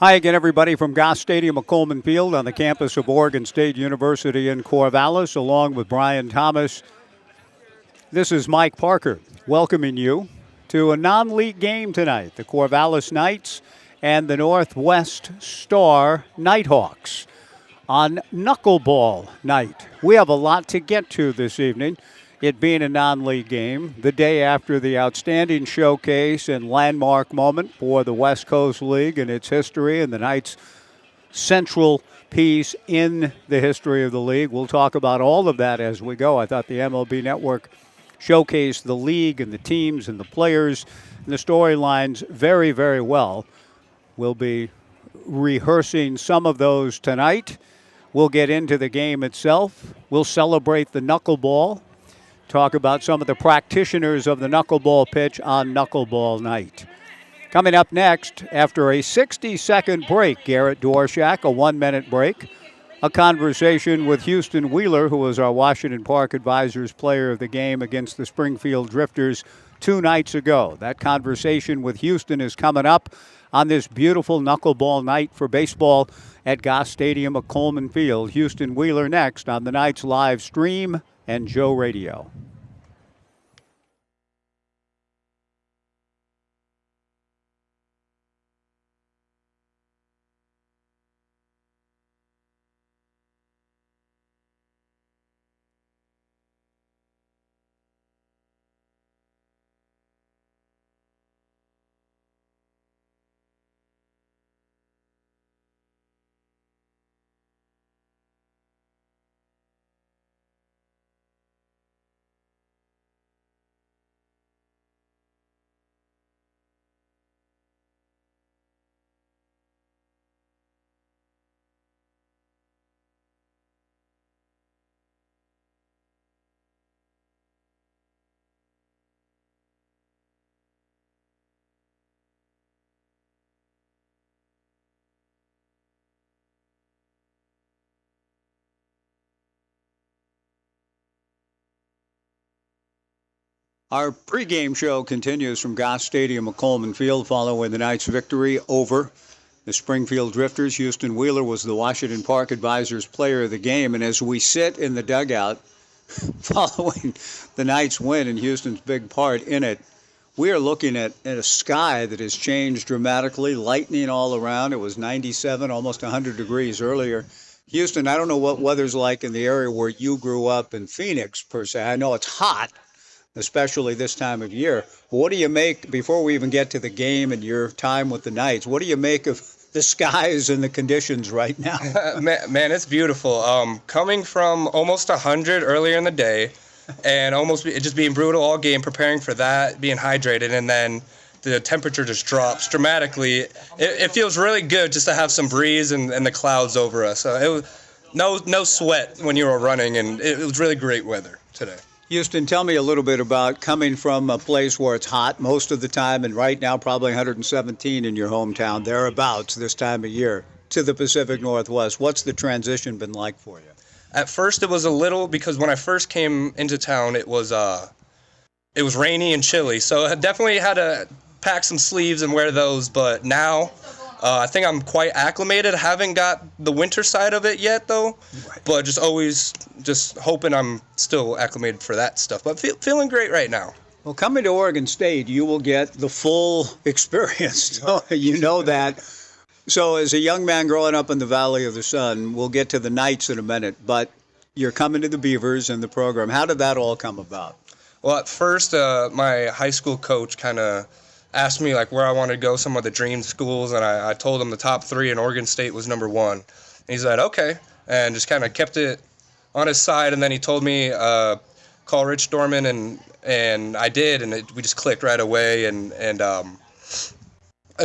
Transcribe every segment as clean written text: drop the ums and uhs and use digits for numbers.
Hi again, everybody, from Goss Stadium at Coleman Field on the campus of Oregon State University in Corvallis, along with Brian Thomas. This is Mike Parker welcoming you to a non-league game tonight. The Corvallis Knights and the Northwest Star Nighthawks on knuckleball night. We have a lot to get to this evening. It being a non-league game, the day after the outstanding showcase and landmark moment for the West Coast League and its history and the Knights' central piece in the history of the league. We'll talk about all of that as we go. I thought the MLB Network showcased the league and the teams and the players and the storylines very, very well. We'll be rehearsing some of those tonight. We'll get into the game itself. We'll celebrate the knuckleball. Talk about some of the practitioners of the knuckleball pitch on knuckleball night. Coming up next, after a 60-second break, Garrett Dworshak, a 1-minute break, a conversation with Houston Wheeler, who was our Washington Park Advisors player of the game against the Springfield Drifters 2 nights ago. That conversation with Houston is coming up on this beautiful knuckleball night for baseball at Goss Stadium at Coleman Field. Houston Wheeler next on the Knights live stream and Joe Radio. Our pregame show continues from Goss Stadium at Coleman Field following the Knights' victory over the Springfield Drifters. Houston Wheeler was the Washington Park Advisors player of the game. And as we sit in the dugout following the Knights' win and Houston's big part in it, we are looking at a sky that has changed dramatically, lightning all around. It was 97, almost 100 degrees earlier. Houston, I don't know what weather's like in the area where you grew up in Phoenix, per se. I know it's hot, especially this time of year. But what do you make, before we even get to the game and your time with the Knights, what do you make of the skies and the conditions right now? Man, it's beautiful. Coming from almost 100 earlier in the day and just being brutal all game, preparing for that, being hydrated, and then the temperature just drops dramatically. It feels really good just to have some breeze and the clouds over us. So it was no sweat when you were running, and it was really great weather today. Houston, tell me a little bit about coming from a place where it's hot most of the time, and right now probably 117 in your hometown, thereabouts this time of year, to the Pacific Northwest. What's the transition been like for you? At first it was a little, because when I first came into town, it was rainy and chilly, so I definitely had to pack some sleeves and wear those, but now I think I'm quite acclimated. I haven't got the winter side of it yet, though, but just hoping I'm still acclimated for that stuff. But feeling great right now. Well, coming to Oregon State, you will get the full experience. You know that. So as a young man growing up in the Valley of the Sun, we'll get to the Knights in a minute, but you're coming to the Beavers and the program. How did that all come about? Well, at first, my high school coach kind of asked me like where I wanted to go, some of the dream schools, and I told him the top 3, and Oregon State was number 1. And he said, okay, and just kind of kept it on his side, and then he told me, call Rich Dorman, and I did, and we just clicked right away, and I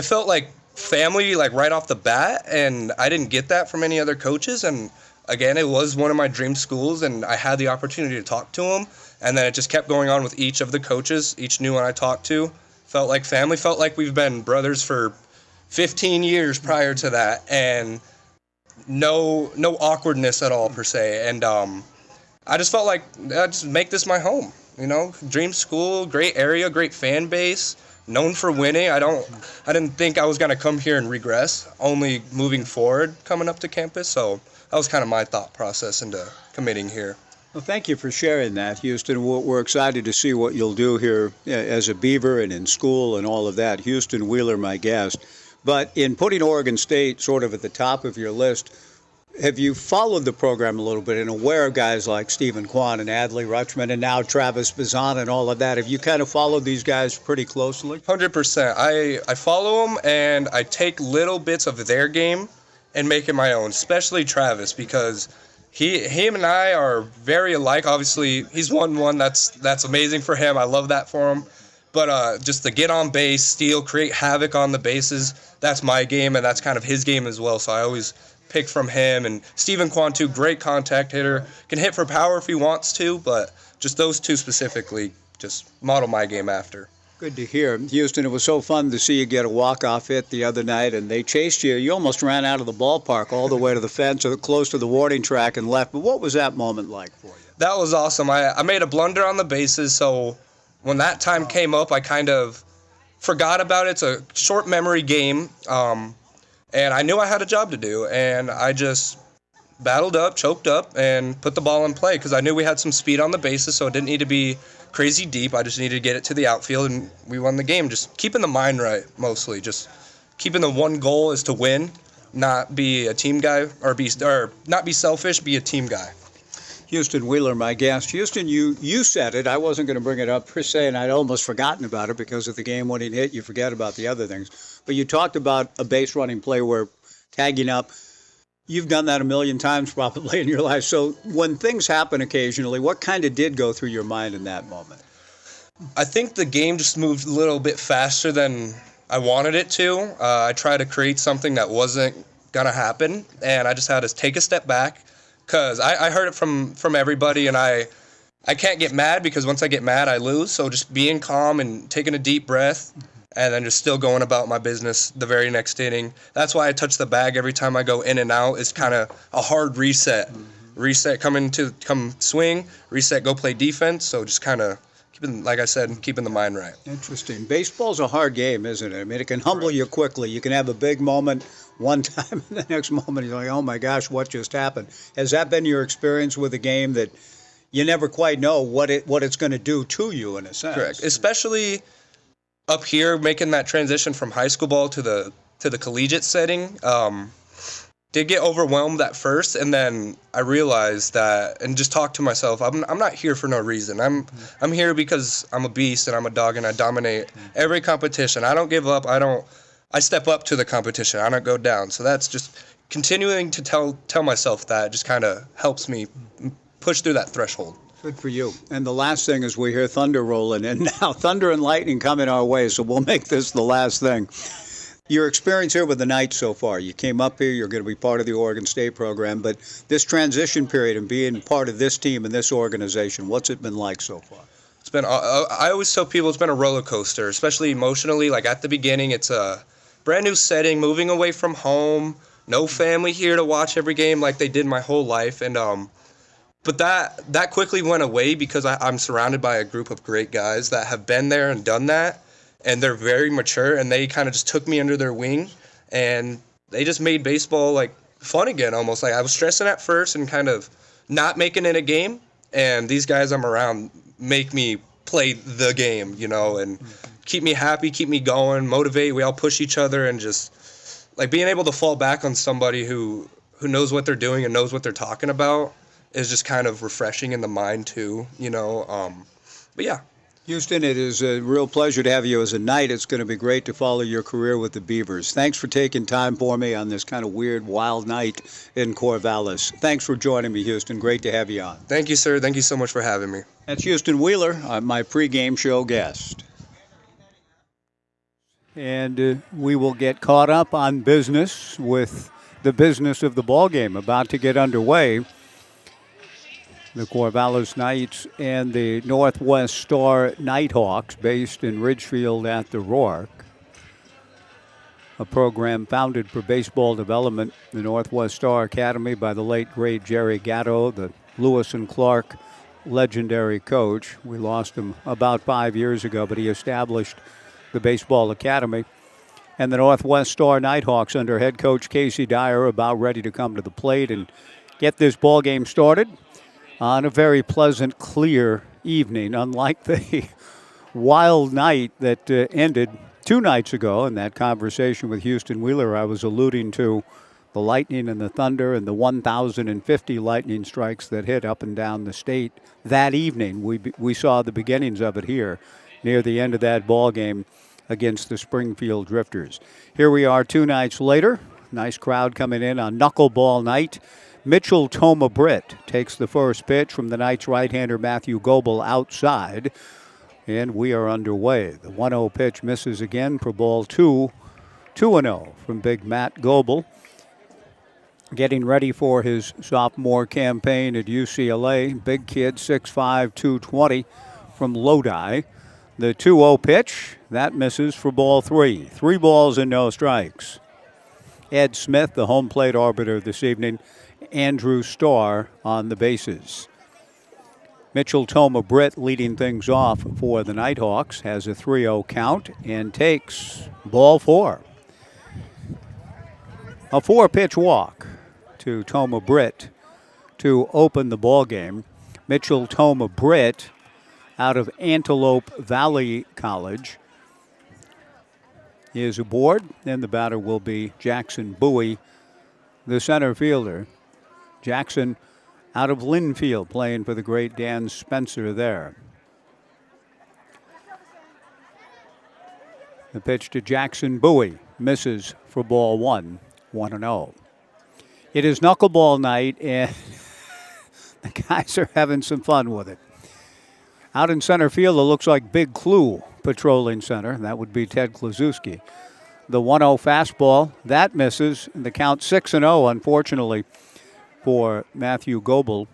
felt like family like right off the bat, and I didn't get that from any other coaches, and again, it was one of my dream schools, and I had the opportunity to talk to him, and then it just kept going on with each of the coaches, each new one I talked to. Felt like family, felt like we've been brothers for 15 years prior to that, and no awkwardness at all per se. And I just felt like I'd just make this my home, dream school, great area, great fan base, known for winning. I didn't think I was going to come here and regress, only moving forward coming up to campus. So that was kind of my thought process into committing here. Well, thank you for sharing that, Houston. We're excited to see what you'll do here as a Beaver and in school and all of that. Houston Wheeler, my guest. But in putting Oregon State sort of at the top of your list, have you followed the program a little bit and aware of guys like Stephen Kwan and Adley Rutschman and now Travis Bazan and all of that? Have you kind of followed these guys pretty closely? 100%. I follow them, and I take little bits of their game and make it my own, especially Travis, because him and I are very alike. Obviously, he's 1-1. That's amazing for him. I love that for him. But just to get on base, steal, create havoc on the bases, that's my game, and that's kind of his game as well. So I always pick from him. And Stephen Kwan, too, great contact hitter. Can hit for power if he wants to, but just those two specifically just model my game after. Good to hear. Houston, it was so fun to see you get a walk-off hit the other night, and they chased you. You almost ran out of the ballpark all the way to the fence or close to the warning track and left. But what was that moment like for you? That was awesome. I made a blunder on the bases, so when that time came up, I kind of forgot about it. It's a short memory game, and I knew I had a job to do, and I just battled up, choked up, and put the ball in play because I knew we had some speed on the bases, so it didn't need to be crazy deep. I just needed to get it to the outfield, and we won the game. Just keeping the mind right, mostly. Just keeping the one goal is to win, not be a team guy, or not be selfish, be a team guy. Houston Wheeler, my guest. Houston, you said it. I wasn't going to bring it up per se, and I'd almost forgotten about it because of the game-winning hit. You forget about the other things. But you talked about a base-running play where tagging up. You've done that a million times probably in your life. So when things happen occasionally, what kind of did go through your mind in that moment? I think the game just moved a little bit faster than I wanted it to. I tried to create something that wasn't going to happen, and I just had to take a step back because I heard it from everybody, and I can't get mad because once I get mad, I lose. So just being calm and taking a deep breath and then just still going about my business the very next inning. That's why I touch the bag every time I go in and out. It's kind of a hard reset. Reset, come swing, reset, go play defense. So just kind of keeping the mind right. Interesting. Baseball's a hard game, isn't it? I mean, it can humble you quickly. You can have a big moment one time, and the next moment you're like, oh my gosh, what just happened? Has that been your experience with the game, that you never quite know what it's going to do to you in a sense? Correct. Especially up here, making that transition from high school ball to the collegiate setting, did get overwhelmed at first, and then I realized that, and just talked to myself, I'm not here for no reason. I'm here because I'm a beast and I'm a dog and I dominate every competition. I don't give up. I step up to the competition. I don't go down. So that's just continuing to tell myself that just kind of helps me push through that threshold. Good for you. And the last thing is we hear thunder rolling in now. Thunder and lightning coming our way, so we'll make this the last thing. Your experience here with the Knights so far, you came up here, you're going to be part of the Oregon State program, but this transition period and being part of this team and this organization, what's it been like so far? It's been, I always tell people it's been a roller coaster, especially emotionally. Like at the beginning, it's a brand new setting, moving away from home, no family here to watch every game like they did my whole life. And but that quickly went away because I'm surrounded by a group of great guys that have been there and done that. And they're very mature, and they kind of just took me under their wing, and they just made baseball like fun again almost. Like I was stressing at first and kind of not making it a game, and these guys I'm around make me play the game, and keep me happy, keep me going, motivate. We all push each other, and just like being able to fall back on somebody who knows what they're doing and knows what they're talking about is just kind of refreshing in the mind too, but yeah. Houston, it is a real pleasure to have you as a Knight. It's going to be great to follow your career with the Beavers. Thanks for taking time for me on this kind of weird, wild night in Corvallis. Thanks for joining me, Houston. Great to have you on. Thank you, sir. Thank you so much for having me. That's Houston Wheeler, my pregame show guest. And we will get caught up on business with the business of the ballgame about to get underway. The Corvallis Knights and the Northwest Star Nighthawks, based in Ridgefield at the Rourke. A program founded for baseball development, the Northwest Star Academy, by the late, great Jerry Gatto, the Lewis and Clark legendary coach. We lost him about 5 years ago, but he established the Baseball Academy. And the Northwest Star Nighthawks under head coach Casey Dyer about ready to come to the plate and get this ball game started on a very pleasant, clear evening, unlike the wild night that ended 2 nights ago. In that conversation with Houston Wheeler, I was alluding to the lightning and the thunder and the 1,050 lightning strikes that hit up and down the state that evening. We saw the beginnings of it here near the end of that ball game against the Springfield Drifters. Here we are 2 nights later. Nice crowd coming in on knuckleball night. Mitchell Toma Britt takes the first pitch from the Knights right-hander Matthew Goebel outside. And we are underway. The 1-0 pitch misses again for ball 2. 2-0 from big Matt Goebel. Getting ready for his sophomore campaign at UCLA. Big kid, 6'5", 220 from Lodi. The 2-0 pitch, that misses for ball 3. 3 balls and no strikes. Ed Smith, the home plate arbiter this evening. Andrew Starr on the bases. Mitchell Toma Britt leading things off for the Nighthawks, has a 3-0 count and takes ball 4. A 4-pitch walk to Toma Britt to open the ball game. Mitchell Toma Britt out of Antelope Valley College is aboard, and the batter will be Jackson Bowie, the center fielder. Jackson out of Linfield, playing for the great Dan Spencer there. The pitch to Jackson Bowie misses for ball 1, 1-0. It is knuckleball night, and the guys are having some fun with it. Out in center field, it looks like Big Clue patrolling center. That would be Ted Klazuski. The 1-0 fastball, that misses. The count 6-0, unfortunately, for Matthew Goebel.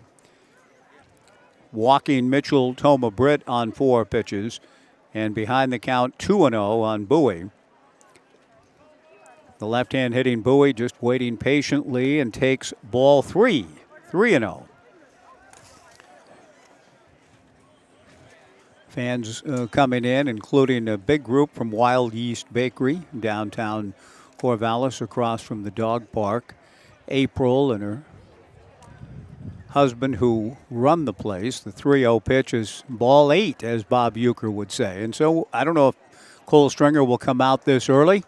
Walking Mitchell Toma Britt on 4 pitches. And behind the count, 2-0 on Bowie. The left-hand hitting Bowie just waiting patiently and takes ball 3. 3-0. Fans coming in, including a big group from Wild Yeast Bakery, downtown Corvallis, across from the dog park. April and her husband who run the place. The 3-0 pitch is ball 8, as Bob Euchre would say. And so I don't know if Cole Stringer will come out this early,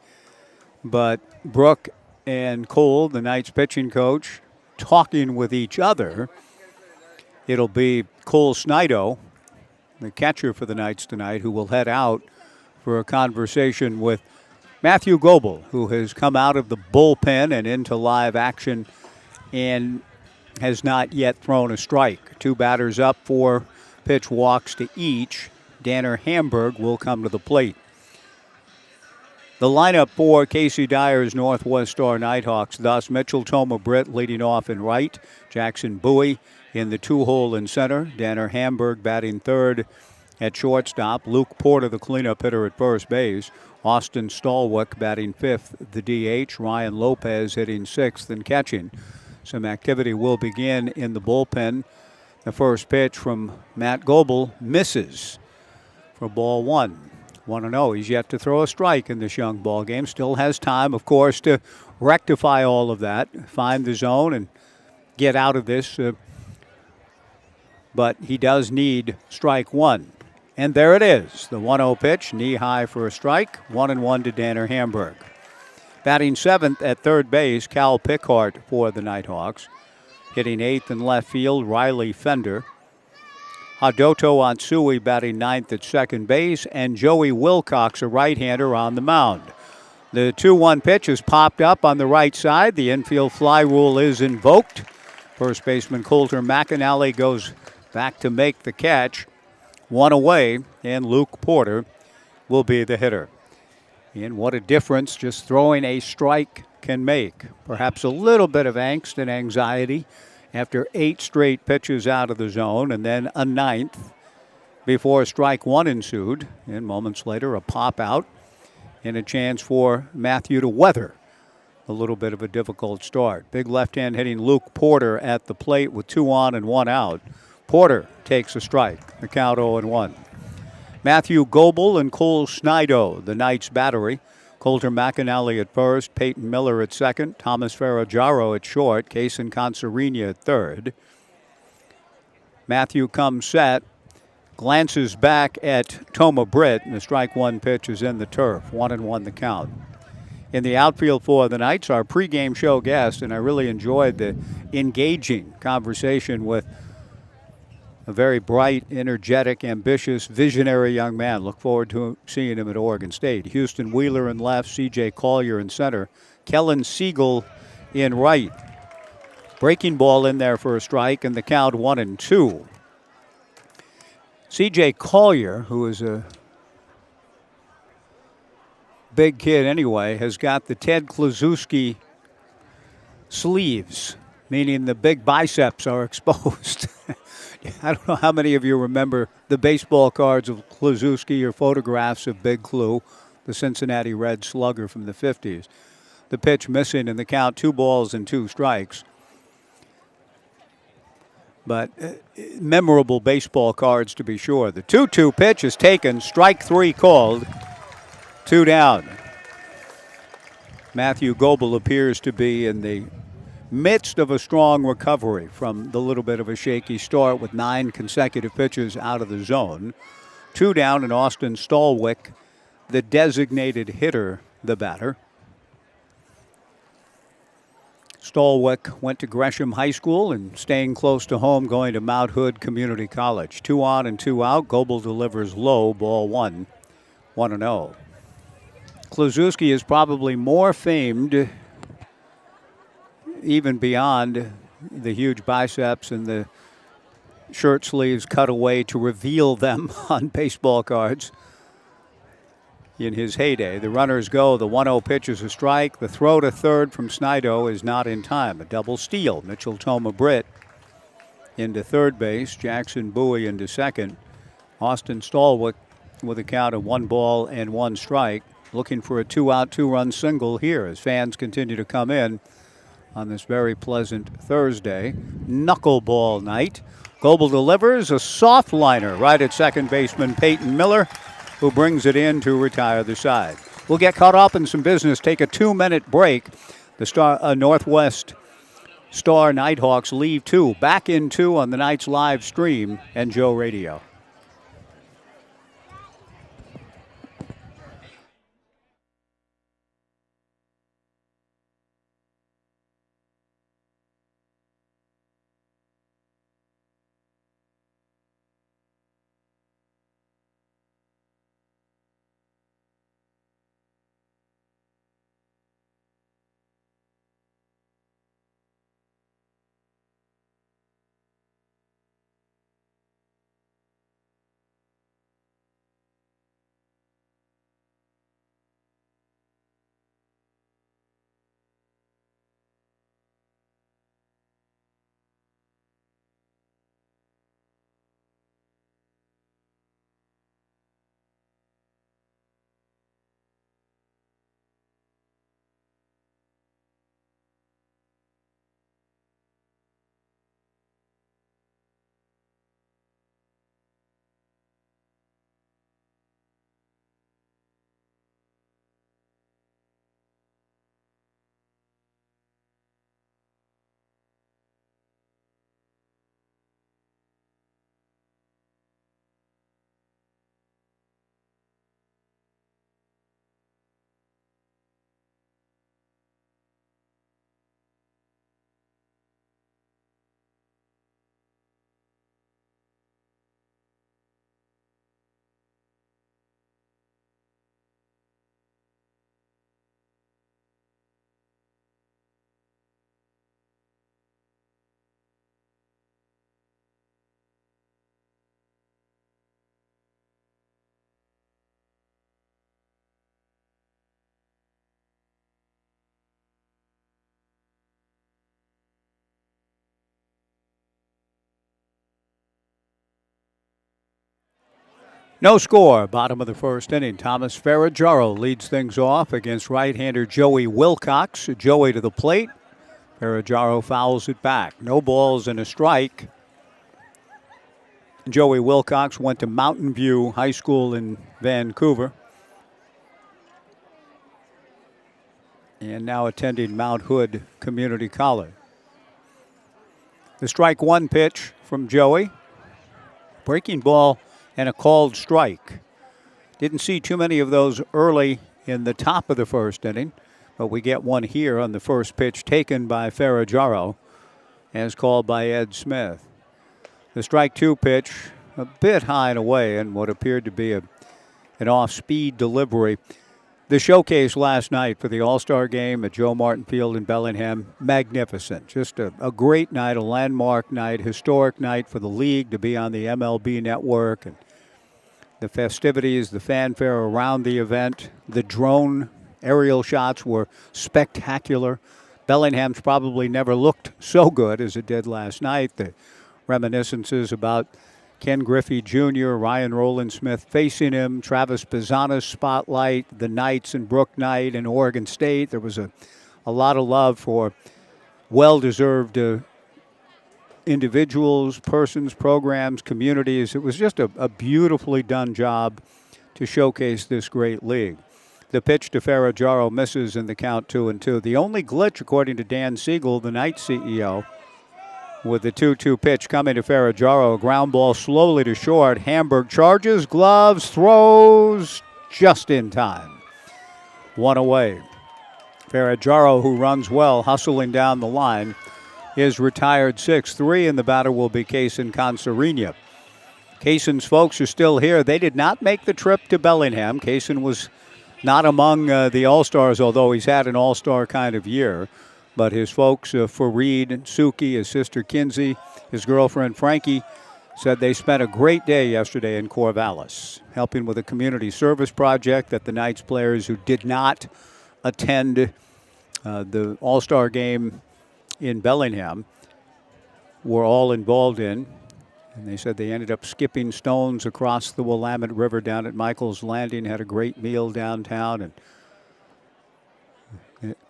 but Brooke and Cole, the Knights pitching coach, talking with each other. It'll be Cole Snido, the catcher for the Knights tonight, who will head out for a conversation with Matthew Goebel, who has come out of the bullpen and into live action and has not yet thrown a strike. 2 batters up, 4 pitch walks to each. Danner Hamburg will come to the plate. The lineup for Casey Dyer's Northwest Star Nighthawks, thus Mitchell Toma Britt leading off in right, Jackson Bowie in the 2-hole in center, Danner Hamburg batting third at shortstop, Luke Porter the cleanup hitter at first base, Austin Stallwick batting fifth, the DH, Ryan Lopez hitting sixth and catching. Some activity will begin in the bullpen. The first pitch from Matt Goebel misses for ball 1. 1-0. He's yet to throw a strike in this young ball game. Still has time, of course, to rectify all of that, find the zone, and get out of this. But he does need strike 1. And there it is. The 1-0 pitch, knee high for a strike. 1-1 to Danner Hamburg. Batting 7th at third base, Cal Pickhart for the Nighthawks. Hitting 8th in left field, Riley Fender. Hadoto Ansui batting 9th at second base, and Joey Wilcox, a right-hander, on the mound. The 2-1 pitch is popped up on the right side. The infield fly rule is invoked. First baseman Coulter McAnally goes back to make the catch. 1 away, and Luke Porter will be the hitter. And what a difference just throwing a strike can make. Perhaps a little bit of angst and anxiety after 8 straight pitches out of the zone, and then a 9th before strike 1 ensued. And moments later, a pop out and a chance for Matthew to weather a little bit of a difficult start. Big left-hand hitting Luke Porter at the plate with 2 on and 1 out. Porter takes a strike. The count 0-1. Matthew Goebel and Cole Snido, the Knights battery. Coulter McAnally at first, Peyton Miller at second, Thomas Ferraggiaro at short, Kaysen Consarini at third. Matthew comes set, glances back at Toma Britt, and the strike one pitch is in the turf. 1-1 the count. In the outfield for the Knights, our pregame show guest, and I really enjoyed the engaging conversation with a very bright, energetic, ambitious, visionary young man. Look forward to seeing him at Oregon State. Houston Wheeler in left, C.J. Collier in center, Kellen Siegel in right. Breaking ball in there for a strike, and the count 1-2. C.J. Collier, who is a big kid anyway, has got the Ted Kluszewski sleeves, meaning the big biceps are exposed. I don't know how many of you remember the baseball cards of Kluszewski or photographs of Big Klu, the Cincinnati Red slugger from the 50s. The pitch missing in the count, 2 balls and 2 strikes. But memorable baseball cards to be sure. The 2-2 pitch is taken, strike 3 called, 2 down. Matthew Goebel appears to be in the midst of a strong recovery from the little bit of a shaky start with 9 consecutive pitches out of the zone. 2 down, and Austin Stallwick, the designated hitter, the batter. Stallwick went to Gresham High School and staying close to home, going to Mount Hood Community College. 2 on and 2 out. Goebel delivers low, ball 1, 1-0. Kluszewski is probably more famed, even beyond the huge biceps and the shirt sleeves cut away to reveal them on baseball cards. In his heyday, the runners go. The 1-0 pitch is a strike. The throw to third from Snido is not in time. A double steal. Mitchell Toma Britt into third base. Jackson Bowie into second. Austin Stallwick with a count of 1 ball and 1 strike. Looking for a 2-out, 2-run single here as fans continue to come in on this very pleasant Thursday. Knuckleball night. Goebel delivers a soft liner right at second baseman Peyton Miller, who brings it in to retire the side. We'll get caught up in some business, take a 2-minute break. The Northwest Star Nighthawks leave 2, back in 2 on the Knights live stream and Joe Radio. No score, bottom of the first inning. Thomas Ferraggiaro leads things off against right-hander Joey Wilcox. Joey to the plate. Ferraggiaro fouls it back. No balls and a strike. Joey Wilcox went to Mountain View High School in Vancouver and now attending Mount Hood Community College. The strike one pitch from Joey. Breaking ball and a called strike. Didn't see too many of those early in the top of the first inning, but we get one here on the first pitch taken by Ferraggiaro as called by Ed Smith. The strike two pitch, a bit high and away, and what appeared to be an off-speed delivery. The showcase last night for the All-Star game at Joe Martin Field in Bellingham, magnificent. Just a great night, a landmark night, historic night for the league to be on the MLB network. And the festivities, the fanfare around the event, the drone aerial shots were spectacular. Bellingham's probably never looked so good as it did last night. The reminiscences about Ken Griffey Jr., Ryan Rowland-Smith facing him, Travis Pizzana's spotlight, the Knights and Brook Knight and Oregon State. There was a lot of love for well-deserved individuals, persons, programs, communities. It was just a beautifully done job to showcase this great league. The pitch to Ferraggiaro misses in the count 2-2. The only glitch, according to Dan Siegel, the Knights CEO, with the 2-2 pitch coming to Ferraggiaro, a ground ball slowly to short. Hamburg charges, gloves, throws just in time. One away. Ferraggiaro, who runs well, hustling down the line, is retired 6-3, and the batter will be Kaysen Consarina. Kaysen's folks are still here. They did not make the trip to Bellingham. Kaysen was not among the All-Stars, although he's had an All-Star kind of year. But his folks, Fareed and Suki, his sister Kinsey, his girlfriend Frankie, said they spent a great day yesterday in Corvallis, helping with a community service project that the Knights players who did not attend the All-Star game in Bellingham were all involved in. And they said they ended up skipping stones across the Willamette River down at Michael's Landing, had a great meal downtown, and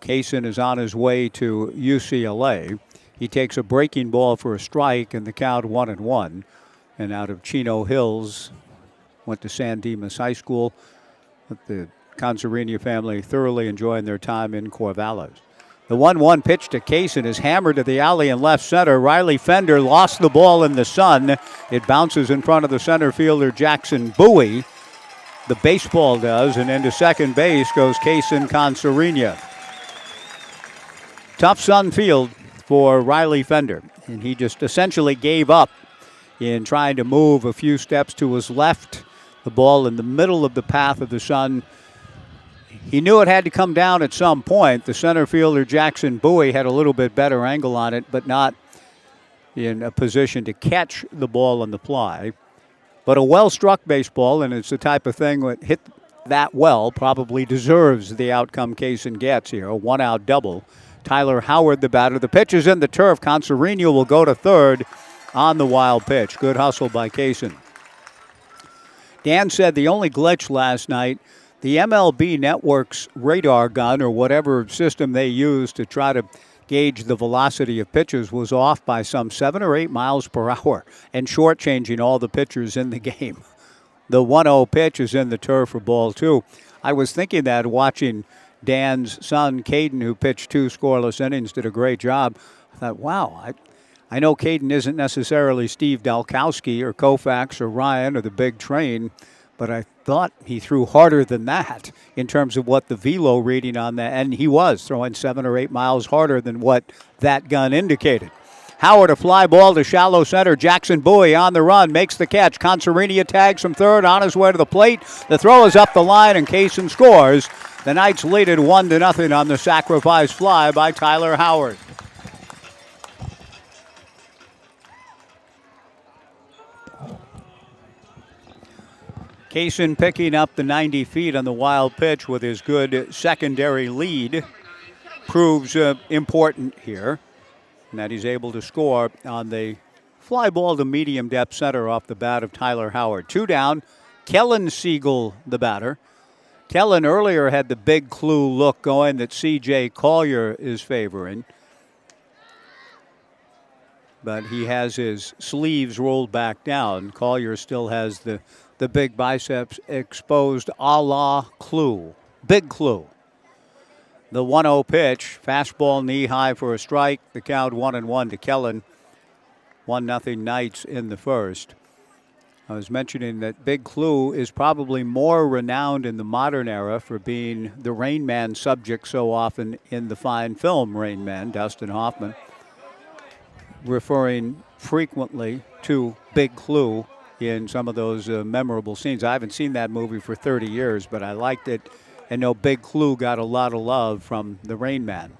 Kaysen is on his way to UCLA. He takes a breaking ball for a strike, and the count 1-1. And out of Chino Hills, went to San Dimas High School. The Consarina family thoroughly enjoying their time in Corvallis. The 1-1 pitch to Kaysen is hammered to the alley in left center. Riley Fender lost the ball in the sun. It bounces in front of the center fielder Jackson Bowie. The baseball does, and into second base goes Kaysen Consarina. Tough sun field for Riley Fender, and he just essentially gave up in trying to move a few steps to his left. The ball in the middle of the path of the sun. He knew it had to come down at some point. The center fielder, Jackson Bowie, had a little bit better angle on it, but not in a position to catch the ball on the fly. But a well-struck baseball, and it's the type of thing that hit that well, probably deserves the outcome Kaysen gets here. A one-out double. Tyler Howard, the batter. The pitch is in the turf. Consarina will go to third on the wild pitch. Good hustle by Kaysen. Dan said the only glitch last night, the MLB Network's radar gun or whatever system they use to try to gauge the velocity of pitches was off by some 7 or 8 miles per hour and shortchanging all the pitchers in the game. The 1-0 pitch is in the turf for ball 2. I was thinking that watching Dan's son, Caden, who pitched 2 scoreless innings, did a great job. I thought, wow, I know Caden isn't necessarily Steve Dalkowski or Koufax or Ryan or the big train, but I thought he threw harder than that in terms of what the velo reading on that, and he was throwing 7 or 8 miles harder than what that gun indicated. Howard, a fly ball to shallow center. Jackson Bowie on the run, makes the catch. Consarina tags from third, on his way to the plate. The throw is up the line, and Kaysen scores. The Knights lead it 1-0 on the sacrifice fly by Tyler Howard. Kaysen picking up the 90 feet on the wild pitch with his good secondary lead proves important here, and that he's able to score on the fly ball to medium depth center off the bat of Tyler Howard. 2 down. Kellen Siegel, the batter. Kellen earlier had the big clue look going that C.J. Collier is favoring. but he has his sleeves rolled back down. Collier still has the big biceps exposed, a la Clue. Big Clue. The 1-0 pitch, fastball knee high for a strike. The count 1-1 to Kellen. 1-0 Knights in the first. I was mentioning that Big Clue is probably more renowned in the modern era for being the Rain Man subject so often in the fine film Rain Man, Dustin Hoffman, referring frequently to Big Clue in some of those memorable scenes. I haven't seen that movie for 30 years, but I liked it and know Big Clue got a lot of love from the Rain Man.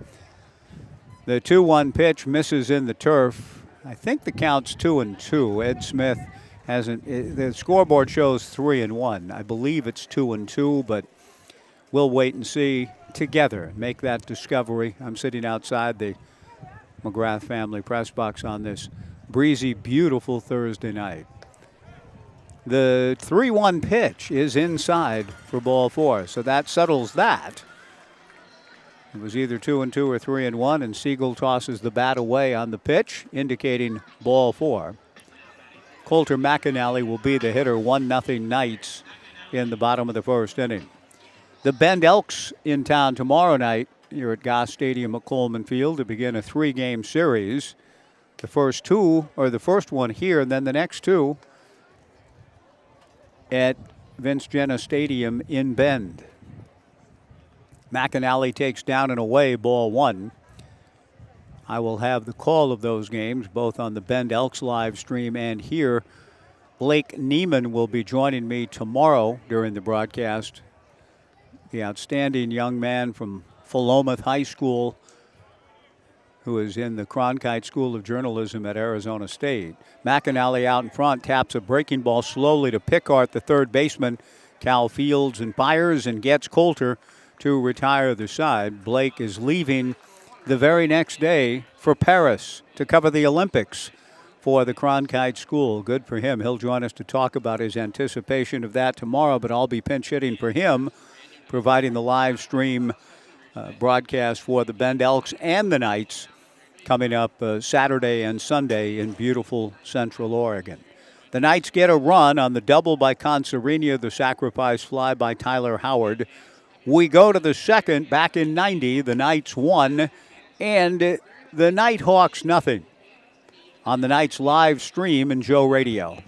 The 2-1 pitch misses in the turf. I think the count's 2-2. Ed Smith hasn't. The scoreboard shows 3-1. I believe it's 2-2, but we'll wait and see together. Make that discovery. I'm sitting outside the McGrath family press box on this breezy, beautiful Thursday night. The 3-1 pitch is inside for ball 4, so that settles that. It was either 2-2 or 3-1, and Siegel tosses the bat away on the pitch, indicating ball 4. Colter McAnally will be the hitter. 1-0 Knights in the bottom of the first inning. The Bend Elks in town tomorrow night here at Goss Stadium at Coleman Field to begin a 3-game series. The first one here, and then the next 2 at Vince Jenna Stadium in Bend. McAnally takes down and away ball 1. I will have the call of those games, both on the Bend Elks live stream and here. Blake Neiman will be joining me tomorrow during the broadcast. The outstanding young man from Philomath High School who is in the Cronkite School of Journalism at Arizona State. McAnally out in front, taps a breaking ball slowly to Pickart, the third baseman. Cal fields and fires and gets Colter to retire the side. Blake is leaving the very next day for Paris to cover the Olympics for the Cronkite School. Good for him. He'll join us to talk about his anticipation of that tomorrow, but I'll be pinch hitting for him, providing the live stream broadcast for the Bend Elks and the Knights coming up Saturday and Sunday in beautiful Central Oregon. The Knights get a run on the double by Consarenia, the sacrifice fly by Tyler Howard. We go to the second. Back in 90, the Knights won, and the Nighthawks nothing. On the Knights live stream and Joe Radio.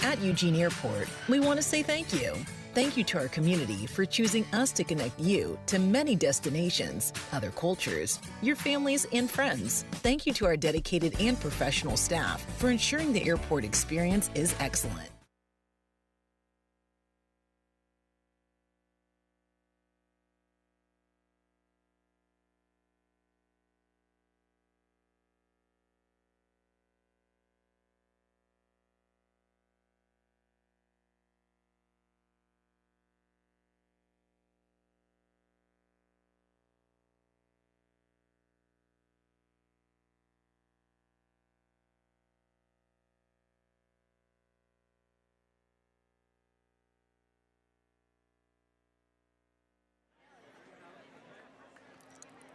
At Eugene Airport, we want to say thank you. Thank you to our community for choosing us to connect you to many destinations, other cultures, your families, and friends. Thank you to our dedicated and professional staff for ensuring the airport experience is excellent.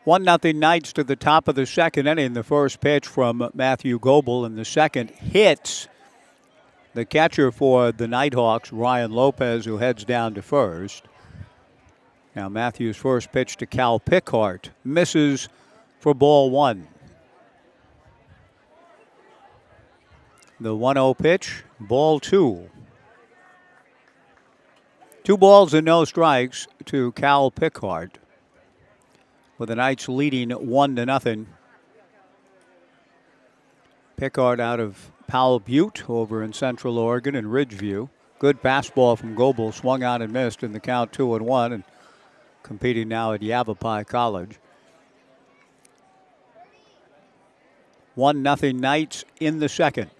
One nothing Knights to the top of the second inning. The first pitch from Matthew Goebel, and the second hits the catcher for the Nighthawks, Ryan Lopez, who heads down to first. Now Matthew's first pitch to Cal Pickart misses for ball 1. The 1-0 pitch, ball 2. 2 balls and no strikes to Cal Pickart, with the Knights leading 1-0. Pickard out of Powell Butte over in Central Oregon and Ridgeview. Good fastball from Goebel, swung on and missed in the count 2-1, and competing now at Yavapai College. 1-0 Knights in the second.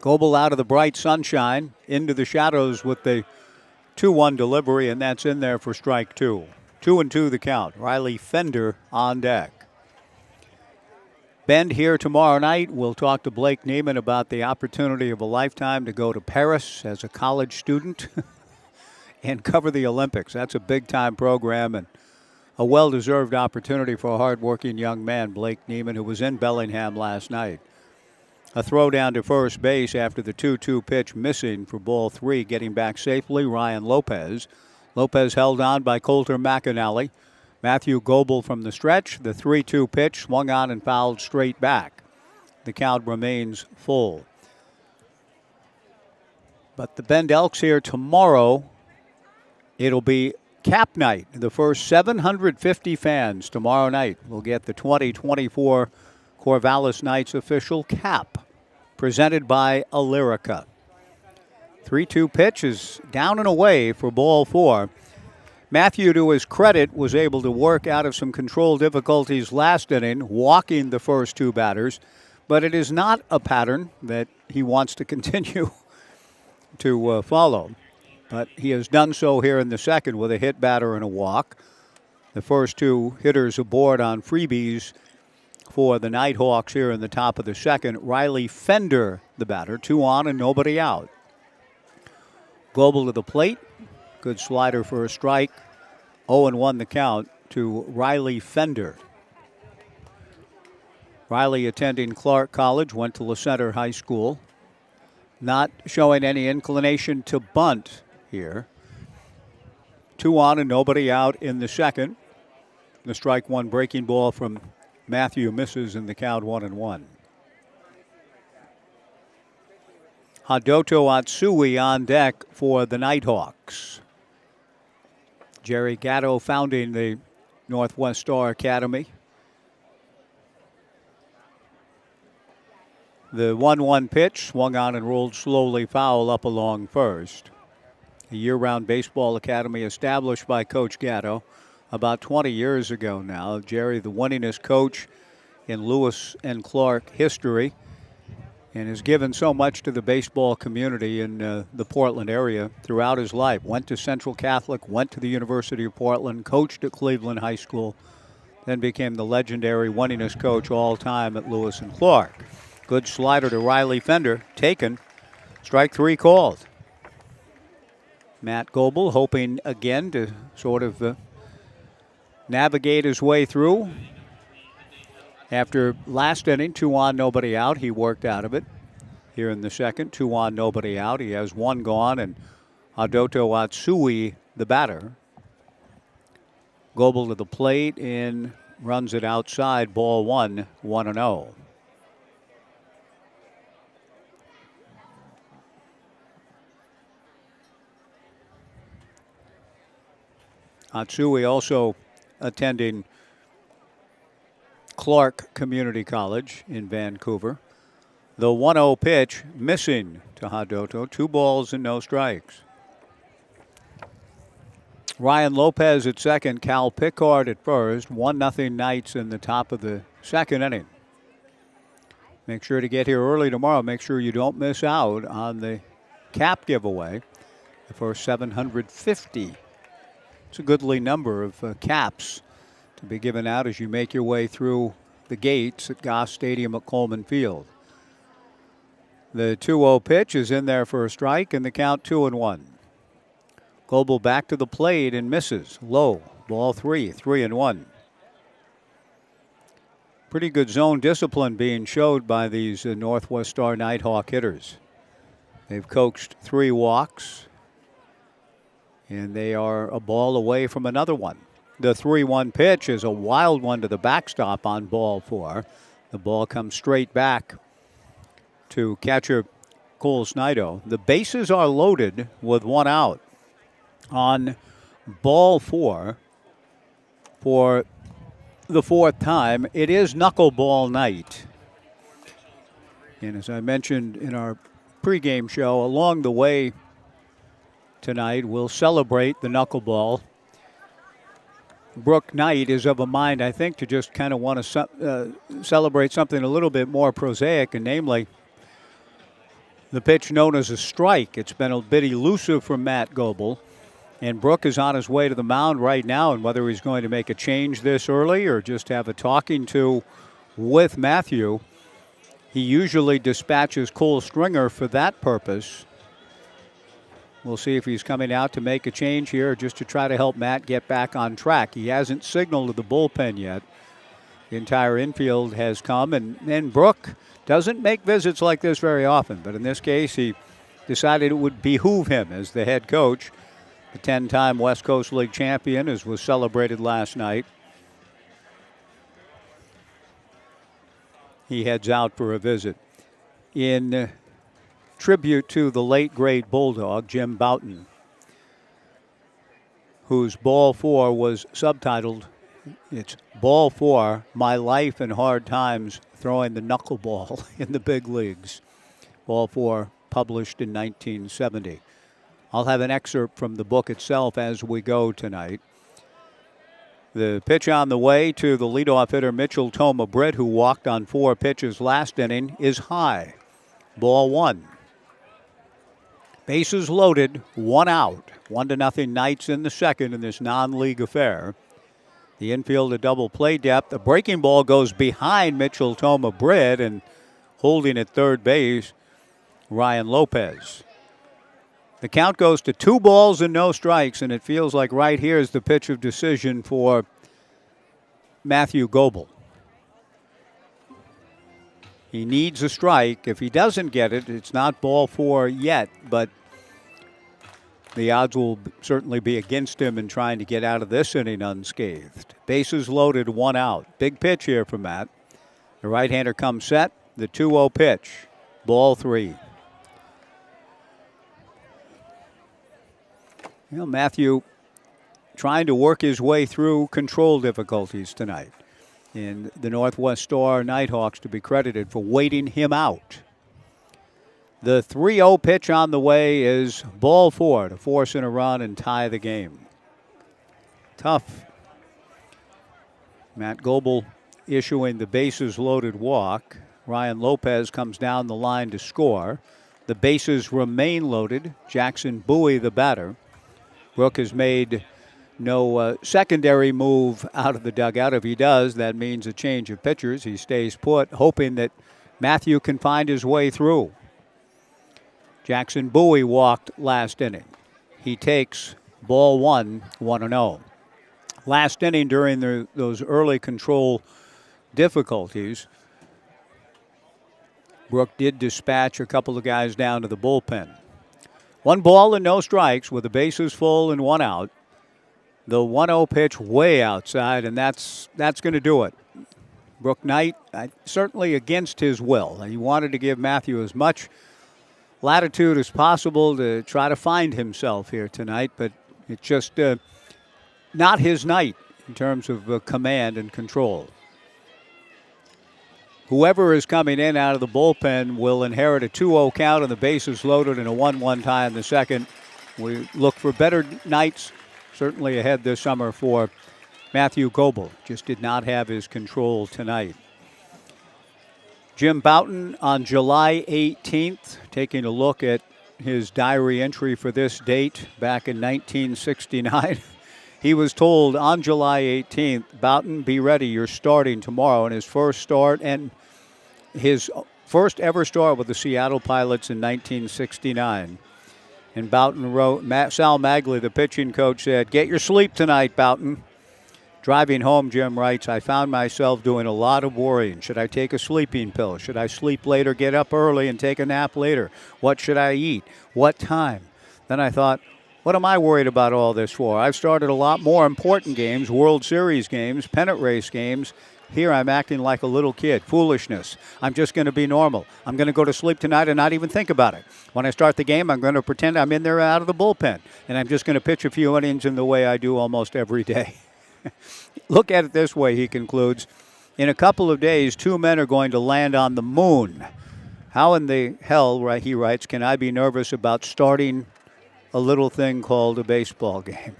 Goebel out of the bright sunshine into the shadows with the 2-1 delivery, and that's in there for strike two. 2-2 the count. Riley Fender on deck. Bend here tomorrow night. We'll talk to Blake Neiman about the opportunity of a lifetime to go to Paris as a college student and cover the Olympics. That's a big-time program and a well-deserved opportunity for a hard-working young man, Blake Neiman, who was in Bellingham last night. A throw down to first base after the 2-2 pitch missing for ball three, getting back safely, Ryan Lopez. Lopez held on by Coulter McAnally. Matthew Goebel from the stretch. The 3-2 pitch swung on and fouled straight back. The count remains full. But the Bend Elks here tomorrow, it'll be cap night. The first 750 fans tomorrow night will get the 2024 Corvallis Knights official cap, presented by Alerica. 3-2 pitch is down and away for ball four. Matthew, to his credit, was able to work out of some control difficulties last inning, walking the first two batters, but it is not a pattern that he wants to continue to follow. But he has done so here in the second with a hit batter and a walk. The first two hitters aboard on freebies for the Nighthawks here in the top of the second. Riley Fender, the batter, 2 on and nobody out. Goebel to the plate. Good slider for a strike. 0-1 the count to Riley Fender. Riley attending Clark College, went to La Center High School. Not showing any inclination to bunt here. 2 on and nobody out in the second. The strike one breaking ball from Matthew misses in the count 1-1. Hadoto Atsui on deck for the Nighthawks. Jerry Gatto founding the Northwest Star Academy. The 1-1 pitch swung on and rolled slowly foul up along first. A year-round baseball academy established by Coach Gatto about 20 years ago now. Jerry, the winningest coach in Lewis and Clark history, and has given so much to the baseball community in the Portland area throughout his life. Went to Central Catholic, went to the University of Portland, coached at Cleveland High School, then became the legendary winningest coach all time at Lewis and Clark. Good slider to Riley Fender, taken. Strike three called. Matt Goebel hoping again to sort of navigate his way through. After last inning, 2 on, nobody out, he worked out of it. Here in the second, 2 on, nobody out. He has 1 gone, and Hadoto Atsui, the batter. Goebel to the plate and runs it outside. Ball 1, 1-0. Atsui also attending Clark Community College in Vancouver. The 1-0 pitch missing to Hadoto. 2 balls and no strikes. Ryan Lopez at second, Cal Pickard at first. 1-0 Knights in the top of the second inning. Make sure to get here early tomorrow. Make sure you don't miss out on the cap giveaway. The first 750. It's a goodly number of caps to be given out as you make your way through the gates at Goss Stadium at Coleman Field. The 2-0 pitch is in there for a strike, and the count 2-1. Goebel back to the plate and misses. Low. Ball 3, 3-1. Pretty good zone discipline being showed by these Northwest Star Nighthawk hitters. They've coaxed 3 walks, and they are a ball away from another one. The 3-1 pitch is a wild one to the backstop on ball 4. The ball comes straight back to catcher Cole Snido. The bases are loaded with 1 out on ball 4 for the 4th time. It is knuckleball night. And as I mentioned in our pregame show. Along the way tonight, we'll celebrate the knuckleball. Brooke Knight is of a mind, I think, to just kind of want to celebrate something a little bit more prosaic, and namely the pitch known as a strike. It's been a bit elusive from Matt Goebel, and Brooke is on his way to the mound right now, and whether he's going to make a change this early or just have a talking to with Matthew, he usually dispatches Cole Stringer for that purpose. We'll see if he's coming out to make a change here just to try to help Matt get back on track. He hasn't signaled to the bullpen yet. The entire infield has come, and Brooke doesn't make visits like this very often, but in this case he decided it would behoove him as the head coach. The 10-time West Coast League champion, as was celebrated last night. He heads out for a visit. In tribute to the late, great Bulldog, Jim Bouton, whose Ball 4 was subtitled, it's Ball 4, My Life and Hard Times Throwing the Knuckleball in the Big Leagues. Ball 4, published in 1970. I'll have an excerpt from the book itself as we go tonight. The pitch on the way to the leadoff hitter, Mitchell Toma Britt, who walked on 4 pitches last inning, is high. Ball 1. Bases loaded, 1 out. 1-0 Knights in the second in this non-league affair. The infield at double play depth. The breaking ball goes behind Mitchell Toma Britt, and holding at third base, Ryan Lopez. The count goes to 2 balls and no strikes, and it feels like right here is the pitch of decision for Matthew Goebel. He needs a strike. If he doesn't get it, it's not ball 4 yet, but the odds will certainly be against him in trying to get out of this inning unscathed. Bases loaded, 1 out. Big pitch here for Matt. The right-hander comes set. The 2-0 pitch. Ball 3. You know, Matthew trying to work his way through control difficulties tonight. And the Northwest Star Nighthawks to be credited for waiting him out. The 3-0 pitch on the way is ball 4 to force in a run and tie the game. Tough. Matt Goebel issuing the bases loaded walk. Ryan Lopez comes down the line to score. The bases remain loaded. Jackson Bowie, the batter. Brooke has made no secondary move out of the dugout. If he does, that means a change of pitchers. He stays put, hoping that Matthew can find his way through. Jackson Bowie walked last inning. He takes ball 1, 1-0. Last inning during those early control difficulties, Brooke did dispatch a couple of guys down to the bullpen. 1 ball and no strikes with the bases full and 1 out. The 1-0 pitch way outside, and that's going to do it. Brooke Knight, certainly against his will. He wanted to give Matthew as much latitude as possible to try to find himself here tonight, but it's just not his night in terms of command and control. Whoever is coming in out of the bullpen will inherit a 2-0 count and the bases loaded in a 1-1 tie in the second. We look for better nights certainly ahead this summer for Matthew Goebel. Just did not have his control tonight. Jim Bouton on July 18th, taking a look at his diary entry for this date back in 1969. He was told on July 18th, Bouton, be ready, you're starting tomorrow. And his first start and his first ever start with the Seattle Pilots in 1969. And Bouton wrote, Sal Magley, the pitching coach, said, get your sleep tonight, Bouton. Driving home, Jim writes, I found myself doing a lot of worrying. Should I take a sleeping pill? Should I sleep later, get up early, and take a nap later? What should I eat? What time? Then I thought, what am I worried about all this for? I've started a lot more important games, World Series games, pennant race games. Here I'm acting like a little kid. Foolishness. I'm just going to be normal. I'm going to go to sleep tonight and not even think about it. When I start the game, I'm going to pretend I'm in there out of the bullpen, and I'm just going to pitch a few innings in the way I do almost every day. Look at it this way, he concludes. In a couple of days, 2 men are going to land on the moon. How in the hell, right, he writes, can I be nervous about starting a little thing called a baseball game?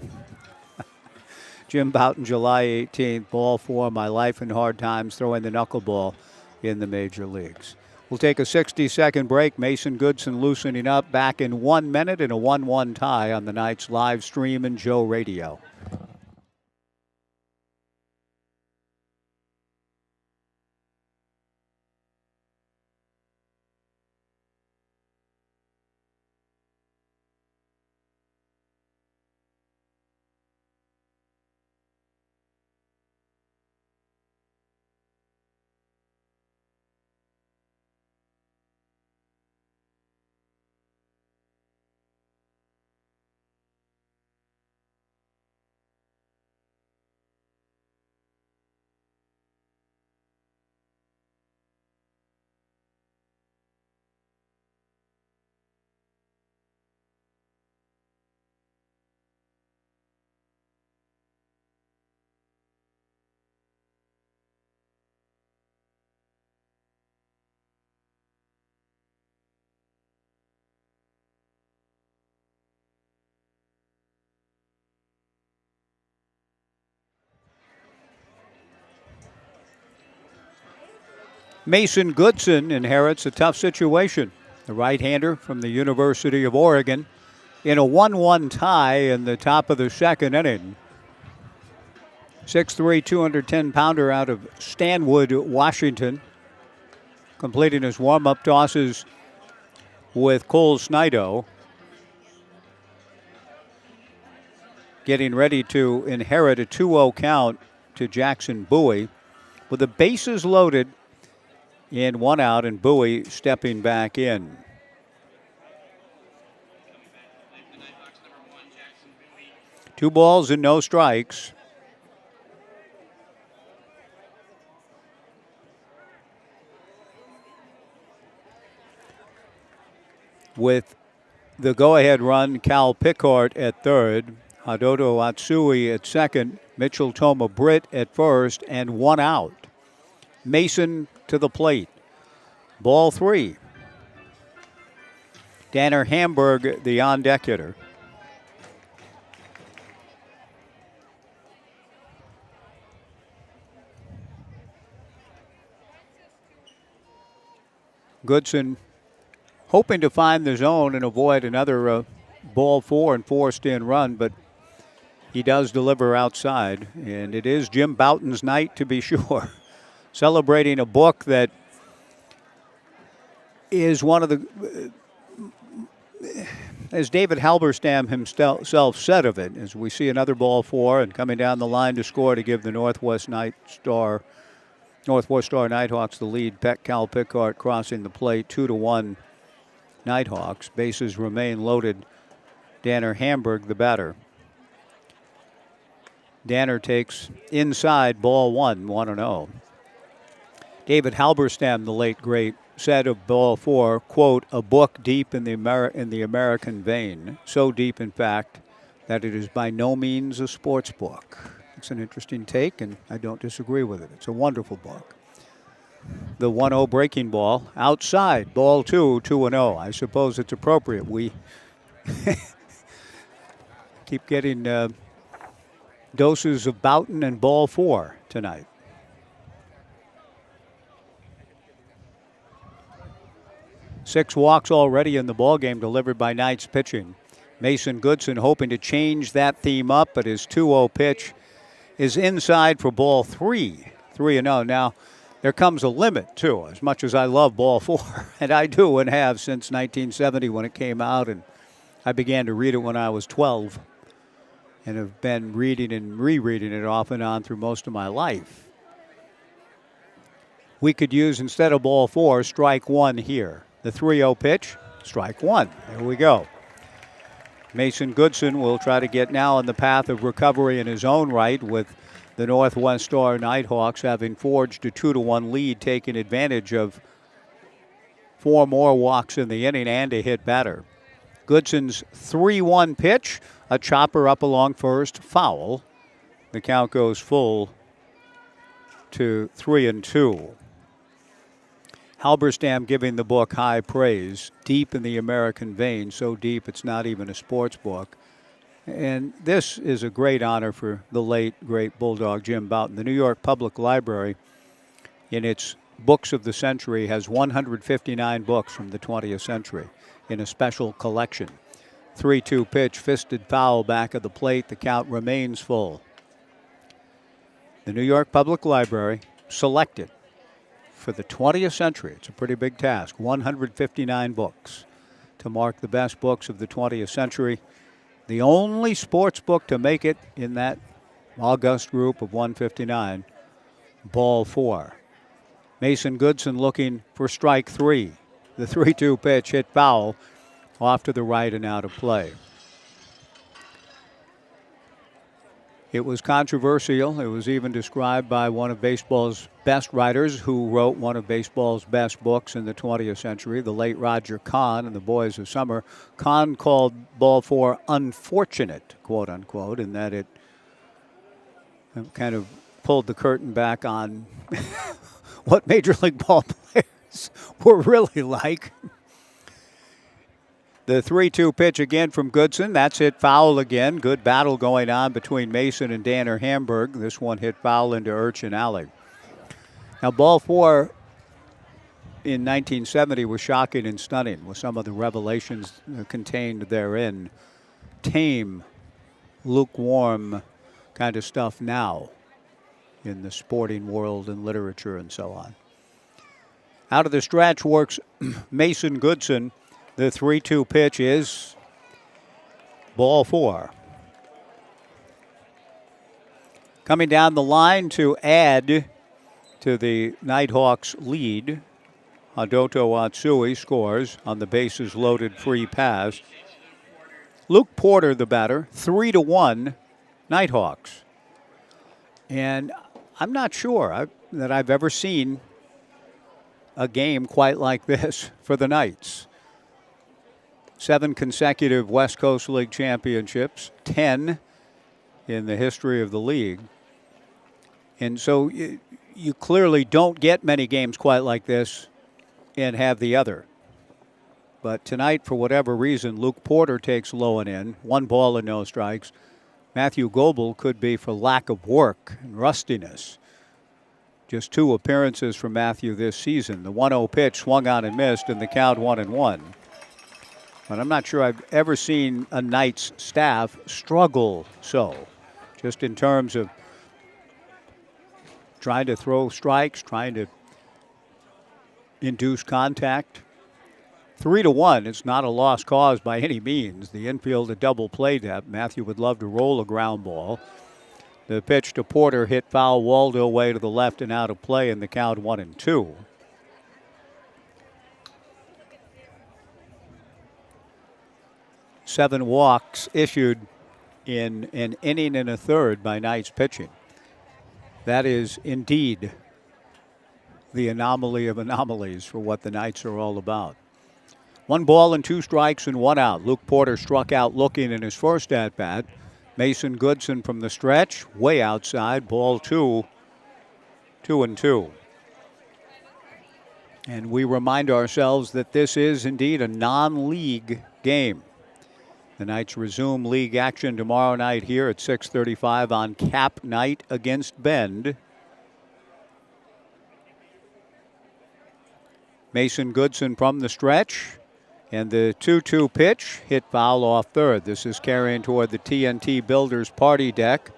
Jim Bouton, July 18th, ball 4, my life in hard times, throwing the knuckleball in the major leagues. We'll take a 60-second break. Mason Goodson loosening up, back in 1 minute in a 1-1 tie on the Knights live stream and Joe Radio. Mason Goodson inherits a tough situation. The right-hander from the University of Oregon in a 1-1 tie in the top of the second inning. 6'3", 210-pounder out of Stanwood, Washington. Completing his warm-up tosses with Cole Snido. Getting ready to inherit a 2-0 count to Jackson Bowie. With the bases loaded in 1 out and Bowie stepping back in. Two balls and no strikes. With the go-ahead run, Cal Pickart at third, Hadoto Atsui at second, Mitchell Toma Britt at first, and 1 out. Mason to the plate. Ball 3. Danner Hamburg, the on-deck hitter. Goodson hoping to find the zone and avoid another ball 4 and forced in run, but he does deliver outside. And it is Jim Bouton's night, to be sure. Celebrating a book that is one of the, as David Halberstam himself said of it, as we see another ball 4 and coming down the line to score to give the Northwest Star Nighthawks the lead. Cal Pickart crossing the plate, 2-1 Nighthawks. Bases remain loaded. Danner Hamburg, the batter. Danner takes inside, ball 1, 1-0. David Halberstam, the late great, said of ball 4, quote, a book deep in the American vein. So deep, in fact, that it is by no means a sports book. It's an interesting take, and I don't disagree with it. It's a wonderful book. The 1-0 breaking ball outside, ball 2, 2-0. I suppose it's appropriate. We keep getting doses of Bouton and ball 4 tonight. Six walks already in the ballgame delivered by Knights pitching. Mason Goodson hoping to change that theme up, but his 2-0 pitch is inside for ball 3. 3-0. Now, there comes a limit, too, as much as I love ball 4, and I do and have since 1970 when it came out, and I began to read it when I was 12 and have been reading and rereading it off and on through most of my life. We could use, instead of ball 4, strike 1 here. The 3-0 pitch, strike 1. There we go. Mason Goodson will try to get now on the path of recovery in his own right, with the Northwest Star Nighthawks having forged a 2-1 lead, taking advantage of 4 more walks in the inning and a hit batter. Goodson's 3-1 pitch, a chopper up along first, foul. The count goes full to 3-2. Halberstam giving the book high praise, deep in the American vein, so deep it's not even a sports book. And this is a great honor for the late, great Bulldog Jim Bouton. The New York Public Library, in its Books of the Century, has 159 books from the 20th century in a special collection. 3-2 pitch, fisted foul back of the plate. The count remains full. The New York Public Library selected for the 20th century. It's a pretty big task. 159 books to mark the best books of the 20th century. The only sports book to make it in that august group of 159, ball 4. Mason Goodson looking for strike 3. The 3-2 pitch hit foul off to the right and out of play. It was controversial. It was even described by one of baseball's best writers who wrote one of baseball's best books in the 20th century, the late Roger Kahn in The Boys of Summer. Kahn called ball 4 unfortunate, quote unquote, in that it kind of pulled the curtain back on what Major League ball players were really like. The 3-2 pitch again from Goodson. That's hit foul again. Good battle going on between Mason and Danner Hamburg. This one hit foul into Urchin Alley. Now, ball 4 in 1970 was shocking and stunning with some of the revelations contained therein. Tame, lukewarm kind of stuff now in the sporting world and literature and so on. Out of the stretch works Mason Goodson. The 3-2 pitch is ball 4. Coming down the line to add to the Nighthawks lead, Hadoto Atsui scores on the bases loaded free pass. Luke Porter, the batter, 3-1 Nighthawks. And I'm not sure that I've ever seen a game quite like this for the Knights. 7 consecutive West Coast League championships, 10 in the history of the league. And so you clearly don't get many games quite like this and have the other. But tonight, for whatever reason, Luke Porter takes low and in, 1 ball and no strikes. Matthew Goebel could be for lack of work and rustiness. Just 2 appearances for Matthew this season. The 1-0 pitch swung on and missed, and the count 1-1. But I'm not sure I've ever seen a Knights staff struggle so, just in terms of trying to throw strikes, trying to induce contact. 3-1, it's not a lost cause by any means. The infield a double play depth. Matthew would love to roll a ground ball. The pitch to Porter hit foul, Waldo way to the left and out of play, and the count 1-2. Seven walks issued in an inning and a third by Knights pitching. That is indeed the anomaly of anomalies for what the Knights are all about. 1 ball and 2 strikes and 1 out. Luke Porter struck out looking in his first at-bat. Mason Goodson from the stretch, way outside, ball 2, 2-2. And we remind ourselves that this is indeed a non-league game. The Knights resume league action tomorrow night here at 6:35 on Cap Night against Bend. Mason Goodson from the stretch. And the 2-2 pitch hit foul off third. This is carrying toward the TNT Builders party deck.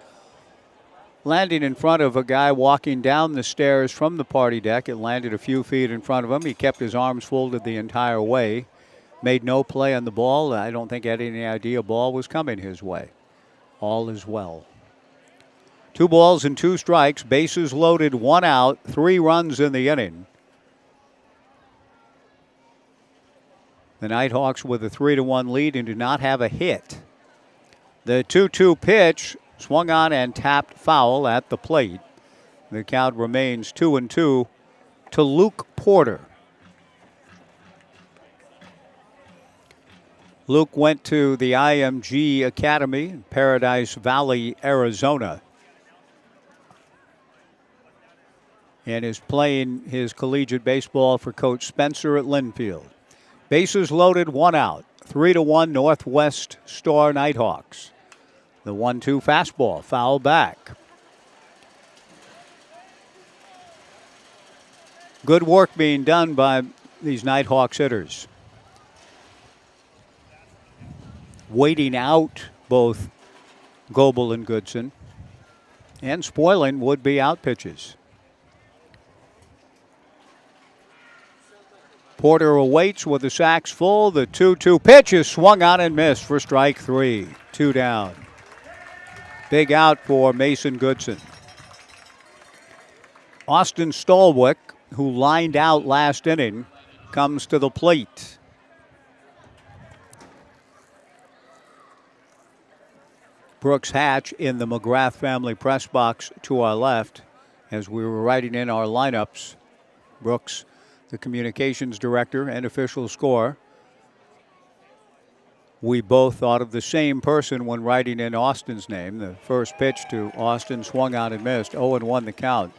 Landing in front of a guy walking down the stairs from the party deck. It landed a few feet in front of him. He kept his arms folded the entire way. Made no play on the ball. I don't think he had any idea a ball was coming his way. All is well. 2 balls and 2 strikes. Bases loaded, 1 out. 3 runs in the inning. The Nighthawks with a 3-1 lead and do not have a hit. The 2-2 pitch swung on and tapped foul at the plate. The count remains 2-2 to Luke Porter. Luke went to the IMG Academy in Paradise Valley, Arizona. and is playing his collegiate baseball for Coach Spencer at Linfield. Bases loaded, 1 out. 3-1 Northwest Star Nighthawks. The 1-2 fastball, foul back. Good work being done by these Nighthawks hitters. Waiting out both Goebel and Goodson, and spoiling would-be out pitches. Porter awaits with the sacks full. The 2-2 pitch is swung on and missed for strike 3. 2 down. Big out for Mason Goodson. Austin Stolwick, who lined out last inning, comes to the plate. Brooks Hatch in the McGrath family press box to our left as we were writing in our lineups. Brooks, the communications director and official scorer. We both thought of the same person when writing in Austin's name. The first pitch to Austin swung out and missed. 0-1 the count.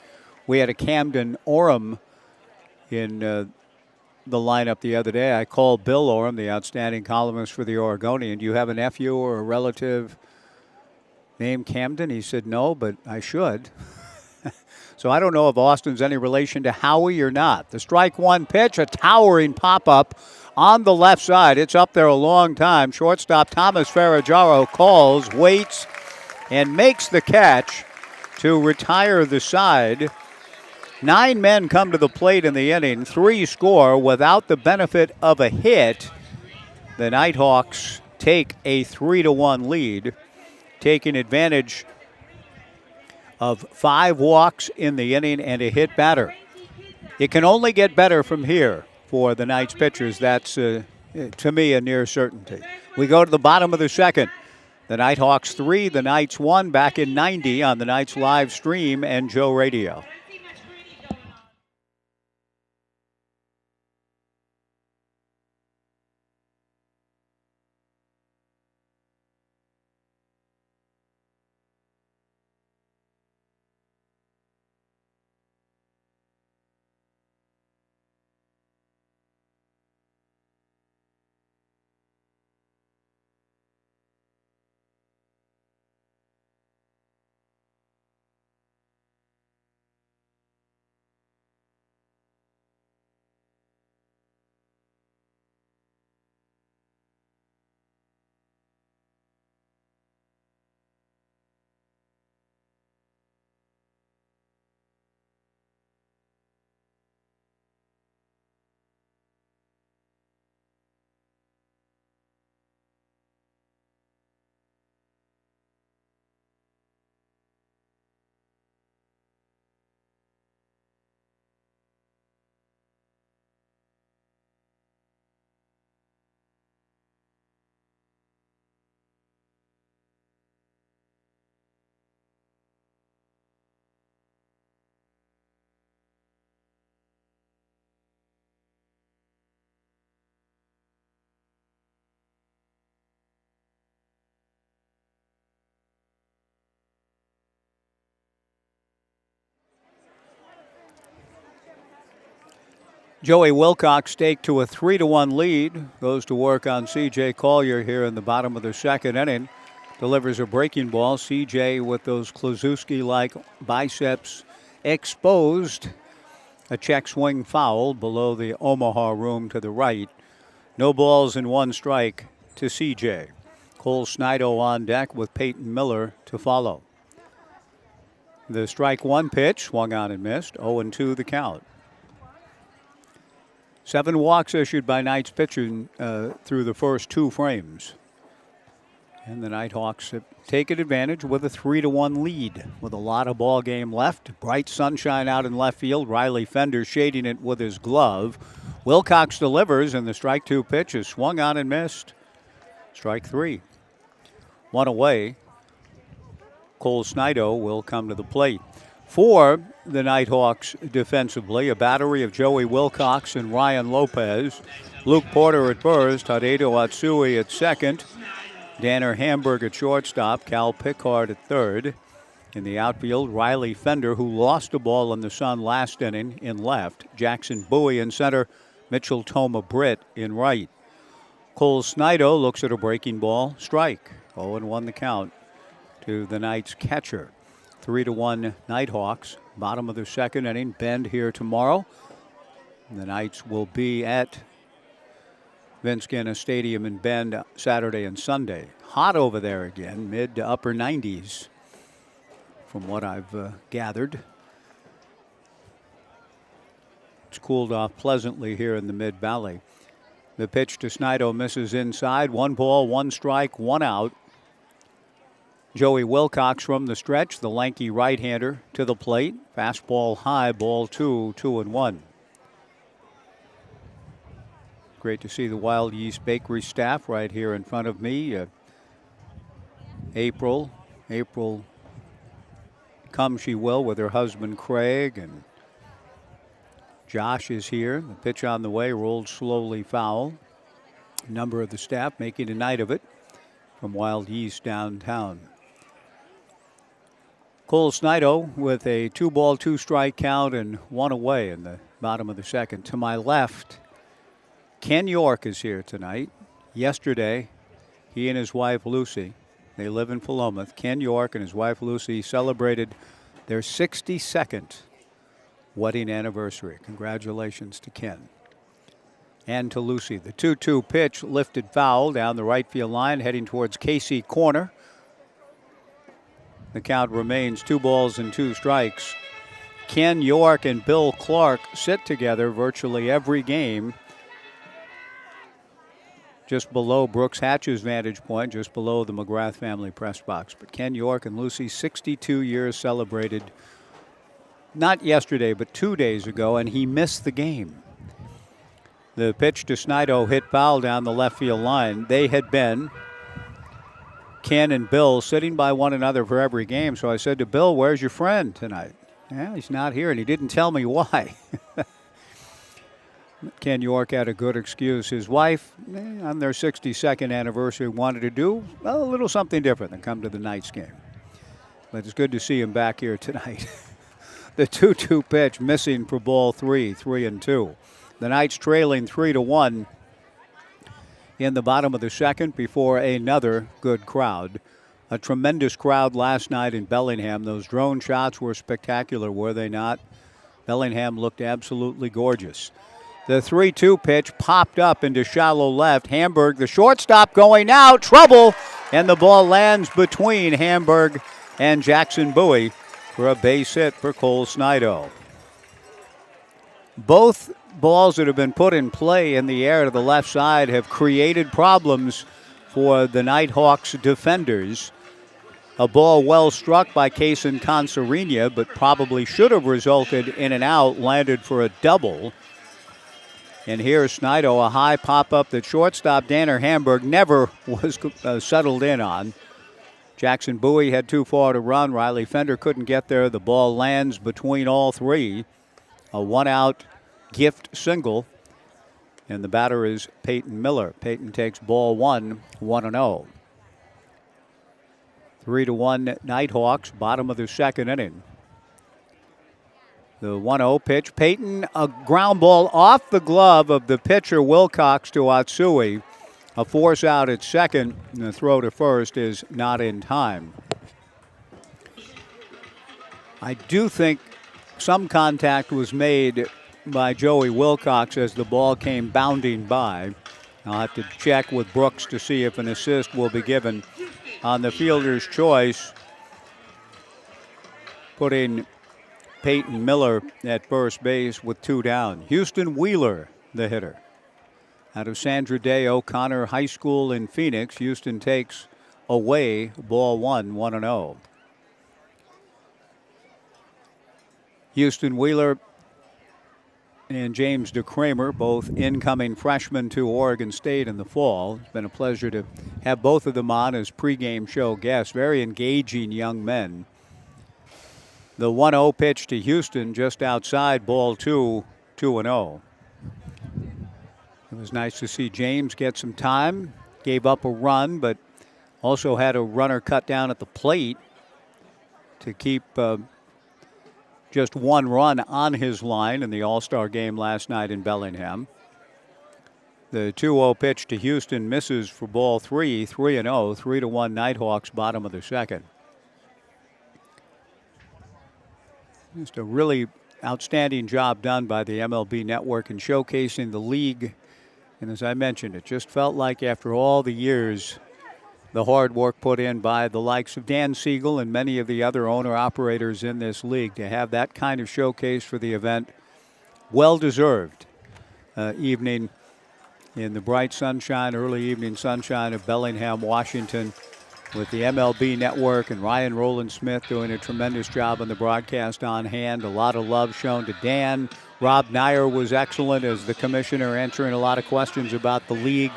We had a Camden Orem in the lineup the other day. I called Bill Orem, the outstanding columnist for the Oregonian. Do you have a nephew or a relative named Camden? He said, no, but I should. So I don't know if Austin's any relation to Howie or not. The strike 1 pitch, a towering pop-up on the left side. It's up there a long time. Shortstop Thomas Ferragaro calls, waits, and makes the catch to retire the side. 9 men come to the plate in the inning. 3 score without the benefit of a hit. The Nighthawks take a 3-1 lead, taking advantage of 5 walks in the inning and a hit batter. It can only get better from here for the Knights pitchers. That's, to me, a near certainty. We go to the bottom of the second. The Nighthawks 3, the Knights 1, back in 90 on the Knights live stream and Joe Radio. Joey Wilcox staked to a 3-1 lead. Goes to work on C.J. Collier here in the bottom of the second inning. Delivers a breaking ball. C.J. with those Kluszewski-like biceps exposed. A check swing foul below the Omaha room to the right. No balls and 1 strike to C.J. Cole Snido on deck with Peyton Miller to follow. The strike 1 pitch swung on and missed. 0-2 the count. 7 walks issued by Knights pitching through the first 2 frames. And the Nighthawks have taken advantage with a 3-1 lead with a lot of ball game left. Bright sunshine out in left field. Riley Fender shading it with his glove. Wilcox delivers, and the strike 2 pitch is swung on and missed. Strike 3. 1 away. Cole Snido will come to the plate. For the Nighthawks defensively, a battery of Joey Wilcox and Ryan Lopez. Luke Porter at first, Tadedo Atsui at second, Danner Hamburg at shortstop, Cal Pickard at third, In the outfield, Riley Fender, who lost a ball in the sun last inning, in left. Jackson Bowie in center. Mitchell Toma Britt in right. Cole Snido looks at a breaking ball. Strike. 0-1 the count to the Knights catcher. 3-1 Nighthawks. Bottom of the second inning. Bend here tomorrow. The Knights will be at Vince Guinness Stadium in Bend Saturday and Sunday. Hot over there again, mid to upper 90s from what I've gathered. It's cooled off pleasantly here in the Mid-Valley. The pitch to Snido misses inside. 1 ball, 1 strike, 1 out. Joey Wilcox from the stretch, the lanky right-hander to the plate. Fastball high, ball 2, 2-1. Great to see the Wild Yeast Bakery staff right here in front of me. April come she will with her husband Craig, and Josh is here. The pitch on the way, rolled slowly foul. A number of the staff making a night of it from Wild Yeast downtown. Cole Snido with a 2-ball, 2-strike count and 1 away in the bottom of the second. To my left, Ken York is here tonight. Yesterday, he and his wife Lucy, they live in Philomath. Ken York and his wife Lucy celebrated their 62nd wedding anniversary. Congratulations to Ken and to Lucy. The 2-2 pitch lifted foul down the right field line, heading towards Casey corner. The count remains 2 balls and 2 strikes. Ken York and Bill Clark sit together virtually every game, just below Brooks Hatch's vantage point, just below the McGrath family press box. But Ken York and Lucy, 62 years celebrated, not yesterday, but 2 days ago, and he missed the game. The pitch to Snido hit foul down the left field line. They had been, Ken and Bill, sitting by one another for every game. So I said to Bill, "Where's your friend tonight?" "Yeah, he's not here," and he didn't tell me why. Ken York had a good excuse. His wife, on their 62nd anniversary, wanted to do a little something different than come to the Knights game. But it's good to see him back here tonight. The 2-2 pitch missing for ball 3, 3-2. The Knights trailing 3-1 in the bottom of the second before another good crowd. A tremendous crowd last night in Bellingham. Those drone shots were spectacular, were they not? Bellingham looked absolutely gorgeous. The 3-2 pitch popped up into shallow left. Hamburg, the shortstop, going out. Trouble. And the ball lands between Hamburg and Jackson Bowie for a base hit for Cole Snido. Both balls that have been put in play in the air to the left side have created problems for the Nighthawks defenders. A ball well struck by Kaysen Consarina, but probably should have resulted in an out, landed for a double. And here's Snido, a high pop-up that shortstop Danner Hamburg never was settled in on. Jackson Bowie had too far to run. Riley Fender couldn't get there. The ball lands between all three. A 1-out gift single. And the batter is Peyton Miller. Peyton takes ball 1, 1-0. 3-1 Nighthawks, bottom of the second inning. The 1-0 pitch. Peyton, a ground ball off the glove of the pitcher Wilcox to Atsui. A force out at second, and the throw to first is not in time. I do think some contact was made by Joey Wilcox as the ball came bounding by. I'll have to check with Brooks to see if an assist will be given on the fielder's choice, putting Peyton Miller at first base with 2 down. Houston Wheeler, the hitter. Out of Sandra Day O'Connor High School in Phoenix, Houston takes away ball 1, 1-0. Houston Wheeler and James DeCramer, both incoming freshmen to Oregon State in the fall. It's been a pleasure to have both of them on as pregame show guests. Very engaging young men. The 1-0 pitch to Houston just outside ball 2, 2-0. It was nice to see James get some time. Gave up a run, but also had a runner cut down at the plate to keep just one run on his line in the All-Star game last night in Bellingham. The 2-0 pitch to Houston misses for ball 3, 3-0, 3-1 Nighthawks, bottom of the second. Just a really outstanding job done by the MLB Network in showcasing the league. And as I mentioned, it just felt like after all the years, the hard work put in by the likes of Dan Siegel and many of the other owner-operators in this league, to have that kind of showcase for the event, well-deserved evening in the bright sunshine, early evening sunshine of Bellingham, Washington, with the MLB Network and Ryan Rowland-Smith doing a tremendous job on the broadcast on hand. A lot of love shown to Dan. Rob Nyer was excellent as the commissioner, answering a lot of questions about the league,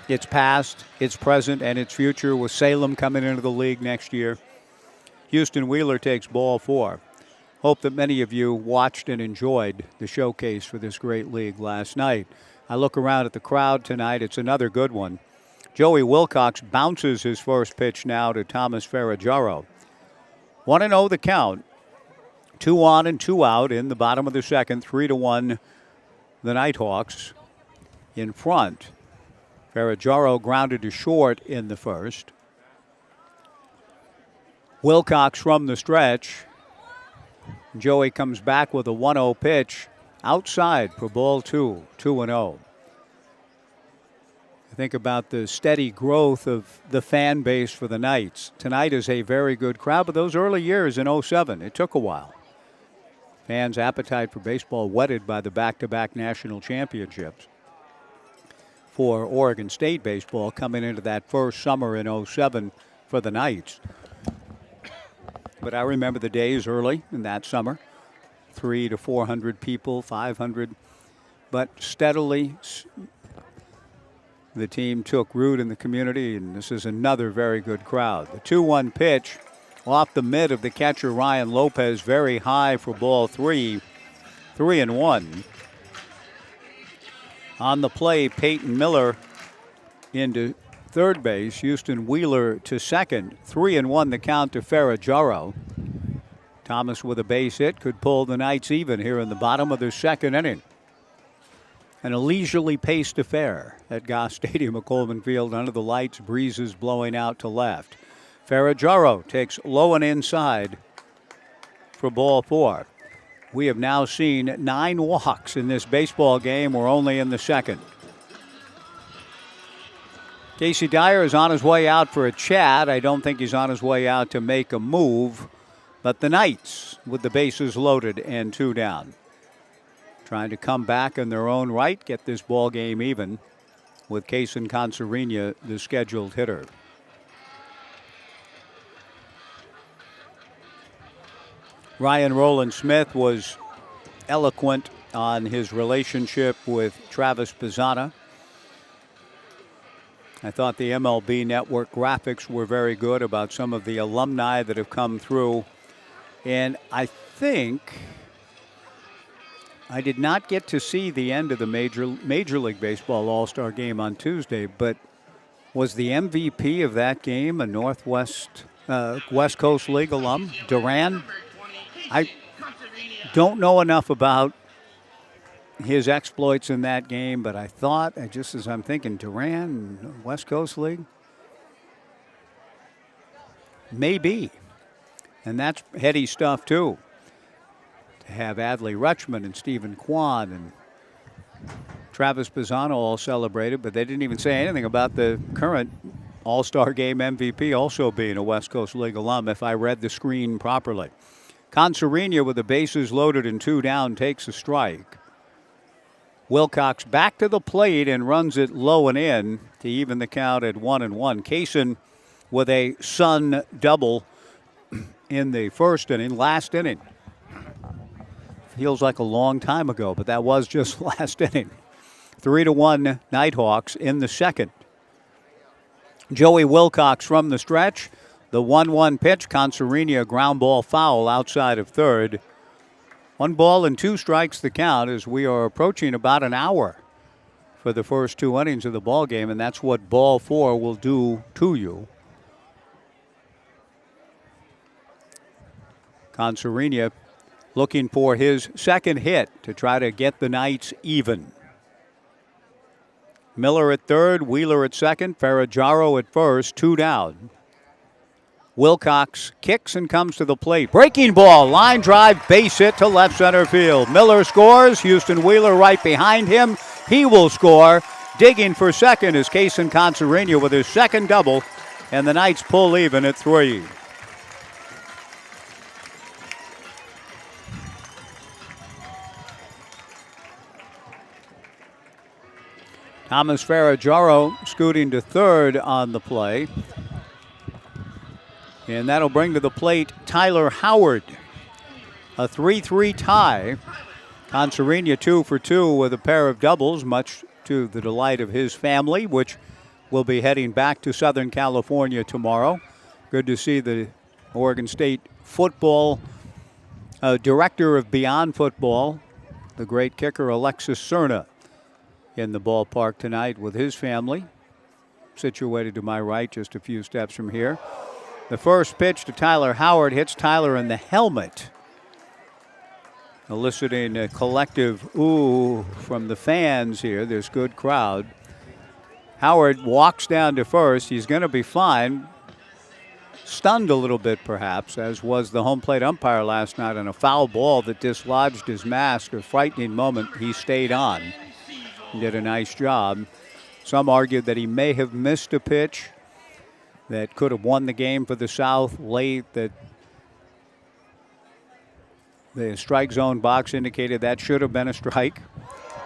its past, its present, and its future, with Salem coming into the league next year. Houston Wheeler takes ball 4. Hope that many of you watched and enjoyed the showcase for this great league last night. I look around at the crowd tonight. It's another good one. Joey Wilcox bounces his first pitch now to Thomas Ferraggiaro. 1-0 the count. 2 on and 2 out in the bottom of the second. 3-1 the Nighthawks in front. Ferraggiaro grounded to short in the first. Wilcox from the stretch. Joey comes back with a 1-0 pitch outside for ball 2, 2-0. Think about the steady growth of the fan base for the Knights. Tonight is a very good crowd, but those early years in 07, it took a while. Fans' appetite for baseball whetted by the back-to-back national championships for Oregon State baseball coming into that first summer in 07 for the Knights. But I remember the days early in that summer, 300 to 400 people, 500, but steadily the team took root in the community, and this is another very good crowd. The 2-1 pitch off the mid of the catcher, Ryan Lopez, very high for ball 3, 3-1. On the play, Peyton Miller into third base, Houston Wheeler to second, 3-1 the count to Ferraggiaro. Thomas with a base hit could pull the Knights even here in the bottom of the second inning. And a leisurely paced affair at Goss Stadium at Coleman Field under the lights, breezes blowing out to left. Ferraggiaro takes low and inside for ball 4. We have now seen 9 walks in this baseball game. We're only in the second. Casey Dyer is on his way out for a chat. I don't think he's on his way out to make a move. But the Knights with the bases loaded and 2 down, trying to come back in their own right, get this ball game even with Kaysen Concerina, the scheduled hitter. Ryan Rowland-Smith was eloquent on his relationship with Travis Pizzana. I thought the MLB Network graphics were very good about some of the alumni that have come through. And I think I did not get to see the end of the Major League Baseball All-Star game on Tuesday, but was the MVP of that game a West Coast League alum, Duran? I don't know enough about his exploits in that game, but I thought, just as I'm thinking, Duran, West Coast League? Maybe. And that's heady stuff, too. To have Adley Rutschman and Stephen Kwan and Travis Pizzano all celebrated, but they didn't even say anything about the current All-Star Game MVP also being a West Coast League alum, if I read the screen properly. Concerina with the bases loaded and 2 down takes a strike. Wilcox back to the plate and runs it low and in to even the count at 1-1. Kaysen with a Sun double in the first inning, last inning. Feels like a long time ago, but that was just last inning. 3-1 Nighthawks in the second. Joey Wilcox from the stretch. The 1-1 pitch, Concerina, ground ball foul outside of third. 1 ball and 2 strikes the count as we are approaching about an hour for the first 2 innings of the ball game, and that's what ball 4 will do to you. Concerina looking for his second hit to try to get the Knights even. Miller at third, Wheeler at second, Ferraggiaro at first, 2 down. Wilcox kicks and comes to the plate. Breaking ball, line drive, base hit to left center field. Miller scores, Houston Wheeler right behind him. He will score. Digging for second is Kaysen Concerina with his second double, and the Knights pull even at 3. Thomas Ferraggiaro scooting to third on the play. And that'll bring to the plate Tyler Howard. A 3-3 tie. Concerina 2 for 2 with a pair of doubles, much to the delight of his family, which will be heading back to Southern California tomorrow. Good to see the Oregon State football director of Beyond Football, the great kicker Alexis Cerna, in the ballpark tonight with his family, situated to my right just a few steps from here. The first pitch to Tyler Howard hits Tyler in the helmet, eliciting a collective ooh from the fans here. This good crowd. Howard walks down to first. He's going to be fine. Stunned a little bit, perhaps, as was the home plate umpire last night on a foul ball that dislodged his mask. A frightening moment. He stayed on. Did a nice job. Some argued that he may have missed a pitch that could have won the game for the South late, that the strike zone box indicated that should have been a strike.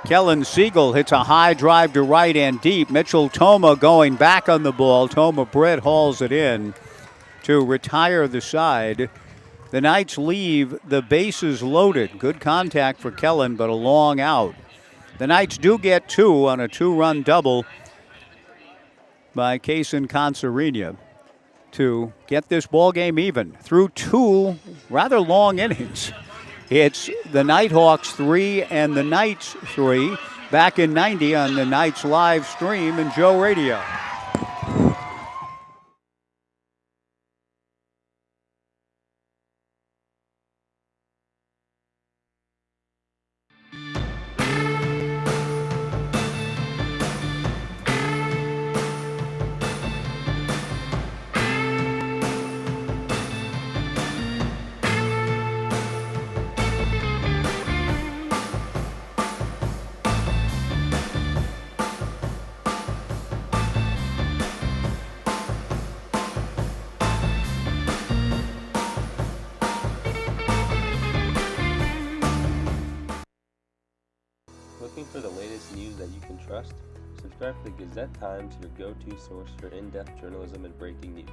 Kellen Siegel hits a high drive to right and deep. Mitchell Toma going back on the ball. Toma Britt hauls it in to retire the side. The Knights leave the bases loaded. Good contact for Kellen, but a long out. The Knights do get 2 on a 2-run double by Kaysen Concerina to get this ball game even through 2 rather long innings. It's the Nighthawks 3 and the Knights 3 back in 90 on the Knights live stream and Joe Radio. Looking for the latest news that you can trust? Subscribe to the Gazette-Times, your go-to source for in-depth journalism and breaking news.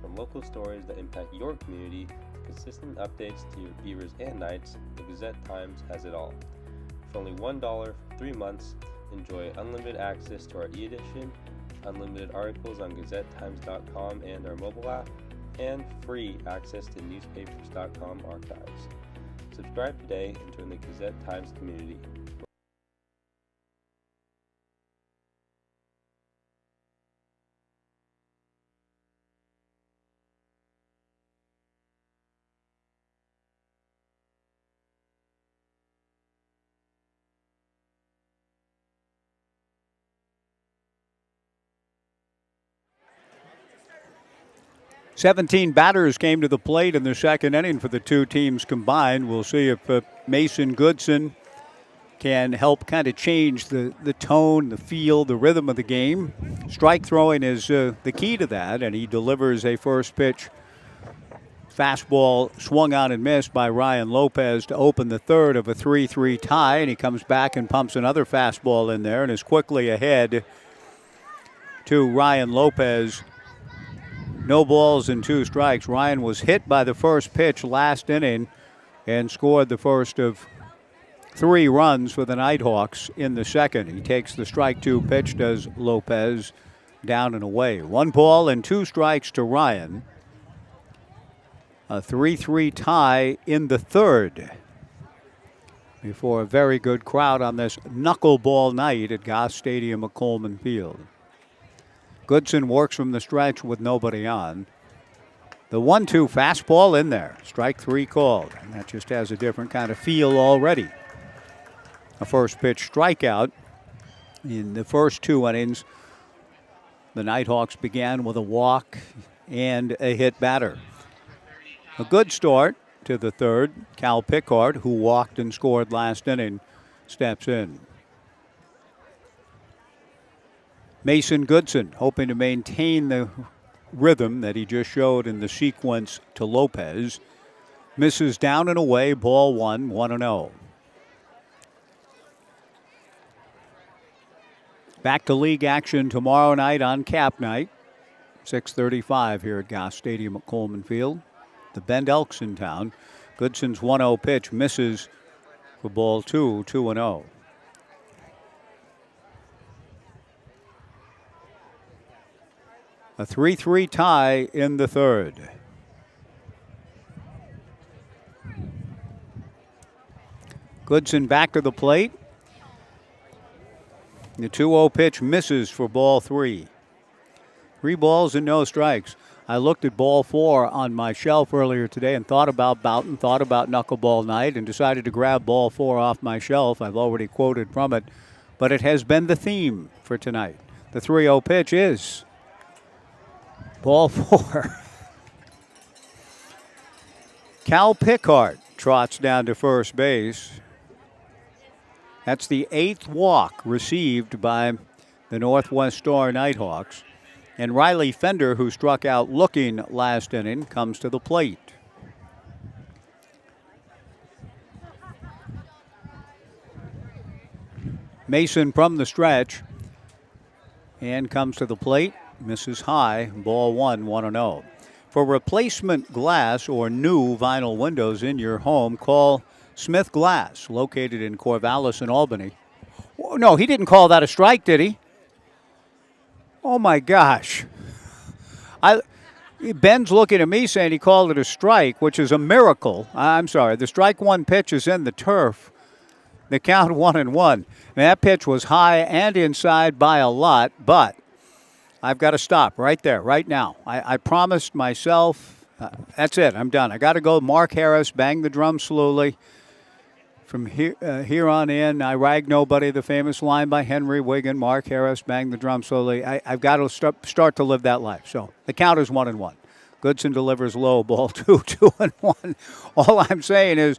From local stories that impact your community to consistent updates to your Beavers and Knights, the Gazette-Times has it all. For only $1 for 3 months, enjoy unlimited access to our e-edition, unlimited articles on GazetteTimes.com and our mobile app, and free access to newspapers.com archives. Subscribe today and join the Gazette-Times community. Seventeen batters came to the plate in the second inning for the two teams combined. We'll see if Mason Goodson can help kind of change the tone, the feel, the rhythm of the game. Strike throwing is the key to that, and he delivers a first pitch fastball swung on and missed by Ryan Lopez to open the third of a 3-3 tie, and he comes back and pumps another fastball in there and is quickly ahead to Ryan Lopez. No balls and 2 strikes. Ryan was hit by the first pitch last inning and scored the first of 3 runs for the Nighthawks in the second. He takes the strike 2 pitch, does Lopez, down and away. 1 ball and 2 strikes to Ryan. A 3-3 tie in the third before a very good crowd on this knuckleball night at Goss Stadium at Coleman Field. Goodson works from the stretch with nobody on. The 1-2 fastball in there. Strike 3 called. And that just has a different kind of feel already. A first pitch strikeout in the first 2 innings. The Nighthawks began with a walk and a hit batter. A good start to the third. Cal Pickard, who walked and scored last inning, steps in. Mason Goodson hoping to maintain the rhythm that he just showed in the sequence to Lopez. Misses down and away, ball 1, 1-0. Back to league action tomorrow night on Cap Night. 6:35 here at Goss Stadium at Coleman Field. The Bend Elks in town. Goodson's 1-0 pitch misses for ball 2, 2-0. A 3-3 tie in the third. Goodson back to the plate. The 2-0 pitch misses for ball 3. 3 balls and no strikes. I looked at ball 4 on my shelf earlier today and thought about Boughton, thought about knuckleball night, and decided to grab ball 4 off my shelf. I've already quoted from it, but it has been the theme for tonight. The 3-0 pitch is ball 4. Cal Pickard trots down to first base. That's the 8th walk received by the Northwest Star Nighthawks. And Riley Fender, who struck out looking last inning, comes to the plate. Mason from the stretch and comes to the plate. Misses high, ball 1, 1-0. For replacement glass or new vinyl windows in your home, call Smith Glass, located in Corvallis and Albany. Oh, no, he didn't call that a strike, did he? Oh, my gosh. Ben's looking at me saying he called it a strike, which is a miracle. I'm sorry. The strike 1 pitch is in the turf. The count 1-1. And that pitch was high and inside by a lot, but I've got to stop right there, right now. I promised myself, that's it, I'm done. I got to go Mark Harris, bang the drum slowly. From here on in, I rag nobody, the famous line by Henry Wiggin, Mark Harris, bang the drum slowly. I've got to start to live that life. So the count is 1-1. Goodson delivers low, ball 2, 2-1. All I'm saying is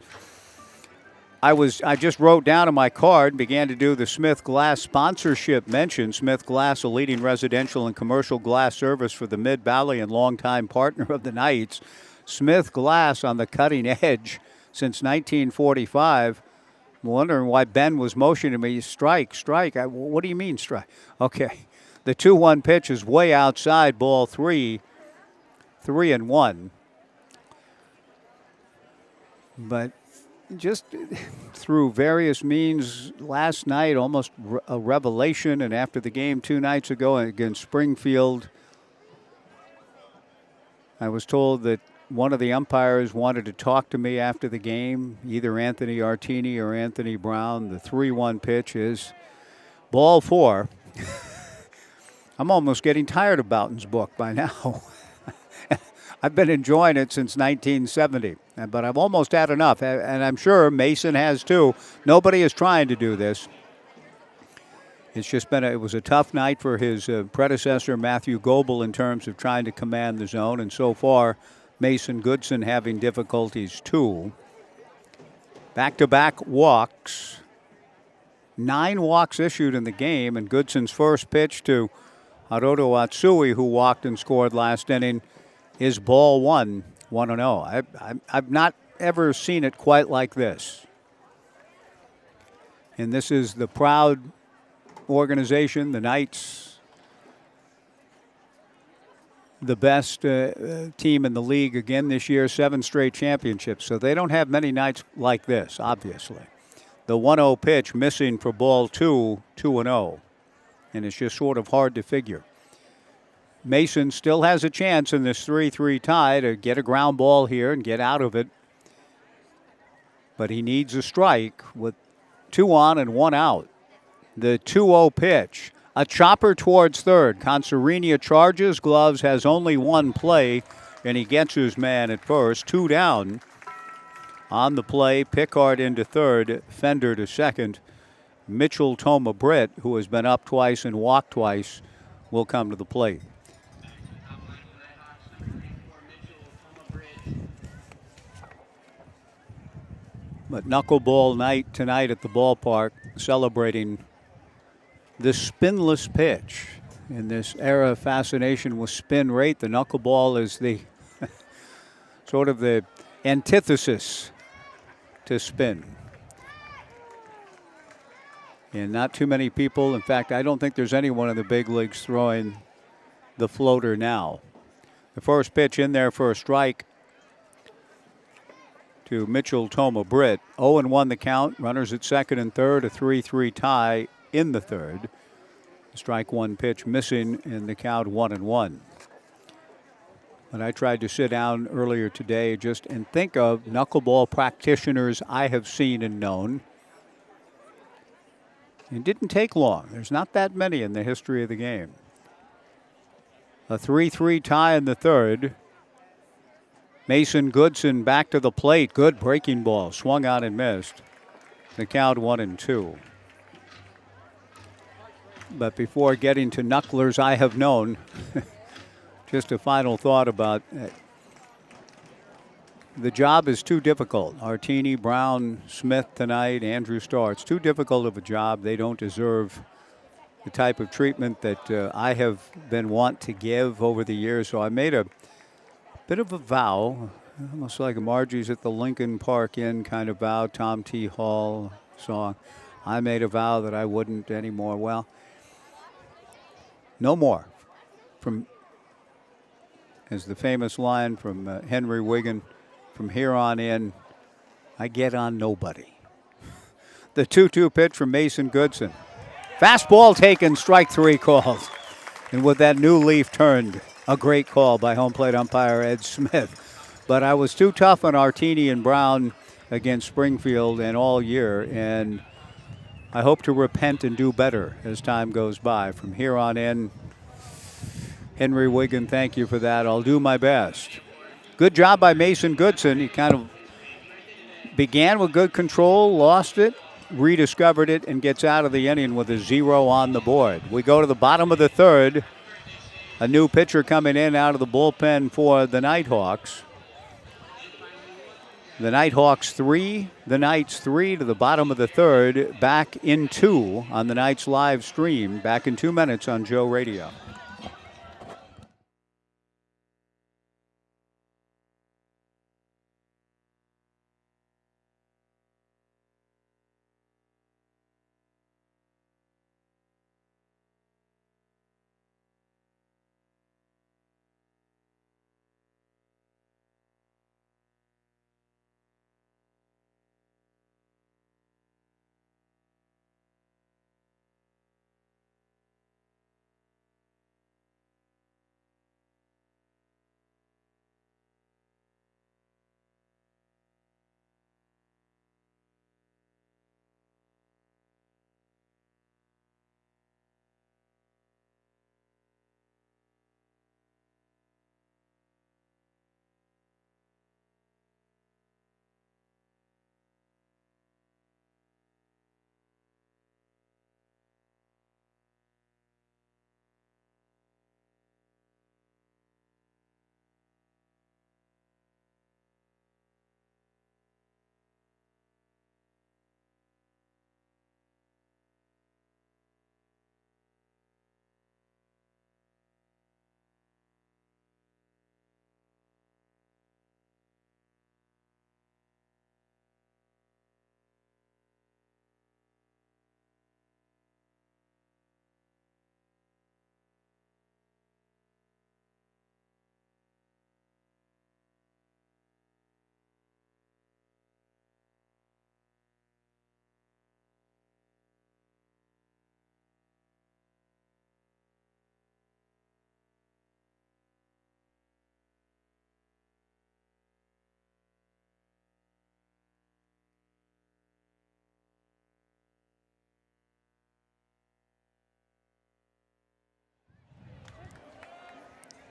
I just wrote down on my card, began to do the Smith Glass sponsorship mention. Smith Glass, a leading residential and commercial glass service for the Mid-Valley and longtime partner of the Knights. Smith Glass on the cutting edge since 1945. I'm wondering why Ben was motioning me, strike. What do you mean strike? Okay. The 2-1 pitch is way outside, ball 3, 3-1. But just through various means last night, almost a revelation, and after the game 2 nights ago against Springfield, I was told that one of the umpires wanted to talk to me after the game, either Anthony Artini or Anthony Brown. The 3-1 pitch is ball 4. I'm almost getting tired of Boughton's book by now. I've been enjoying it since 1970, but I've almost had enough, and I'm sure Mason has too. Nobody is trying to do this. It's just it was a tough night for his predecessor, Matthew Goebel, in terms of trying to command the zone, and so far, Mason Goodson having difficulties too. Back-to-back walks. 9 walks issued in the game, and Goodson's first pitch to Haruto Atsui, who walked and scored last inning, is ball 1, 1-0. I've not ever seen it quite like this. And this is the proud organization, the Knights, the best team in the league again this year, 7 straight championships. So they don't have many nights like this, obviously. The 1-0 pitch missing for ball 2, 2-0. And it's just sort of hard to figure. Mason still has a chance in this 3-3 tie to get a ground ball here and get out of it. But he needs a strike with 2 on and 1 out. The 2-0 pitch. A chopper towards third. Concerina charges, gloves, has only 1 play. and he gets his man at first. 2 down on the play. Pickard into third, Fender to second. Mitchell Toma Britt, who has been up twice and walked twice, will come to the plate. But knuckleball night tonight at the ballpark, celebrating the spinless pitch. In this era of fascination with spin rate, the knuckleball is the sort of the antithesis to spin. And not too many people, in fact, I don't think there's anyone in the big leagues throwing the floater now. The first pitch in there for a strike to Mitchell Toma Britt. 0-1 the count. Runners at second and third. A 3-3 tie in the third. Strike one pitch missing in the count 1-1. But I tried to sit down earlier today just and think of knuckleball practitioners I have seen and known. It didn't take long. There's not that many in the history of the game. A 3-3 tie in the third. Mason Goodson back to the plate. Good breaking ball. Swung out and missed. The count 1-2. But before getting to knucklers I have known, just a final thought about it. The job is too difficult. Artini, Brown, Smith tonight, Andrew Starr. It's too difficult of a job. They don't deserve the type of treatment that I have been wont to give over the years. So I made a bit of a vow, almost like a Margie's at the Lincoln Park Inn kind of vow, Tom T. Hall song. I made a vow that I wouldn't anymore. Well, no more. From, as the famous line from Henry Wiggin, from here on in, I get on nobody. The 2-2 pitch from Mason Goodson. Fastball taken, strike three called. And with that new leaf turned, a great call by home plate umpire Ed Smith. But I was too tough on Artini and Brown against Springfield and all year, and I hope to repent and do better as time goes by. From here on in, Henry Wiggin, thank you for that. I'll do my best. Good job by Mason Goodson. He kind of began with good control, lost it, rediscovered it, and gets out of the inning with a 0 on the board. We go to the bottom of the third. A new pitcher coming in out of the bullpen for the Nighthawks. The Nighthawks 3, the Knights 3 to the bottom of the third. Back in 2 on the Knights live stream. Back in 2 minutes on Joe Radio.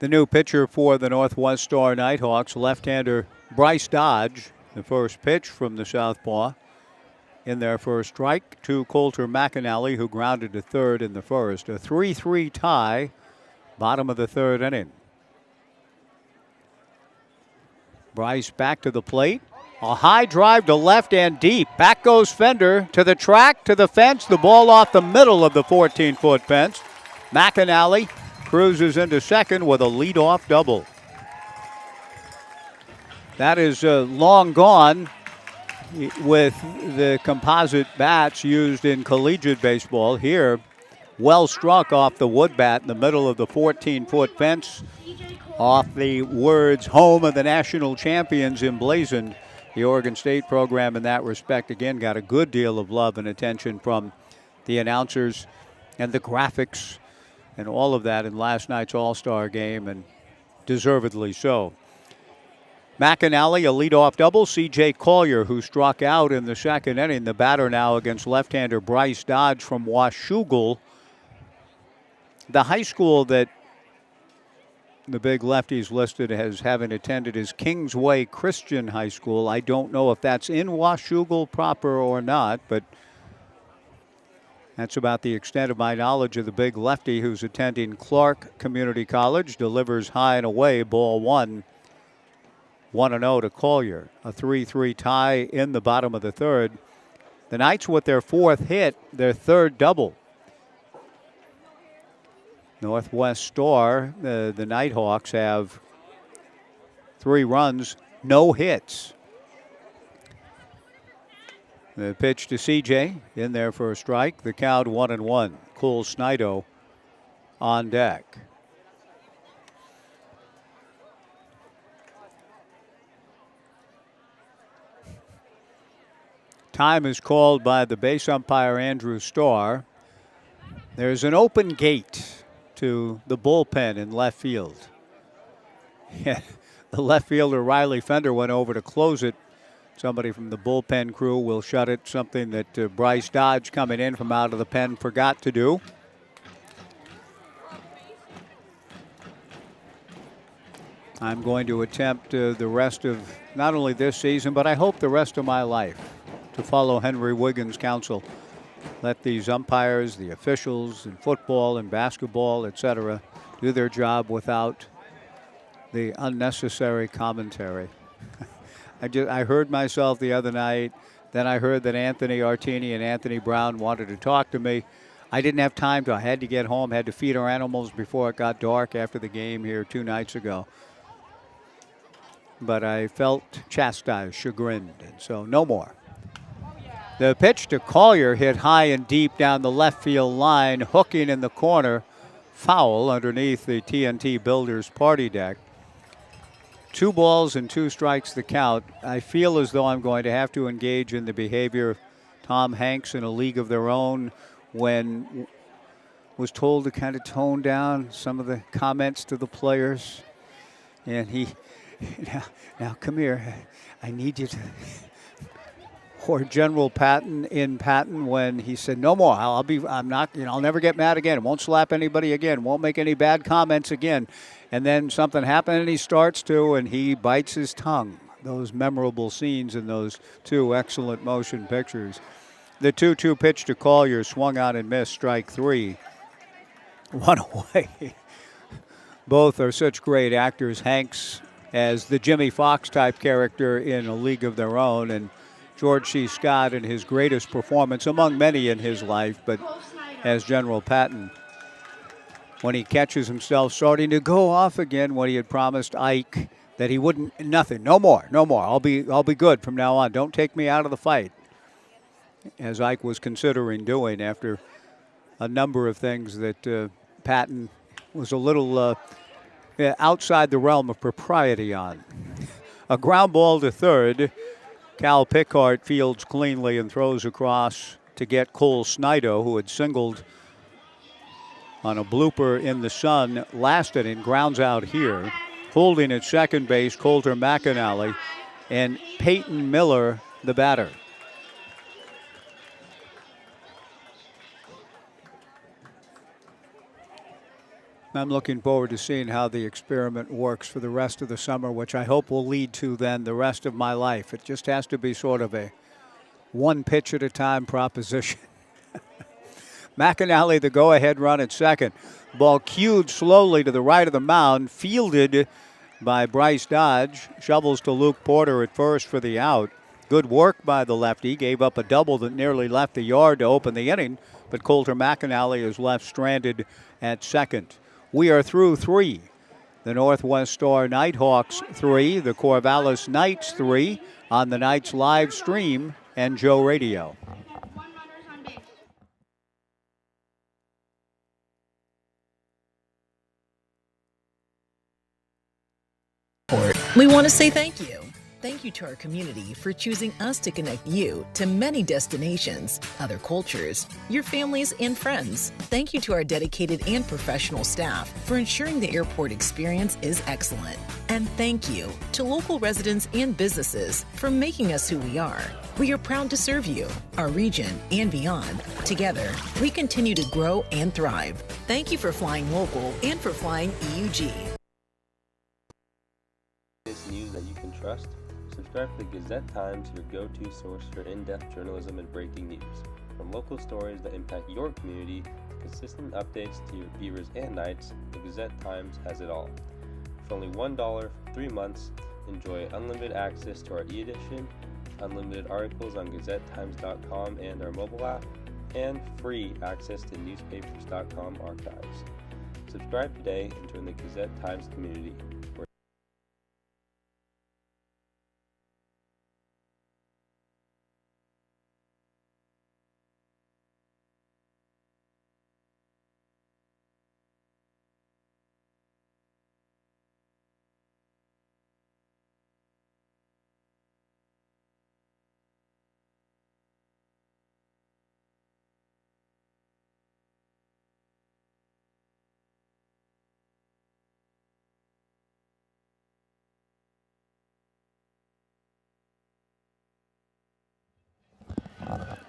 The new pitcher for the Northwest Star Nighthawks, left-hander Bryce Dodge. The first pitch from the southpaw in their first strike to Coulter McAnally, who grounded to third in the first. A 3-3 tie, bottom of the third inning. Bryce back to the plate. A high drive to left and deep. Back goes Fender to the track, to the fence. The ball off the middle of the 14-foot fence. McAnally cruises into second with a leadoff double. That is long gone with the composite bats used in collegiate baseball. Here, well struck off the wood bat in the middle of the 14-foot fence, off the words "Home of the National Champions" emblazoned. The Oregon State program in that respect, again, got a good deal of love and attention from the announcers and the graphics and all of that in last night's All-Star game, and deservedly so. McAnally, a leadoff double. C.J. Collier, who struck out in the second inning, the batter now against left-hander Bryce Dodge from Washougal. The high school that the big lefties listed as having attended is Kingsway Christian High School. I don't know if that's in Washougal proper or not, but that's about the extent of my knowledge of the big lefty, who's attending Clark Community College. Delivers high and away, ball one. 1-0 to Collier. A 3-3 tie in the bottom of the third. The Knights with their fourth hit, their third double. Northwest Star, the Nighthawks, have 3 runs, no hits. The pitch to CJ in there for a strike. The count 1-1. Cole Snido on deck. Time is called by the base umpire, Andrew Starr. There's an open gate to the bullpen in left field. Yeah, the left fielder, Riley Fender, went over to close it. Somebody from the bullpen crew will shut it, something that Bryce Dodge, coming in from out of the pen, forgot to do. I'm going to attempt the rest of not only this season, but I hope the rest of my life, to follow Henry Wiggins' counsel. Let these umpires, the officials in football and basketball, etc., do their job without the unnecessary commentary. I heard myself the other night. Then I heard that Anthony Artini and Anthony Brown wanted to talk to me. I didn't have time to. I had to get home, had to feed our animals before it got dark after the game here 2 nights ago. But I felt chastised, chagrined, and so no more. The pitch to Collier hit high and deep down the left field line, hooking in the corner, foul underneath the TNT Builders party deck. 2 balls and 2 strikes the count. I feel as though I'm going to have to engage in the behavior of Tom Hanks in A League of Their Own, when was told to kind of tone down some of the comments to the players. And he, now come here, I need you to... Or General Patton in Patton, when he said, no more, I'm not, I'll never get mad again. Won't slap anybody again. Won't make any bad comments again. And then something happened and he starts to, and he bites his tongue. Those memorable scenes in those 2 excellent motion pictures. The 2-2 pitch to Collier, swung on and missed, strike 3. 1 away. Both are such great actors. Hanks as the Jimmy Fox type character in A League of Their Own, and George C. Scott in his greatest performance among many in his life, but as General Patton, when he catches himself starting to go off again, when he had promised Ike that he wouldn't, nothing, no more. I'll be good from now on. Don't take me out of the fight, as Ike was considering doing after a number of things that Patton was a little outside the realm of propriety on. A ground ball to third. Cal Pickard fields cleanly and throws across to get Cole Snido, who had singled on a blooper in the sun last inning, grounds out here. Holding at second base, Coulter McAnally, and Peyton Miller, the batter. I'm looking forward to seeing how the experiment works for the rest of the summer, which I hope will lead to then the rest of my life. It just has to be sort of a one pitch at a time proposition. McAnally, the go-ahead run at second. Ball cued slowly to the right of the mound, fielded by Bryce Dodge. Shovels to Luke Porter at first for the out. Good work by the lefty. Gave up a double that nearly left the yard to open the inning, but Coulter McAnally is left stranded at second. We are through 3. The Northwest Star Nighthawks 3, the Corvallis Knights 3 on the Knights live stream and Joe Radio. We want to say thank you. Thank you to our community for choosing us to connect you to many destinations, other cultures, your families, and friends. Thank you to our dedicated and professional staff for ensuring the airport experience is excellent. And thank you to local residents and businesses for making us who we are. We are proud to serve you, our region, and beyond. Together, we continue to grow and thrive. Thank you for flying local and for flying EUG. News that you can trust. Subscribe to the Gazette Times, your go-to source for in-depth journalism and breaking news. From local stories that impact your community to consistent updates to your Beavers and Knights, the Gazette Times has it all. For only $1 for 3 months, enjoy unlimited access to our e-edition, unlimited articles on GazetteTimes.com and our mobile app, and free access to newspapers.com archives. Subscribe today and join the Gazette Times community.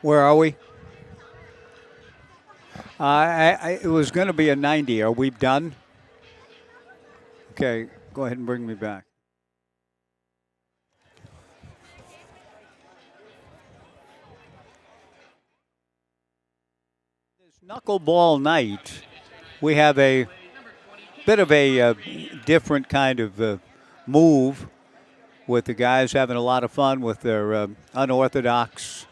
Where are we? It was going to be a 90. Are we done? Okay, go ahead and bring me back. This knuckleball night, we have a bit of a different kind of move with the guys having a lot of fun with their unorthodox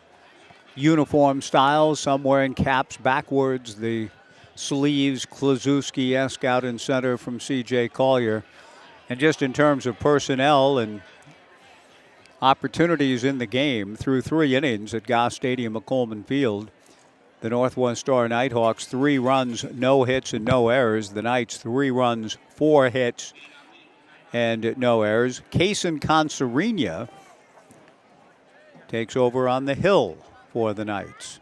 uniform styles. Some wearing caps backwards, the sleeves Klazuski-esque out in center from C.J. Collier. And just in terms of personnel and opportunities in the game, through 3 innings at Goss Stadium at Coleman Field, the Northwest Star Nighthawks 3 runs, no hits and no errors. The Knights 3 runs, 4 hits and no errors. Kaysen Conserina takes over on the hill for the Knights.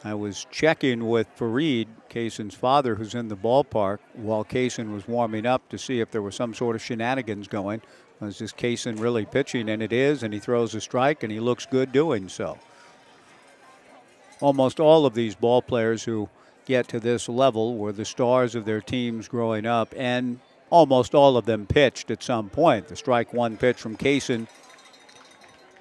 I was checking with Fareed, Kaysen's father, who's in the ballpark, while Kaysen was warming up to see if there was some sort of shenanigans going. Was this Kaysen really pitching? And it is, and he throws a strike, and he looks good doing so. Almost all of these ball players who get to this level were the stars of their teams growing up, and almost all of them pitched at some point. The strike one pitch from Kaysen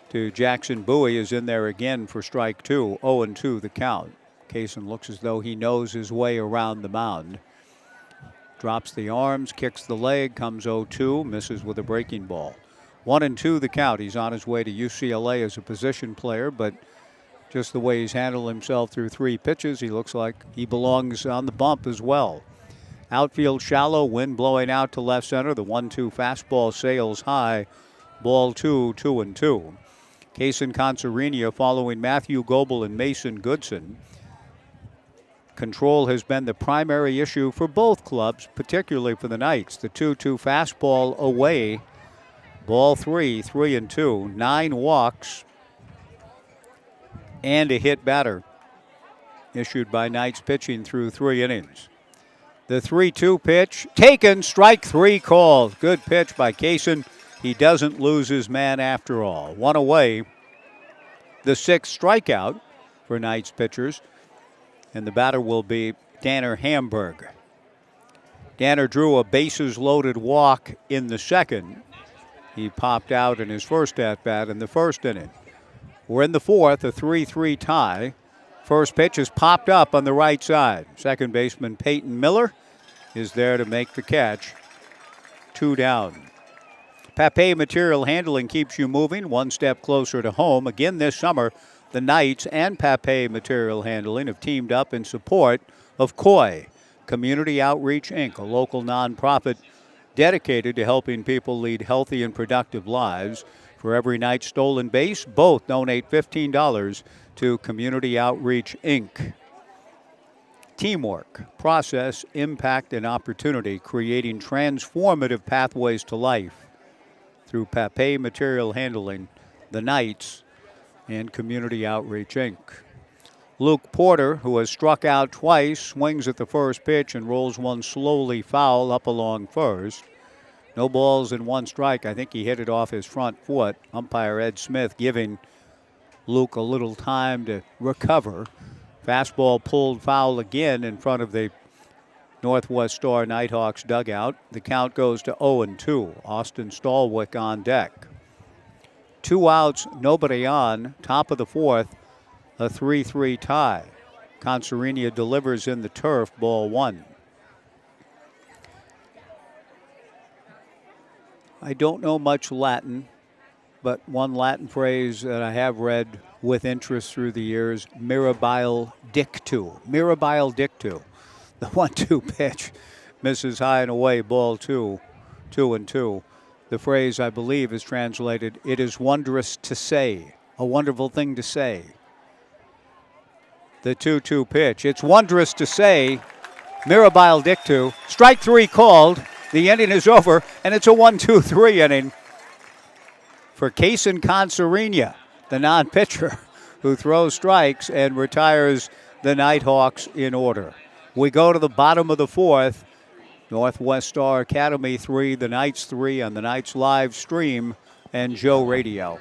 to Jackson Bowie is in there again for strike 2. 0-2 the count. Kaysen looks as though he knows his way around the mound. Drops the arms, kicks the leg, comes 0-2, misses with a breaking ball. 1-2 the count. He's on his way to UCLA as a position player, but just the way he's handled himself through 3 pitches, he looks like he belongs on the bump as well. Outfield shallow, wind blowing out to left center. The 1-2 fastball sails high. Ball 2, 2-2. Kaysen Conserina following Matthew Goebel and Mason Goodson. Control has been the primary issue for both clubs, particularly for the Knights. The 2-2 fastball away. Ball 3, 3-2. 9 walks and a hit batter issued by Knights pitching through 3 innings. The 3-2 pitch taken, strike 3 called. Good pitch by Kaysen. He doesn't lose his man after all. 1 away. The 6th strikeout for Knights pitchers. And the batter will be Danner Hamburg. Danner drew a bases-loaded walk in the second. He popped out in his first at-bat in the first inning. We're in the fourth, a 3-3 tie. First pitch is popped up on the right side. Second baseman Peyton Miller is there to make the catch. 2 down. Pape Material Handling keeps you moving one step closer to home. Again this summer, the Knights and Pape Material Handling have teamed up in support of COI, Community Outreach, Inc., a local nonprofit dedicated to helping people lead healthy and productive lives. For every Knights stolen base, both donate $15 to Community Outreach, Inc. Teamwork, process, impact, and opportunity, creating transformative pathways to life through Pape Material Handling, the Knights, and Community Outreach, Inc. Luke Porter, who has struck out twice, swings at the first pitch and rolls one slowly foul up along first. No balls and 1 strike. I think he hit it off his front foot. Umpire Ed Smith giving Luke a little time to recover. Fastball pulled foul again in front of the Northwest Star Nighthawks dugout. The count goes to 0-2. Austin Stallwick on deck. 2 outs, nobody on. Top of the fourth, a 3-3 tie. Concerina delivers in the turf, ball 1. I don't know much Latin, but one Latin phrase that I have read with interest through the years, mirabile dictu. Mirabile dictu. The 1-2 pitch misses high and away, ball 2, 2-2. The phrase, I believe, is translated, it is wondrous to say, a wonderful thing to say. The 2-2 pitch, it's wondrous to say, mirabile dictu. Strike 3 called. The inning is over, and it's a 1-2-3 inning for Cason Concerina, the non-pitcher, who throws strikes and retires the Nighthawks in order. We go to the bottom of the fourth. Northwest Star Academy 3, the Knights 3 on the Knights live stream and Joe Radio.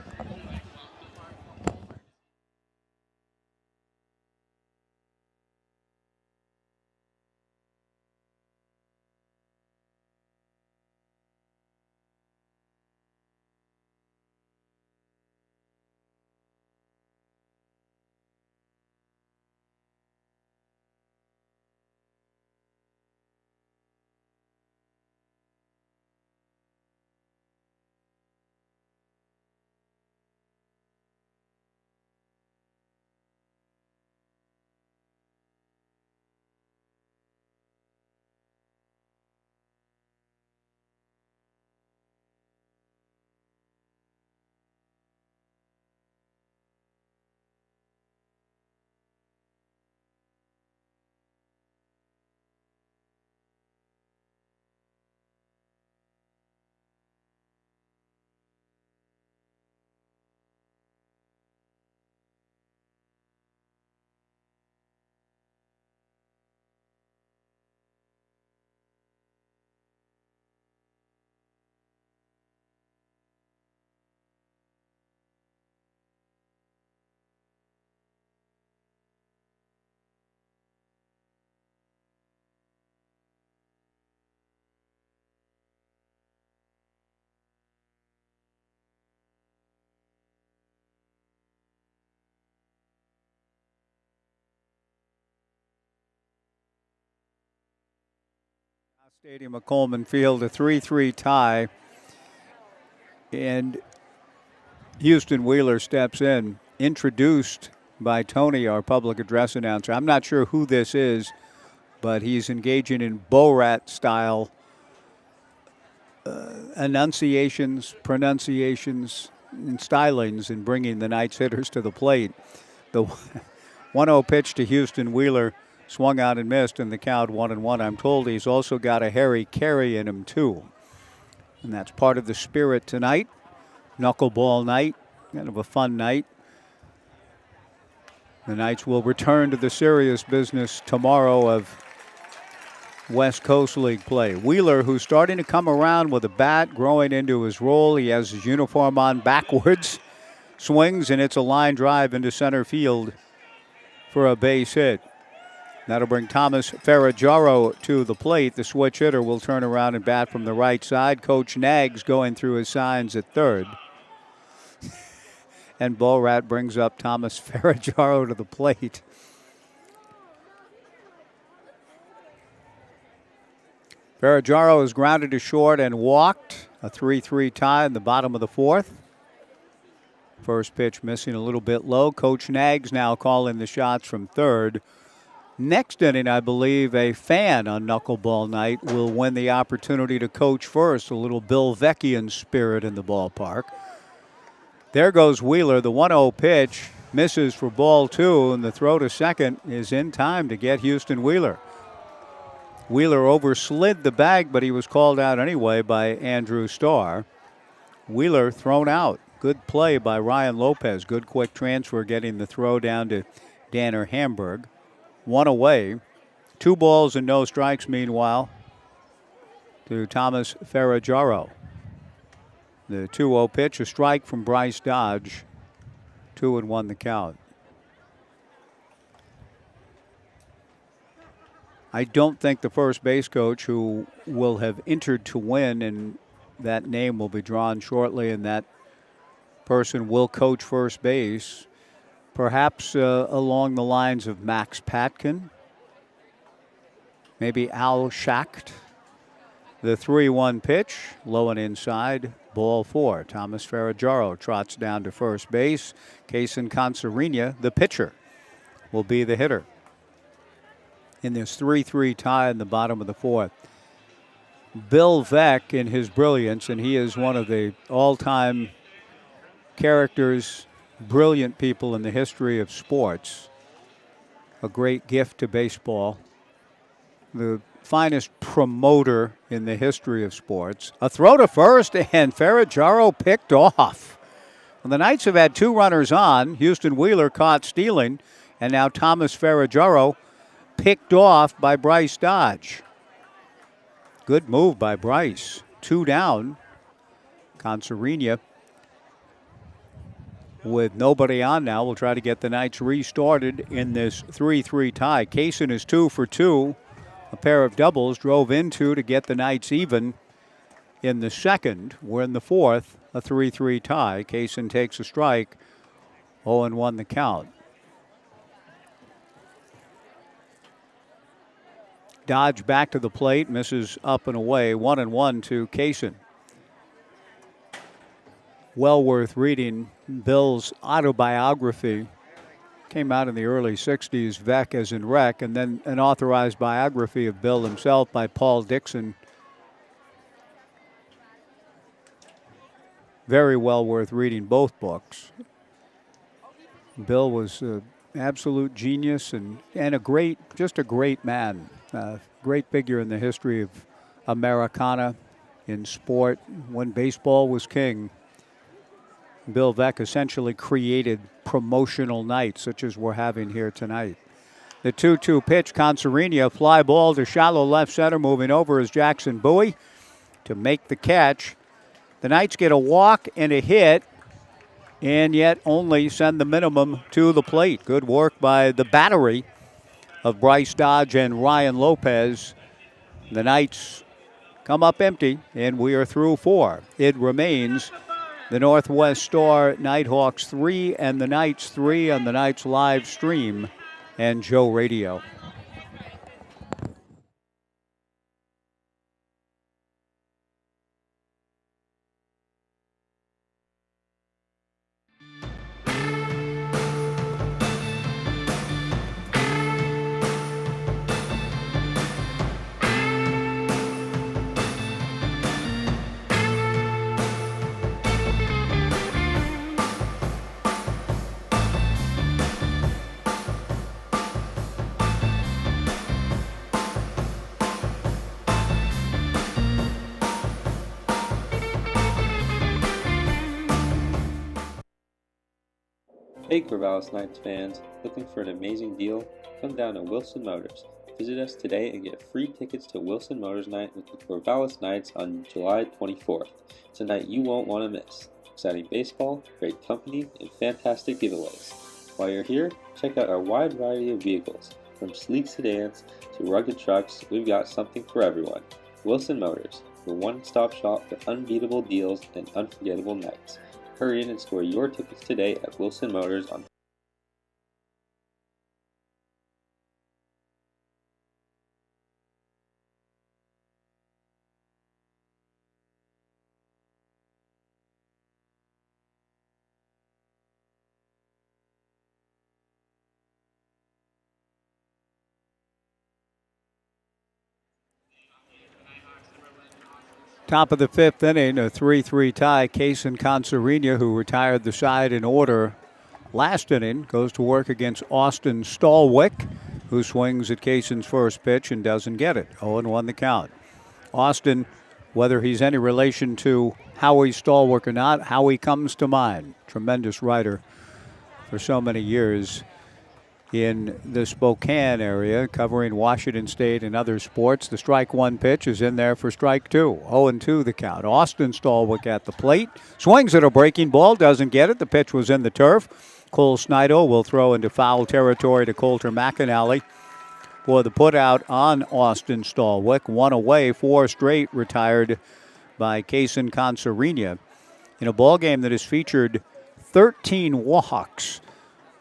Stadium of Coleman Field, a 3-3 tie. And Houston Wheeler steps in, introduced by Tony, our public address announcer. I'm not sure who this is, but he's engaging in Borat style enunciations, pronunciations, and stylings in bringing the Knights hitters to the plate. The 1-0 pitch to Houston Wheeler swung out and missed, and the count 1-1. I'm told he's also got a Harry Carey in him, too. And that's part of the spirit tonight. Knuckleball night, kind of a fun night. The Knights will return to the serious business tomorrow of West Coast League play. Wheeler, who's starting to come around with a bat, growing into his role. He has his uniform on backwards, swings, and it's a line drive into center field for a base hit. That'll bring Thomas Ferraggiaro to the plate. The switch hitter will turn around and bat from the right side. Coach Nags going through his signs at third. And Borat brings up Thomas Ferraggiaro to the plate. Ferraggiaro is grounded to short and walked. A 3-3 tie in the bottom of the fourth. First pitch missing a little bit low. Coach Nags now calling the shots from third. Next inning, I believe, a fan on Knuckleball Night will win the opportunity to coach first. A little Bill Vecchian spirit in the ballpark. There goes Wheeler. The 1-0 pitch misses for ball two, and the throw to second is in time to get Houston Wheeler. Wheeler overslid the bag, but he was called out anyway by Andrew Starr. Wheeler thrown out. Good play by Ryan Lopez. Good quick transfer, getting the throw down to Danner Hamburg. One away. 2 balls and no strikes, meanwhile, to Thomas Ferraggiaro. The 2-0 pitch, a strike from Bryce Dodge. 2-1 the count. I don't think the first base coach, who will have entered to win, and that name will be drawn shortly, and that person will coach first base, perhaps along the lines of Max Patkin, maybe Al Schacht. The 3-1 pitch, low and inside, ball 4. Thomas Ferraggiaro trots down to first base. Kaysen Consarina, the pitcher, will be the hitter in this 3-3 tie in the bottom of the fourth. Bill Veeck, in his brilliance, and he is one of the all-time characters, brilliant people in the history of sports. A great gift to baseball. The finest promoter in the history of sports. A throw to first, and Ferraggiaro picked off. Well, the Knights have had 2 runners on. Houston Wheeler caught stealing, and now Thomas Ferraggiaro picked off by Bryce Dodge. Good move by Bryce. 2 down. Consarina with nobody on now will try to get the Knights restarted in this 3-3 tie. Kaysen is 2 for 2. A pair of doubles drove in 2 to get the Knights even in the second. We're in the fourth, a 3-3 tie. Kaysen takes a strike, 0-1 the count. Dodge back to the plate, misses up and away, 1-1 to Kaysen. Well worth reading Bill's autobiography. Came out in the early 60s, Veeck as in Wreck, and then an authorized biography of Bill himself by Paul Dixon. Very well worth reading both books. Bill was an absolute genius and just a great man. Great figure in the history of Americana in sport when baseball was king. Bill Veeck essentially created promotional nights such as we're having here tonight. The 2-2 pitch, Consarina, fly ball to shallow left center. Moving over is Jackson Bowie to make the catch. The Knights get a walk and a hit, and yet only send the minimum to the plate. Good work by the battery of Bryce Dodge and Ryan Lopez. The Knights come up empty, and we are through 4. It remains the Northwest Star Nighthawks 3 and the Knights 3 on the Knights live stream and Joe Radio. Hey Corvallis Knights fans, looking for an amazing deal? Come down to Wilson Motors. Visit us today and get free tickets to Wilson Motors Night with the Corvallis Knights on July 24th. It's a night you won't want to miss. Exciting baseball, great company, and fantastic giveaways. While you're here, check out our wide variety of vehicles. From sleek sedans to rugged trucks, we've got something for everyone. Wilson Motors, your one-stop shop for unbeatable deals and unforgettable nights. Hurry in and score your tickets today at Wilson Motors on Top of the fifth inning, a 3-3 tie. Kaysen Concerina, who retired the side in order last inning, goes to work against Austin Stallwick, who swings at Kaysen's first pitch and doesn't get it. 0-1 the count. Austin, whether he's any relation to Howie Stallwick or not, Howie comes to mind. Tremendous writer for so many years in the Spokane area, covering Washington State and other sports. The strike one pitch is in there for strike two. 0-2 the count. Austin Stallwick at the plate. Swings at a breaking ball, doesn't get it. The pitch was in the turf. Cole Snido will throw into foul territory to Coulter McAnally for the putout on Austin Stallwick. One away, four straight retired by Kaysen Concerina in a ball game that has featured 13 walks.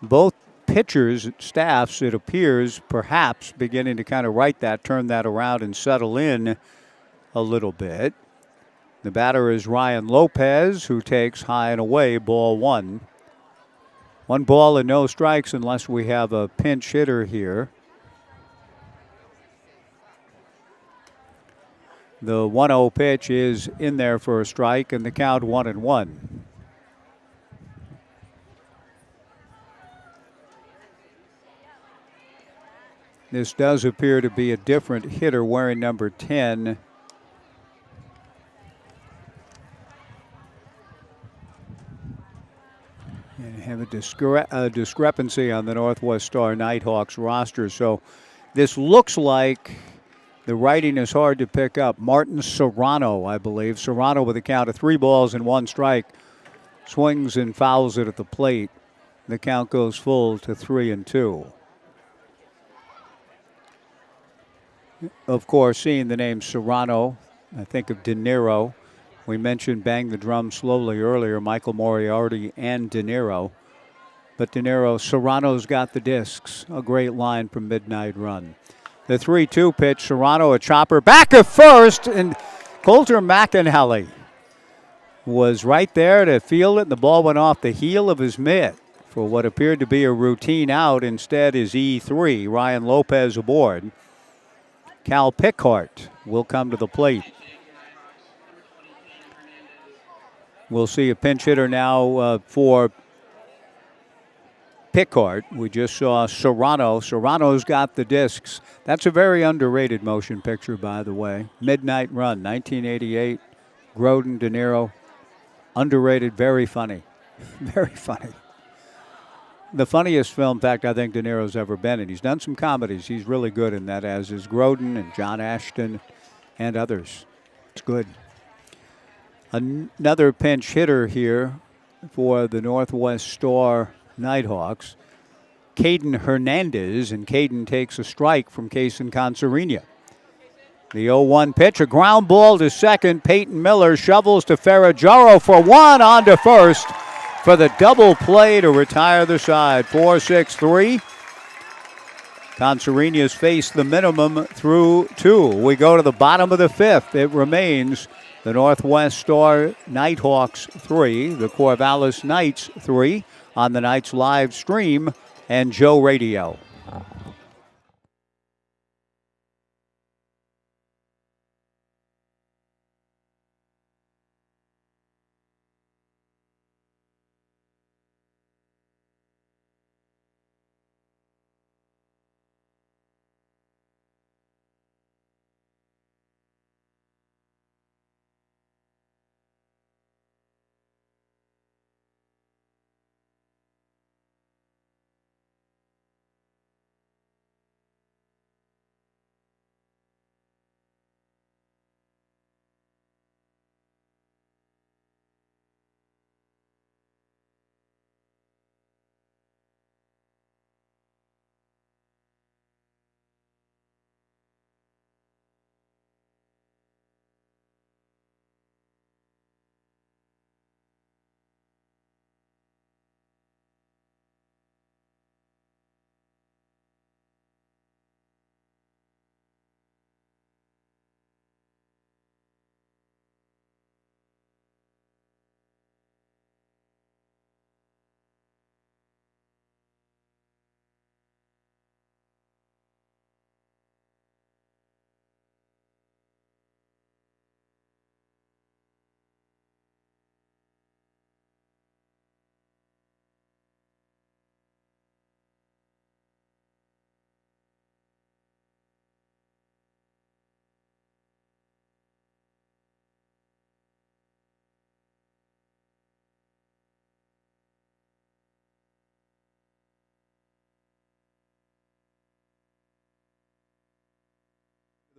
Both pitchers, staffs, it appears, perhaps beginning to kind of turn that around and settle in a little bit. The batter is Ryan Lopez, who takes high and away, ball one. 1 ball and no strikes unless we have a pinch hitter here. The 1-0 pitch is in there for a strike, and the count 1-1. This does appear to be a different hitter wearing number 10. And have a discrepancy on the Northwest Star Nighthawks roster. So this looks like the writing is hard to pick up. Martin Serrano, I believe. Serrano with a count of 3 balls and 1 strike. Swings and fouls it at the plate. The count goes full to 3-2. Of course, seeing the name Serrano, I think of De Niro. We mentioned Bang the Drum Slowly earlier, Michael Moriarty and De Niro. But De Niro, Serrano's got the discs. A great line from Midnight Run. The 3-2 pitch, Serrano a chopper back at first, and Coulter McAnally was right there to field it, and the ball went off the heel of his mitt for what appeared to be a routine out. Instead is E3, Ryan Lopez aboard. Cal Pickhart will come to the plate. We'll see a pinch hitter now for Pickhart. We just saw Serrano. Serrano's got the discs. That's a very underrated motion picture, by the way. Midnight Run, 1988. Grodin, De Niro. Underrated, very funny. Very funny. The funniest film, in fact, I think De Niro's ever been in. He's done some comedies. He's really good in that, as is Grodin and John Ashton and others. It's good. Another pinch hitter here for the Northwest Star Nighthawks, Caden Hernandez, and Caden takes a strike from Kaysen Concerina. The 0-1 pitch, a ground ball to second. Peyton Miller shovels to Ferraggiaro for one, on to first for the double play to retire the side. 4-6-3. Concerina's faced the minimum through 2. We go to the bottom of the 5th. It remains the Northwest Star Nighthawks 3, the Corvallis Knights 3 on the Knights live stream and Joe Radio.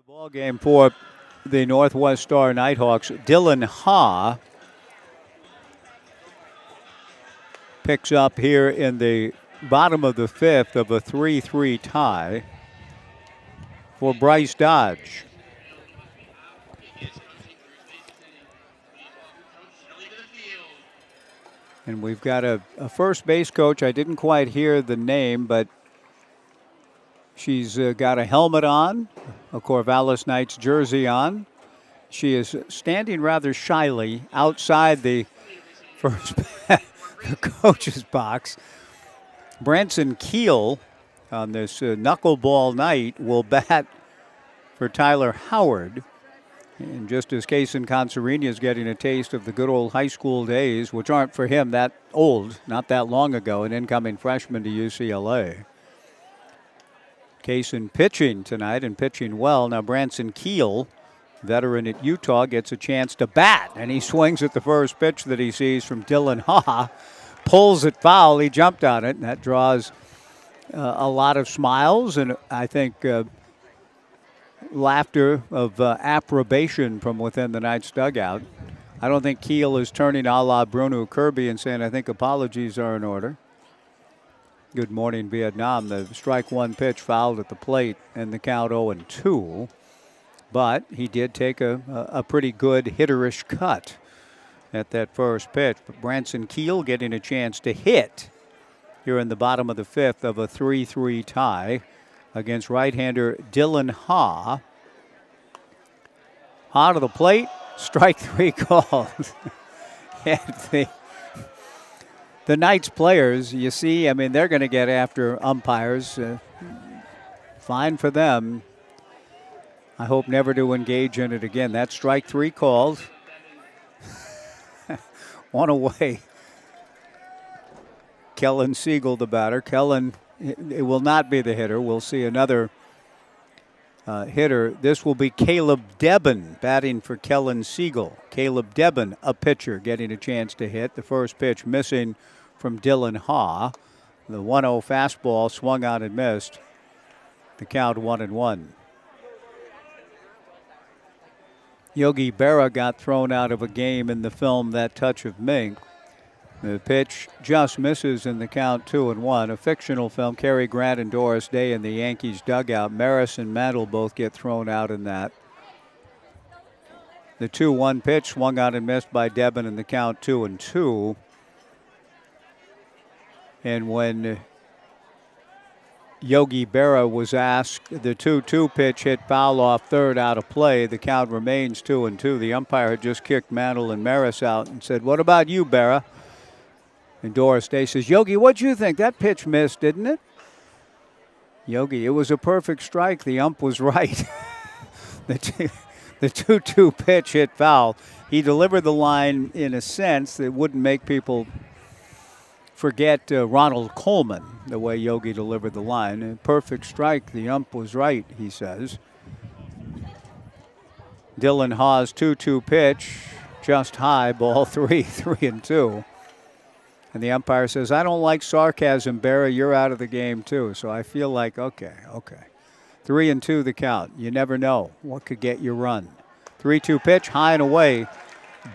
Ball game for the Northwest Star Nighthawks. Dylan Ha picks up here in the bottom of the fifth of a 3-3 tie for Bryce Dodge. And we've got a first base coach. I didn't quite hear the name, but she's got a helmet on, a Corvallis Knights jersey on. She is standing rather shyly outside the first the coach's box. Branson Keel on this knuckleball night will bat for Tyler Howard. And just as Kaysen Consarini is getting a taste of the good old high school days, which aren't for him that old, not that long ago, an incoming freshman to UCLA. Kaysen pitching tonight and pitching well. Now Branson Keel, veteran at Utah, gets a chance to bat, and he swings at the first pitch that he sees from Dylan Ha. Pulls it foul. He jumped on it, and that draws a lot of smiles and I think laughter of approbation from within the Knights dugout. I don't think Keel is turning a la Bruno Kirby and saying, I think apologies are in order. Good morning, Vietnam. The strike one pitch fouled at the plate and the count 0-2. But he did take a pretty good hitterish cut at that first pitch. But Branson Keel getting a chance to hit here in the bottom of the fifth of a 3-3 tie against right-hander Dylan Ha. Ha to the plate, strike three called. And the Knights players, you see, I mean, they're going to get after umpires. Fine for them. I hope never to engage in it again. That strike three called. One away. Kellen Siegel, the batter. Kellen, it will not be the hitter. We'll see another hitter. This will be Caleb Debin batting for Kellen Siegel. Caleb Debin, a pitcher, getting a chance to hit. The first pitch missing from Dylan Ha. The 1-0 fastball swung on and missed. The count 1-1. Yogi Berra got thrown out of a game in the film That Touch of Mink. The pitch just misses in the count 2-1. A fictional film. Cary Grant and Doris Day in the Yankees dugout. Maris and Mantle both get thrown out in that. The 2-1 pitch swung on and missed by Debin in the count 2-2. And when Yogi Berra was asked, the 2-2 pitch hit foul off third out of play. The count remains 2-2. The umpire had just kicked Mantle and Maris out and said, "What about you, Berra?" And Doris Day says, "Yogi, what'd you think? That pitch missed, didn't it?" Yogi, it was a perfect strike. The ump was right. The 2-2 pitch hit foul. He delivered the line in a sense that wouldn't make people forget Ronald Coleman, the way Yogi delivered the line. A perfect strike. The ump was right, he says. Dylan Ha's 2-2 pitch, just high, ball 3-2. And the umpire says, "I don't like sarcasm, Berra. You're out of the game, too." So I feel like, okay. 3-2 the count. You never know what could get you run. 3-2 pitch, high and away.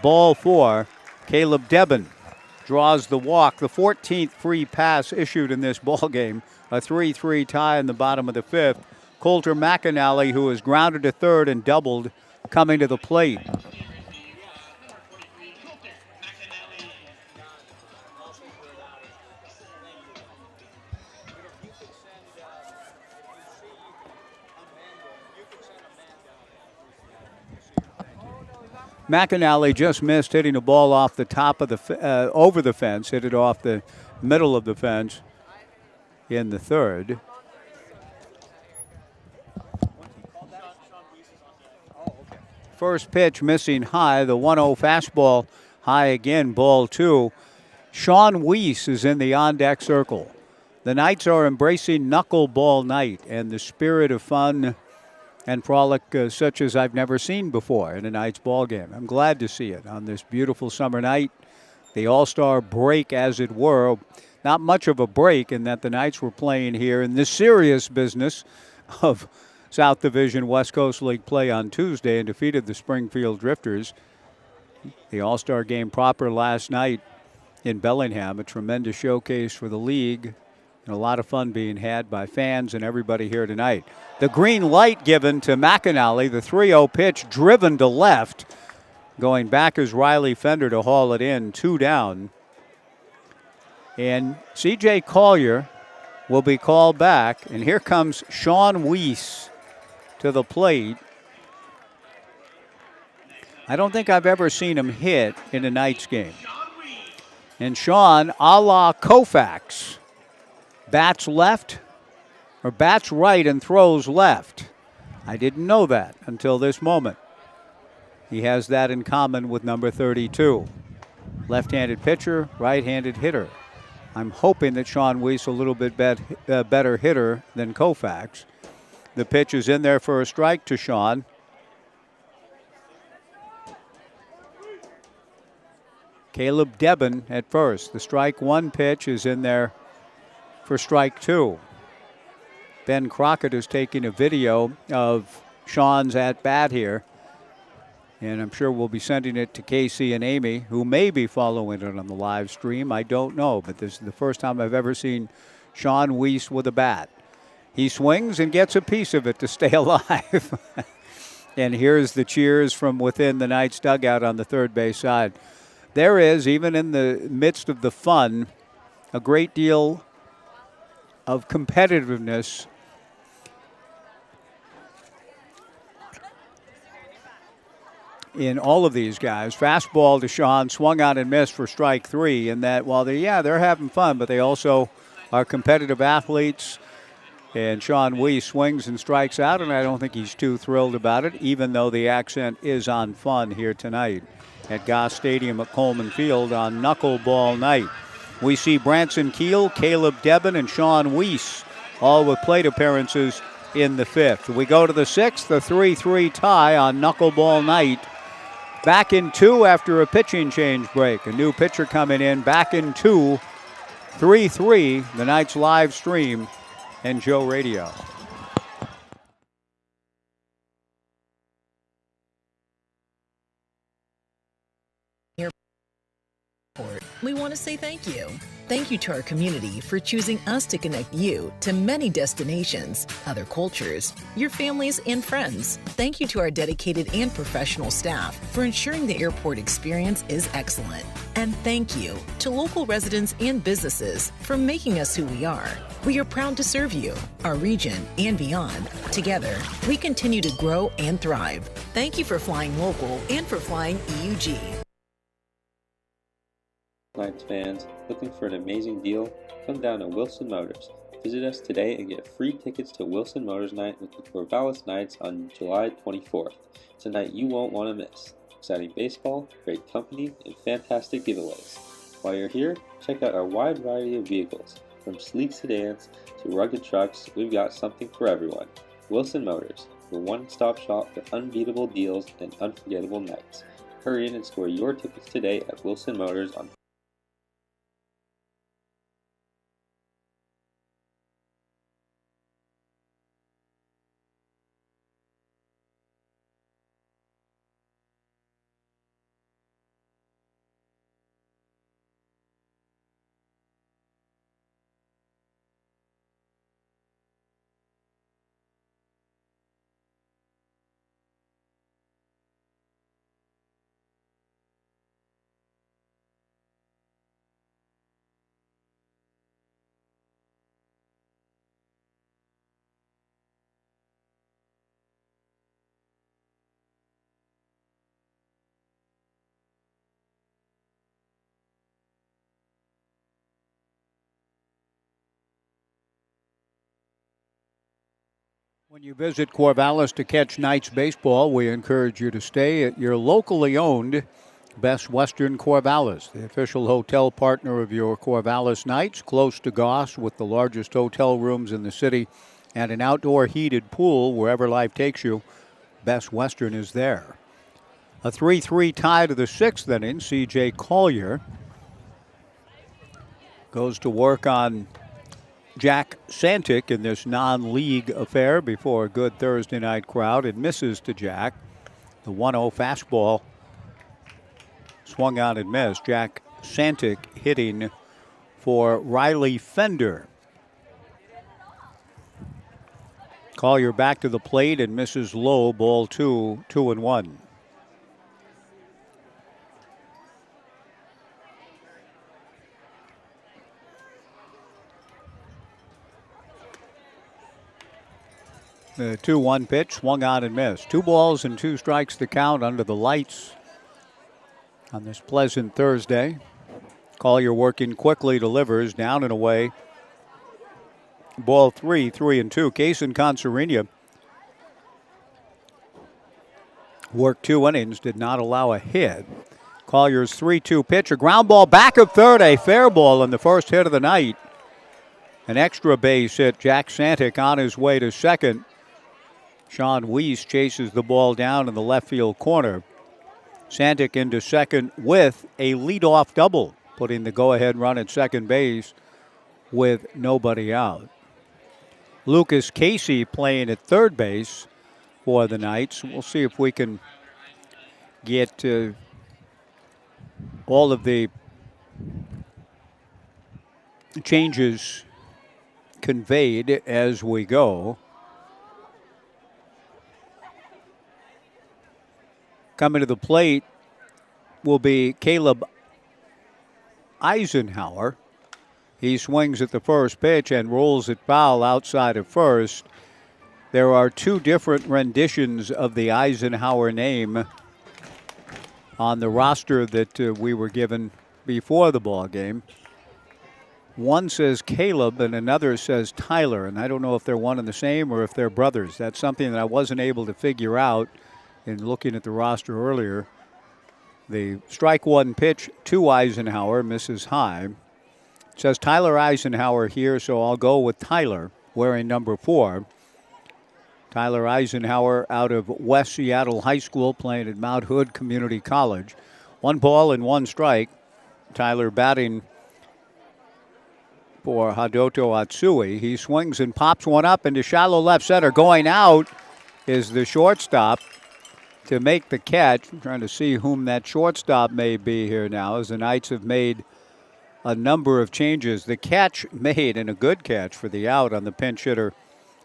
Ball 4. Caleb Debin draws the walk. The 14th free pass issued in this ball game. A 3-3 tie in the bottom of the fifth. Coulter McAnally, who is grounded to third and doubled, coming to the plate. McAnally just missed hitting a ball off the top of the over the fence, hit it off the middle of the fence in the third. First pitch missing high, the 1-0 fastball high again, ball 2. Sean Weiss is in the on-deck circle. The Knights are embracing knuckleball night and the spirit of fun and frolic such as I've never seen before in a Knights ball game. I'm glad to see it on this beautiful summer night. The All-Star break, as it were. Not much of a break in that the Knights were playing here in the serious business of South Division West Coast League play on Tuesday and defeated the Springfield Drifters. The All-Star game proper last night in Bellingham, a tremendous showcase for the league and a lot of fun being had by fans and everybody here tonight. The green light given to McAnally, the 3-0 pitch driven to left. Going back is Riley Fender to haul it in, 2 down. And C.J. Collier will be called back, and here comes Sean Weiss to the plate. I don't think I've ever seen him hit in a Knights game. And Sean, a la Koufax, bats left, or bats right and throws left. I didn't know that until this moment. He has that in common with number 32. Left-handed pitcher, right-handed hitter. I'm hoping that Sean Weiss a little bit better hitter than Koufax. The pitch is in there for a strike to Sean. Caleb Debin at first. The strike one pitch is in there for strike 2. Ben Crockett is taking a video of Sean's at-bat here. And I'm sure we'll be sending it to Casey and Amy, who may be following it on the live stream. I don't know, but this is the first time I've ever seen Sean Weiss with a bat. He swings and gets a piece of it to stay alive. And here's the cheers from within the Knights dugout on the third base side. There is, even in the midst of the fun, a great deal of competitiveness in all of these guys. Fastball to Sean, swung on and missed for strike 3. And that while they're having fun, but they also are competitive athletes. And Sean Weiss swings and strikes out, and I don't think he's too thrilled about it, even though the accent is on fun here tonight at Goss Stadium at Coleman Field on knuckleball night. We see Branson Keel, Caleb Debin, and Sean Weiss all with plate appearances in the 5th. We go to the 6th, the 3-3 tie on knuckleball night. Back in 2 after a pitching change break. A new pitcher coming in, back in 2, 3-3, the Knights live stream and Joe Radio. We want to say thank you. Thank you to our community for choosing us to connect you to many destinations, other cultures, your families, and friends. Thank you to our dedicated and professional staff for ensuring the airport experience is excellent. And thank you to local residents and businesses for making us who we are. We are proud to serve you, our region, and beyond. Together, we continue to grow and thrive. Thank you for flying local and for flying EUG. Knights fans, looking for an amazing deal? Come down to Wilson Motors. Visit us today and get free tickets to Wilson Motors Night with the Corvallis Knights on July 24th. It's a night you won't want to miss. Exciting baseball, great company, and fantastic giveaways. While you're here, check out our wide variety of vehicles. From sleek sedans to rugged trucks, we've got something for everyone. Wilson Motors, your one-stop shop for unbeatable deals and unforgettable nights. Hurry in and score your tickets today at Wilson Motors on When you visit Corvallis to catch Knights baseball, we encourage you to stay at your locally owned Best Western Corvallis, the official hotel partner of your Corvallis Knights, close to Goss with the largest hotel rooms in the city and an outdoor heated pool wherever life takes you. Best Western is there. A 3-3 tie to the 6th inning. C.J. Collier goes to work on Jack Santic in this non-league affair before a good Thursday night crowd. It misses to Jack. The 1-0 fastball swung out and missed. Jack Santic hitting for Riley Fender. Collier back to the plate and misses low. Ball 2, 2-1. The 2-1 pitch swung out and missed. 2 balls and 2 strikes to count under the lights on this pleasant Thursday. Collier working quickly, delivers down and away. Ball 3, 3-2. Kaysen Conserina worked 2 innings, did not allow a hit. Collier's 3-2 pitch, a ground ball back of third, a fair ball in the first hit of the night. An extra base hit. Jack Santic on his way to second. Sean Weiss chases the ball down in the left field corner. Santic into second with a leadoff double, putting the go-ahead run at second base with nobody out. Lucas Casey playing at third base for the Knights. We'll see if we can get all of the changes conveyed as we go. Coming to the plate will be Caleb Eisenhower. He swings at the first pitch and rolls it foul outside of first. There are 2 different renditions of the Eisenhower name on the roster that we were given before the ball game. One says Caleb and another says Tyler, and I don't know if they're one and the same or if they're brothers. That's something that I wasn't able to figure out in looking at the roster earlier. The strike 1 pitch to Eisenhower misses high. It says Tyler Eisenhower here, so I'll go with Tyler, wearing number 4. Tyler Eisenhower out of West Seattle High School, playing at Mount Hood Community College. 1 ball and 1 strike. Tyler batting for Hadoto Atsui. He swings and pops one up into shallow left center. Going out is the shortstop to make the catch. I'm trying to see whom that shortstop may be here now, as the Knights have made a number of changes. The catch made, and a good catch for the out on the pinch hitter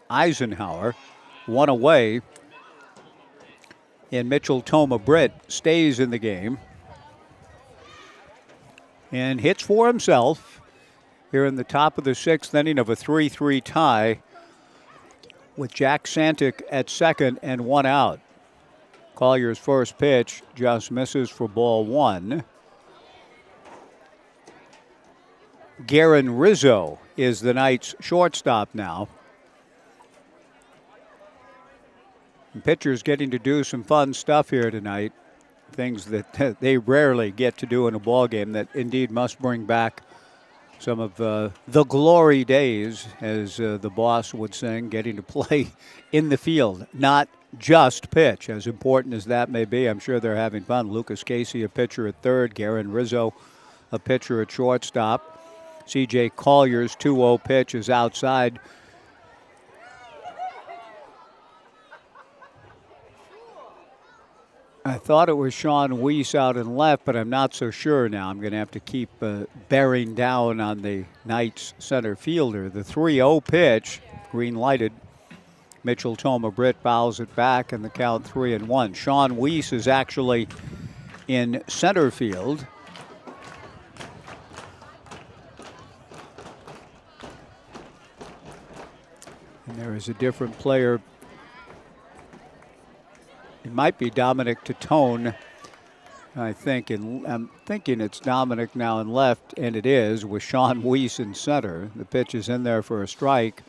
Eisenhower. 1 away. And Mitchell Toma Britt stays in the game and hits for himself here in the top of the 6th inning of a 3-3 tie with Jack Santic at second and 1 out. Collier's first pitch just misses for ball 1. Garen Rizzo is the Knights' shortstop now. And pitchers getting to do some fun stuff here tonight. Things that they rarely get to do in a ball game that indeed must bring back some of the glory days, as the boss would sing, getting to play in the field, not just pitch. As important as that may be, I'm sure they're having fun. Lucas Casey, a pitcher at third. Garen Rizzo, a pitcher at shortstop. C.J. Collier's 2-0 pitch is outside. I thought it was Sean Weiss out and left, but I'm not so sure now. I'm going to have to keep bearing down on the Knights center fielder. The 3-0 pitch, green lighted. Mitchell Toma Britt fouls it back, and the count 3-1. Sean Weiss is actually in center field. And there is a different player. It might be Dominic Titone, I think. And I'm thinking it's Dominic now in left, and it is, with Sean Weiss in center. The pitch is in there for a strike.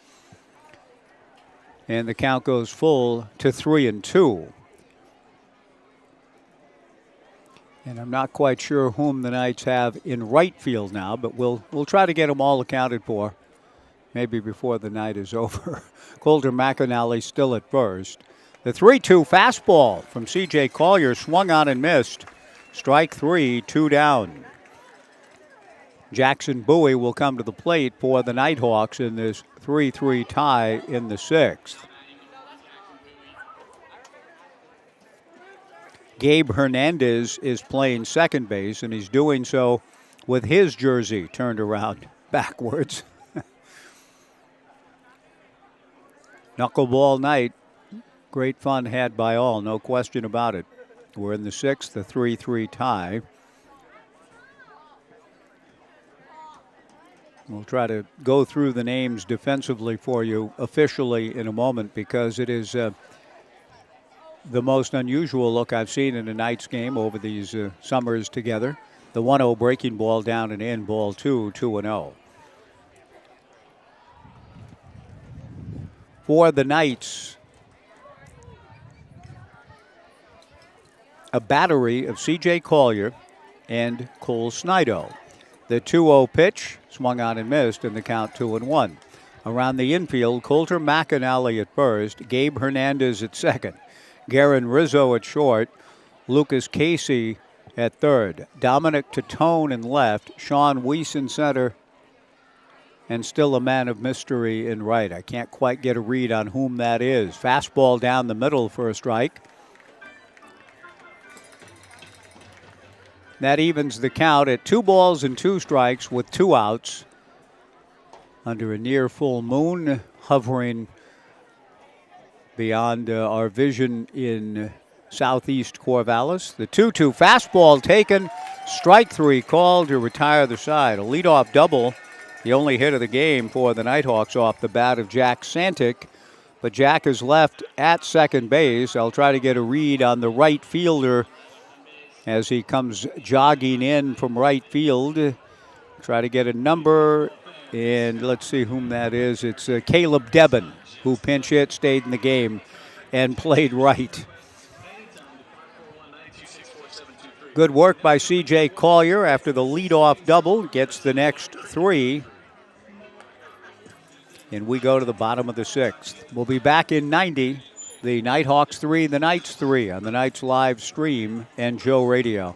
And the count goes full to 3-2. And I'm not quite sure whom the Knights have in right field now, but we'll try to get them all accounted for, maybe before the night is over. Colter McAnally still at first. The 3-2 fastball from C.J. Collier swung on and missed. Strike 3, 2 down. Jackson Bowie will come to the plate for the Nighthawks in this 3-3 tie in the sixth. Gabe Hernandez is playing second base, and he's doing so with his jersey turned around backwards. Knuckleball night. Great fun had by all, no question about it. We're in the sixth, a 3-3 tie. We'll try to go through the names defensively for you officially in a moment, because it is the most unusual look I've seen in a Knights game over these summers together. The 1-0 breaking ball down and in, ball 2-0. For the Knights, a battery of C.J. Collier and Cole Snido. The 2-0 pitch swung on and missed, and the count 2-1. Around the infield, Coulter McAnally at first, Gabe Hernandez at second, Garen Rizzo at short, Lucas Casey at third, Dominic Tatone in left, Sean Weiss in center, and still a man of mystery in right. I can't quite get a read on whom that is. Fastball down the middle for a strike. That evens the count at 2 balls and 2 strikes with 2 outs under a near full moon hovering beyond our vision in southeast Corvallis. The 2-2 fastball taken, strike 3 called to retire the side. A leadoff double, the only hit of the game for the Nighthawks off the bat of Jack Santic. But Jack is left at second base. I'll try to get a read on the right fielder as he comes jogging in from right field. Try to get a number, and let's see whom that is. It's Caleb Debin, who pinch hit, stayed in the game, and played right. Good work by C.J. Collier after the leadoff double. Gets the next 3. And we go to the bottom of the 6th. We'll be back in 90. The Nighthawks 3, the Knights 3 on the Knights live stream and Joe Radio.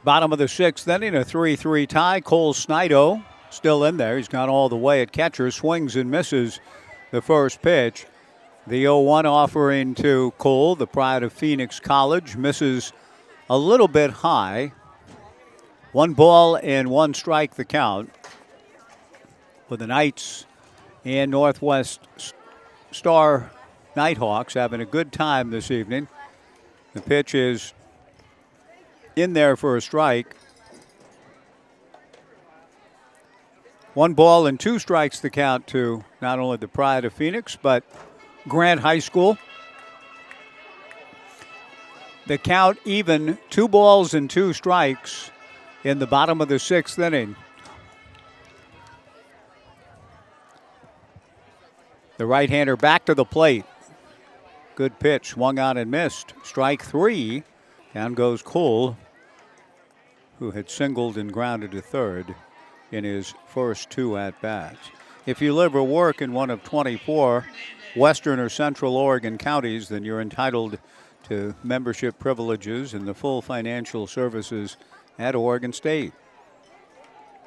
Bottom of the 6th inning, a 3-3 tie. Cole Snido still in there. He's gone all the way at catcher. Swings and misses the first pitch. The 0-1 offering to Cole, the pride of Phoenix College, misses a little bit high. 1 ball and 1 strike the count. For the Knights and Northwest Star Nighthawks having a good time this evening. The pitch is in there for a strike. 1 ball and 2 strikes the count to not only the pride of Phoenix, but Grant High School. The count even, 2 balls and 2 strikes in the bottom of the 6th inning. The right-hander back to the plate. Good pitch, swung on and missed. Strike 3. Down goes Cole, who had singled and grounded to third in his first 2 at-bats. If you live or work in one of 24 Western or Central Oregon counties, then you're entitled to membership privileges and the full financial services at Oregon State,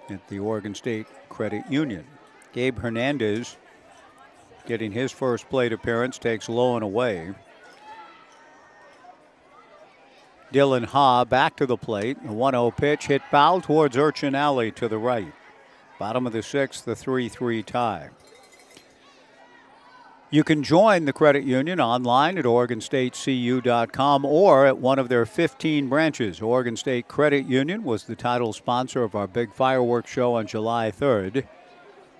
at the Oregon State Credit Union. Gabe Hernandez, getting his first plate appearance, takes low and away. Dylan Ha back to the plate. A 1-0 pitch hit foul towards Urchin Alley to the right. Bottom of the 6th, the 3-3 tie. You can join the credit union online at OregonStateCU.com or at one of their 15 branches. Oregon State Credit Union was the title sponsor of our big fireworks show on July 3rd.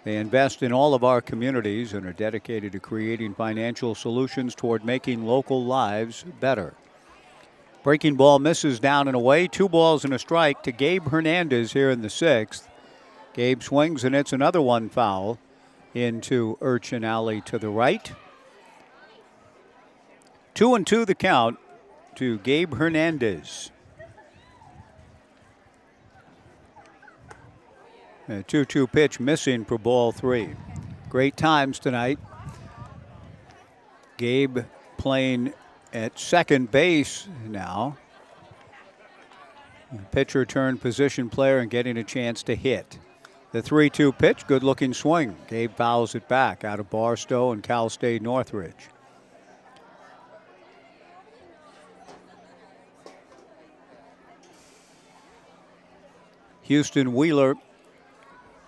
They invest in all of our communities and are dedicated to creating financial solutions toward making local lives better. Breaking ball misses down and away. 2 balls and a strike to Gabe Hernandez here in the 6th. Gabe swings and it's another one foul into Urchin Alley to the right. 2-2 the count to Gabe Hernandez. A 2-2 pitch missing for ball 3. Great times tonight. Gabe playing at second base now. Pitcher turned position player and getting a chance to hit. The 3-2 pitch, good looking swing. Gabe fouls it back out of Barstow and Cal State Northridge. Houston Wheeler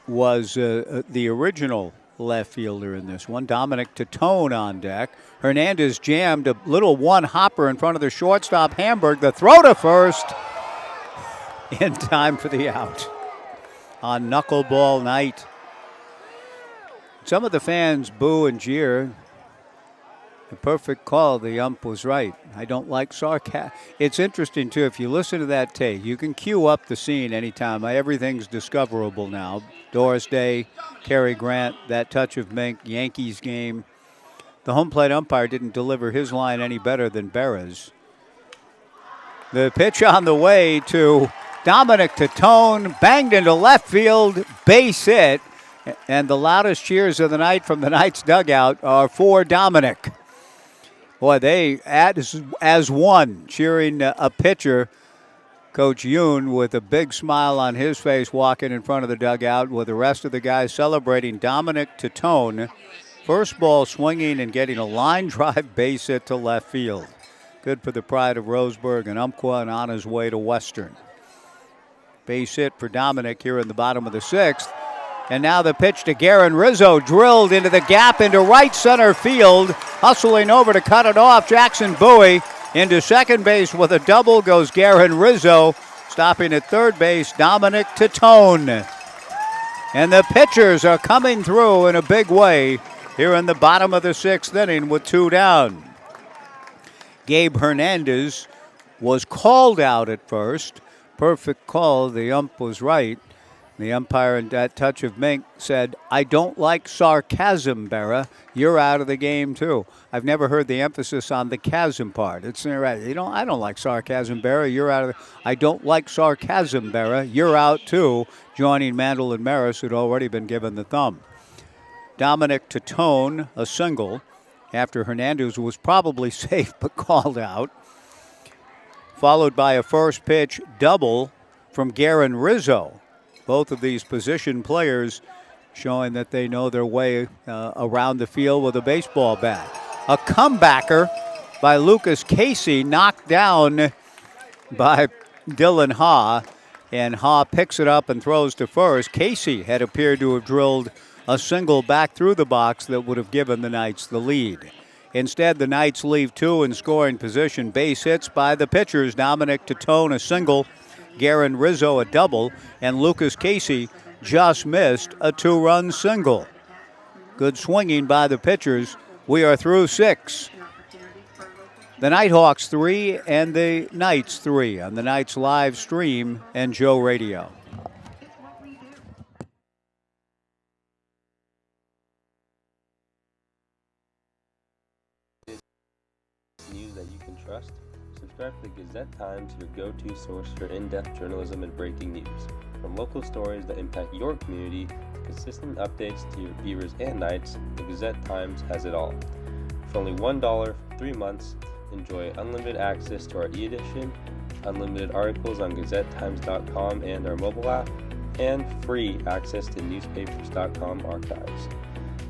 was the original left fielder in this one. Dominic Tatone on deck. Hernandez jammed a little one-hopper in front of the shortstop, Hamburg. The throw to first in time for the out on knuckleball night. Some of the fans boo and jeer. The perfect call, the ump was right. I don't like sarcasm. It's interesting, too, if you listen to that tape, you can cue up the scene anytime. Everything's discoverable now. Doris Day, Cary Grant, that touch of Mink, Yankees game. The home plate umpire didn't deliver his line any better than Berra's. The pitch on the way to Dominic Tatone, banged into left field, base hit. And the loudest cheers of the night from the Knights dugout are for Dominic. Boy, they as one cheering a pitcher. Coach Yoon with a big smile on his face walking in front of the dugout with the rest of the guys celebrating Dominic Tatone. First ball swinging and getting a line drive base hit to left field. Good for the pride of Roseburg and Umpqua and on his way to Western. Base hit for Dominic here in the bottom of the 6th. And now the pitch to Garen Rizzo, drilled into the gap into right center field. Hustling over to cut it off, Jackson Bowie. Into second base with a double goes Garen Rizzo. Stopping at third base, Dominic Tatone. And the pitchers are coming through in a big way here in the bottom of the 6th inning with 2 down. Gabe Hernandez was called out at first. Perfect call, the ump was right. The umpire in that touch of Mink said, I don't like sarcasm, Berra. You're out of the game, too. I've never heard the emphasis on the chasm part. It's right. I don't like sarcasm, Berra. You're out of the... I don't like sarcasm, Berra. You're out, too. Joining Mandel and Maris, who'd already been given the thumb. Dominic Tatone, a single, after Hernandez was probably safe but called out. Followed by a first pitch double from Garen Rizzo. Both of these position players showing that they know their way around the field with a baseball bat. A comebacker by Lucas Casey, knocked down by Dylan Ha, and Ha picks it up and throws to first. Casey had appeared to have drilled a single back through the box that would have given the Knights the lead. Instead, the Knights leave 2 in scoring position. Base hits by the pitchers. Dominic Tatone, a single. Garen Rizzo, a double. And Lucas Casey just missed a 2-run single. Good swinging by the pitchers. We are through 6. The Nighthawks 3 and the Knights 3 on the Knights live stream and Joe Radio. News that you can trust. Subscribe Subscribe to the Gazette Times, your go-to source for in-depth journalism and breaking news. From local stories that impact your community to consistent updates to your Beavers and Knights, the Gazette Times has it all. For only $1 for 3 months, enjoy unlimited access to our e-edition, unlimited articles on GazetteTimes.com and our mobile app, and free access to newspapers.com archives.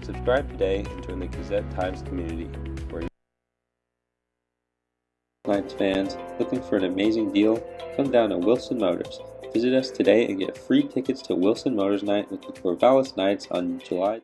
Subscribe today and join the Gazette Times community, where Knights fans looking for an amazing deal? Come down to Wilson Motors. Visit us today and get free tickets to Wilson Motors Night with the Corvallis Knights on July 20th.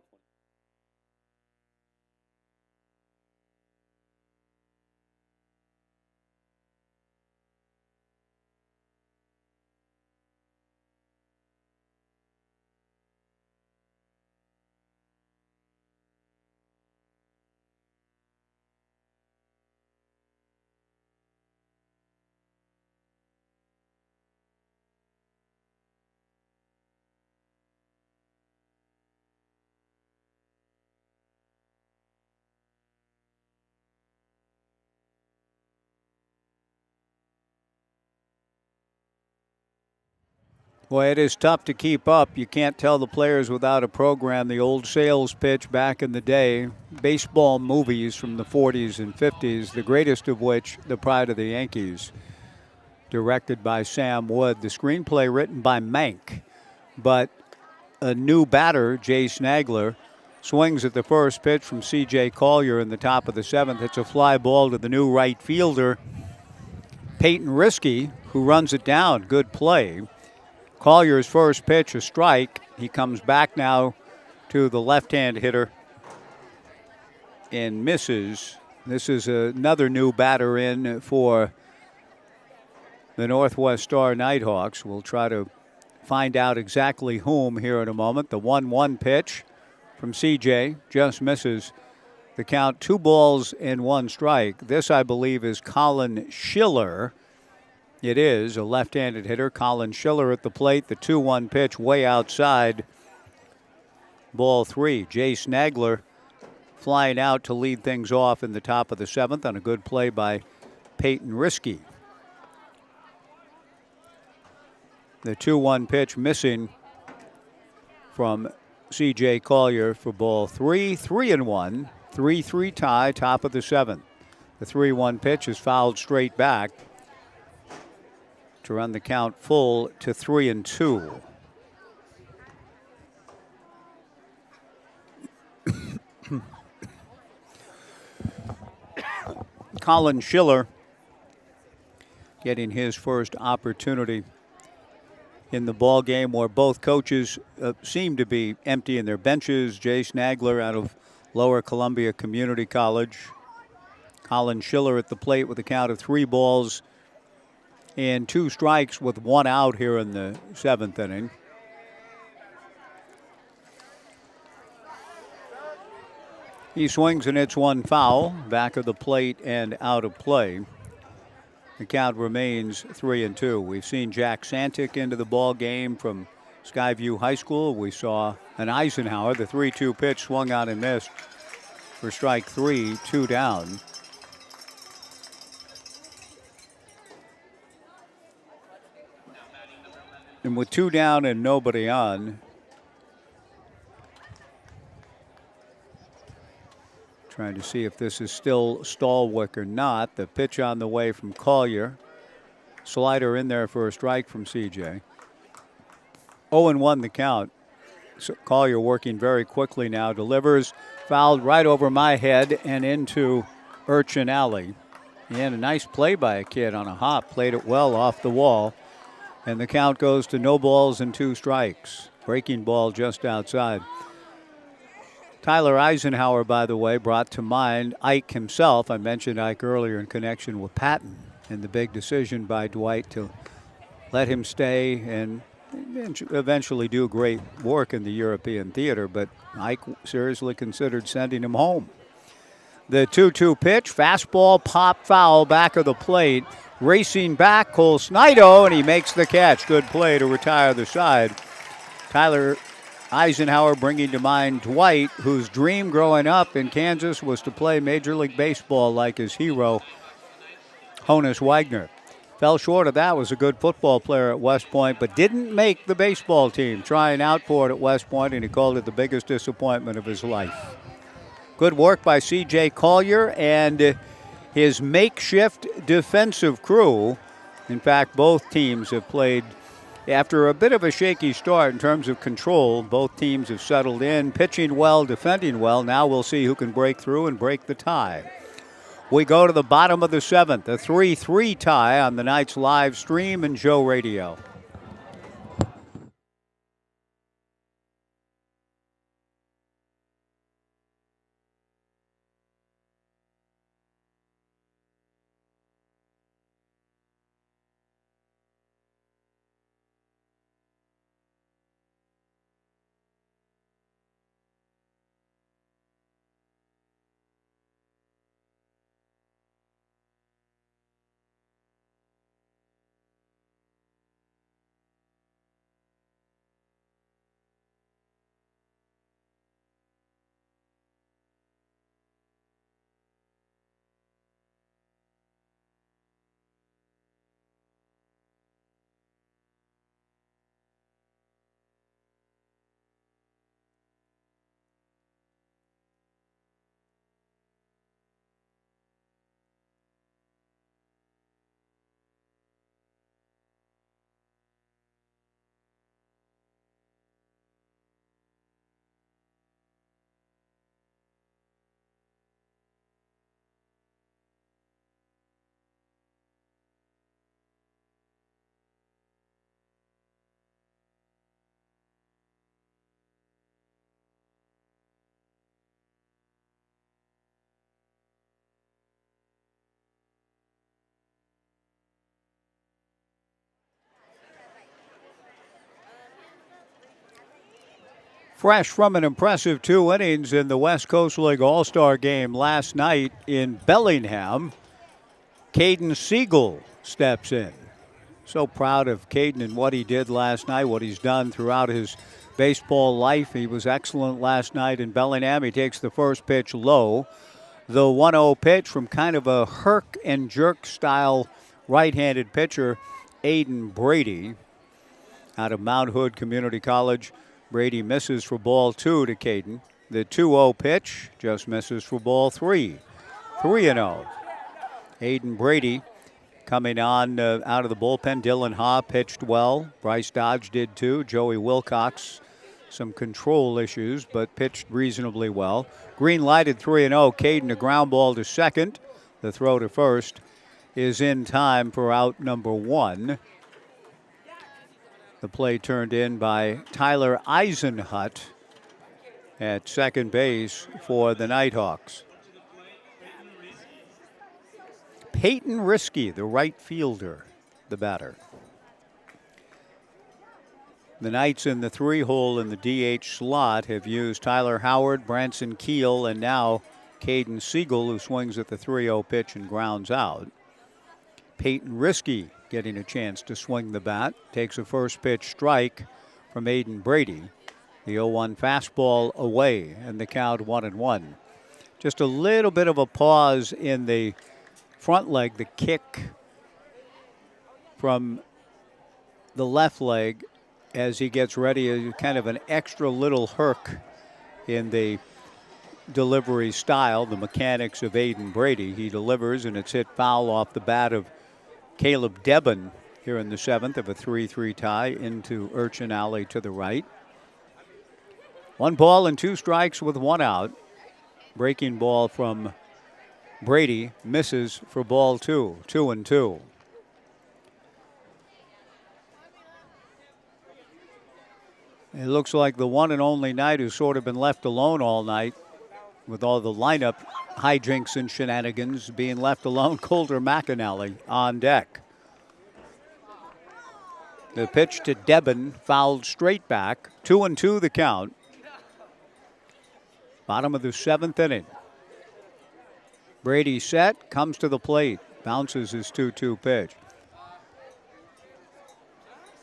Boy, it is tough to keep up. You can't tell the players without a program. The old sales pitch back in the day, baseball movies from the 40s and 50s, the greatest of which, The Pride of the Yankees, directed by Sam Wood. The screenplay written by Mank. But a new batter, Jay Snagler, swings at the first pitch from C.J. Collier in the top of the seventh. It's a fly ball to the new right fielder, Peyton Risky, who runs it down. Good play. Collier's first pitch, a strike. He comes back now to the left-hand hitter and misses. This is another new batter in for the Northwest Star Nighthawks. We'll try to find out exactly whom here in a moment. The 1-1 pitch from CJ just misses the count. 2 balls and 1 strike. This, I believe, is Colin Schiller. It is a left-handed hitter. Colin Schiller at the plate. The 2-1 pitch way outside. Ball 3. Jay Snagler flying out to lead things off in the top of the seventh on a good play by Peyton Risky. The 2-1 pitch missing from C.J. Collier for ball 3. 3-1. 3-3 tie, top of the seventh. The 3-1 pitch is fouled straight back to run the count full to 3-2. Colin Schiller getting his first opportunity in the ball game, where both coaches seem to be emptying their benches. Jay Snagler out of Lower Columbia Community College. Colin Schiller at the plate with a count of 3 balls and 2 strikes with 1 out here in the seventh inning. He swings and hits 1 foul, back of the plate and out of play. The count remains 3-2. We've seen Jack Santic into the ball game from Skyview High School. We saw an Eisenhower. The 3-2 pitch swung on and missed for strike 3, 2 down. And with 2 down and nobody on, trying to see if this is still Stallwick or not. The pitch on the way from Collier. Slider in there for a strike from CJ. 0-1 the count. So Collier working very quickly now. Delivers, fouled right over my head and into Urchin Alley. And a nice play by a kid on a hop. Played it well off the wall. And the count goes to no balls and 2 strikes. Breaking ball just outside. Tyler Eisenhower, by the way, brought to mind Ike himself. I mentioned Ike earlier in connection with Patton and the big decision by Dwight to let him stay and eventually do great work in the European theater. But Ike seriously considered sending him home. The 2-2 pitch, fastball, pop foul, back of the plate. Racing back, Cole Snido, and he makes the catch. Good play to retire the side. Tyler Eisenhower bringing to mind Dwight, whose dream growing up in Kansas was to play Major League Baseball like his hero, Honus Wagner. Fell short of that, was a good football player at West Point, but didn't make the baseball team. Trying out for it at West Point, and he called it the biggest disappointment of his life. Good work by C.J. Collier and his makeshift defensive crew. In fact, both teams have played after a bit of a shaky start in terms of control. Both teams have settled in, pitching well, defending well. Now we'll see who can break through and break the tie. We go to the bottom of the 7th, a 3-3 tie on the Knights live stream and Joe Radio. Fresh from an impressive 2 innings in the West Coast League All-Star game last night in Bellingham, Caden Siegel steps in. So proud of Caden and what he did last night, what he's done throughout his baseball life. He was excellent last night in Bellingham. He takes the first pitch low. The 1-0 pitch from kind of a herk and jerk style right-handed pitcher, Aiden Brady, out of Mount Hood Community College. Brady misses for ball 2 to Caden. The 2-0 pitch just misses for ball 3. 3-0. Aiden Brady coming on out of the bullpen. Dylan Ha pitched well. Bryce Dodge did too. Joey Wilcox, some control issues, but pitched reasonably well. Green lighted 3-0. Caden, a ground ball to second. The throw to first is in time for out number 1. The play turned in by Tyler Eisenhut at second base for the Nighthawks. Peyton Risky, the right fielder, the batter. The Knights in the 3-hole in the DH slot have used Tyler Howard, Branson Keel, and now Caden Siegel, who swings at the 3-0 pitch and grounds out. Peyton Risky getting a chance to swing the bat. Takes a first pitch strike from Aiden Brady. The 0-1 fastball away, and the count 1-1. Just a little bit of a pause in the front leg, the kick from the left leg as he gets ready, kind of an extra little herk in the delivery style, the mechanics of Aiden Brady. He delivers, and it's hit foul off the bat of Caleb Debban here in the 7th of a 3-3 tie into Urchin Alley to the right. 1 ball and 2 strikes with 1 out. Breaking ball from Brady misses for ball 2. 2-2. It looks like the one and only Knight who's sort of been left alone all night with all the lineup hijinks and shenanigans, being left alone. Colter McAnally on deck. The pitch to Debban, fouled straight back. 2-2 the count. Bottom of the 7th inning. Brady set, comes to the plate, bounces his 2-2 pitch.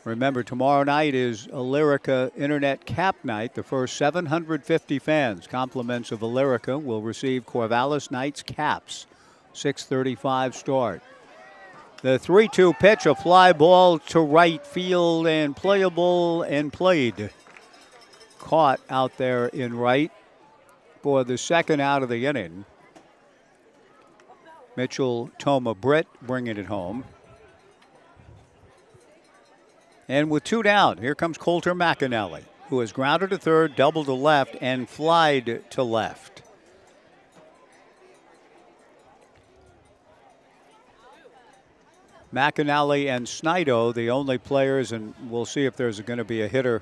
Remember, tomorrow night is Illyrica Internet Cap Night. The first 750 fans, compliments of Illyrica, will receive Corvallis Knights caps. 6:35 start. The 3-2 pitch, a fly ball to right field and playable and played. Caught out there in right for the second out of the inning. Mitchell Toma Britt bringing it home. And with 2 down, here comes Coulter McAnally, who has grounded to third, doubled to left, and flied to left. McAnally and Snido, the only players, and we'll see if there's going to be a hitter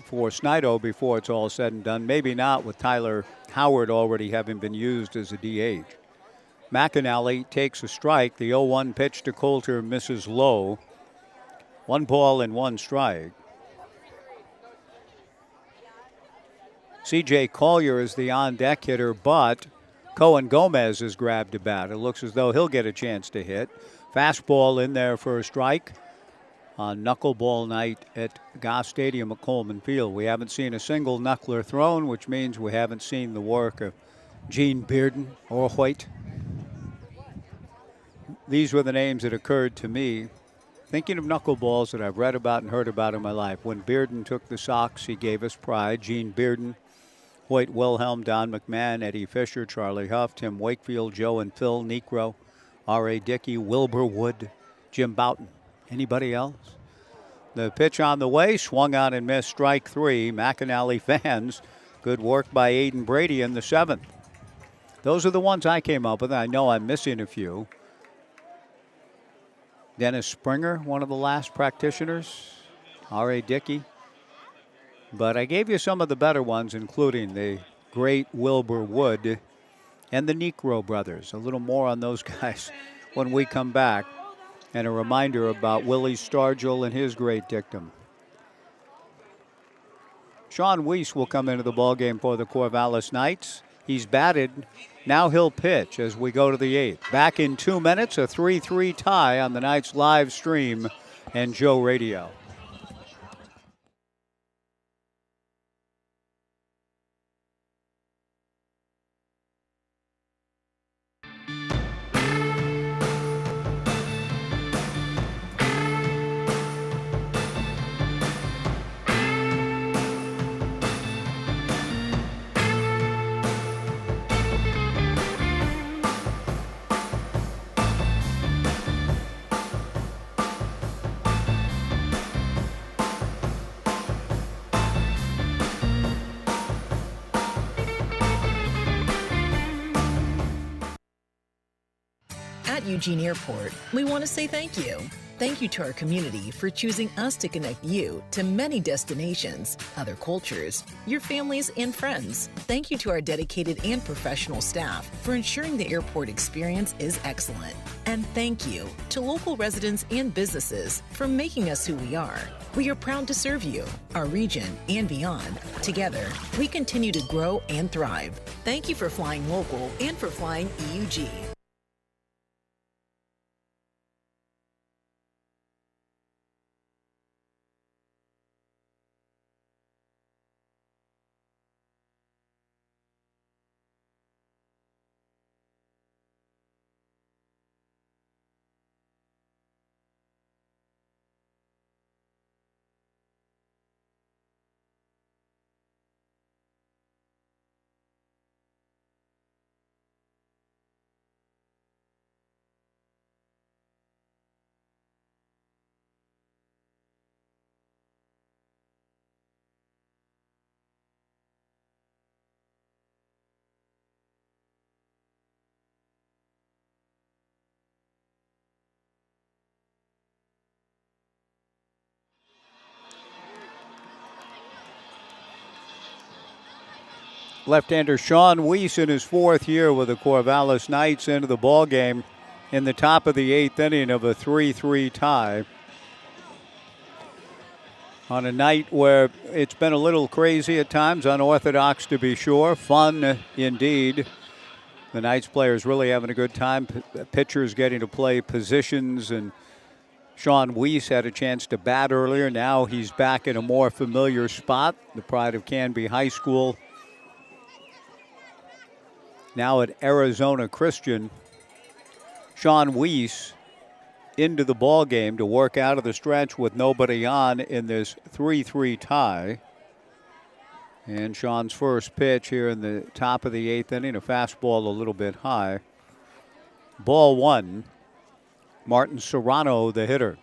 for Snido before it's all said and done. Maybe not, with Tyler Howard already having been used as a DH. McAnally takes a strike. The 0-1 pitch to Coulter misses low. 1 ball and 1 strike. C.J. Collier is the on-deck hitter, but Cohen Gomez has grabbed a bat. It looks as though he'll get a chance to hit. Fastball in there for a strike on knuckleball night at Goss Stadium at Coleman Field. We haven't seen a single knuckler thrown, which means we haven't seen the work of Gene Bearden or Hoyt. These were the names that occurred to me thinking of knuckleballs that I've read about and heard about in my life. When Bearden took the Sox, he gave us pride. Gene Bearden, Hoyt Wilhelm, Don McMahon, Eddie Fisher, Charlie Huff, Tim Wakefield, Joe and Phil Necro, R.A. Dickey, Wilbur Wood, Jim Boughton. Anybody else? The pitch on the way, swung on and missed, strike 3. McAnally fans, good work by Aiden Brady in the 7th. Those are the ones I came up with. I know I'm missing a few. Dennis Springer, one of the last practitioners. R.A. Dickey. But I gave you some of the better ones, including the great Wilbur Wood and the Necro brothers. A little more on those guys when we come back. And a reminder about Willie Stargell and his great dictum. Sean Weiss will come into the ballgame for the Corvallis Knights. He's batted. Now he'll pitch as we go to the 8th. Back in 2 minutes, a 3-3 tie on the Knights live stream and Joe Radio. At Eugene Airport, we want to say thank you. Thank you to our community for choosing us to connect you to many destinations, other cultures, your families, and friends. Thank you to our dedicated and professional staff for ensuring the airport experience is excellent. And thank you to local residents and businesses for making us who we are. We are proud to serve you, our region, and beyond. Together, we continue to grow and thrive. Thank you for flying local and for flying EUG. Left-hander Sean Weiss in his 4th year with the Corvallis Knights into the ballgame in the top of the 8th inning of a 3-3 tie. On a night where it's been a little crazy at times, unorthodox to be sure, fun indeed. The Knights players really having a good time. Pitchers getting to play positions, and Sean Weiss had a chance to bat earlier. Now he's back in a more familiar spot, the pride of Canby High School. Now at Arizona Christian. Sean Weiss into the ball game to work out of the stretch with nobody on in this 3-3 tie. And Sean's first pitch here in the top of the 8th inning, a fastball a little bit high. Ball 1. Martin Serrano, the hitter.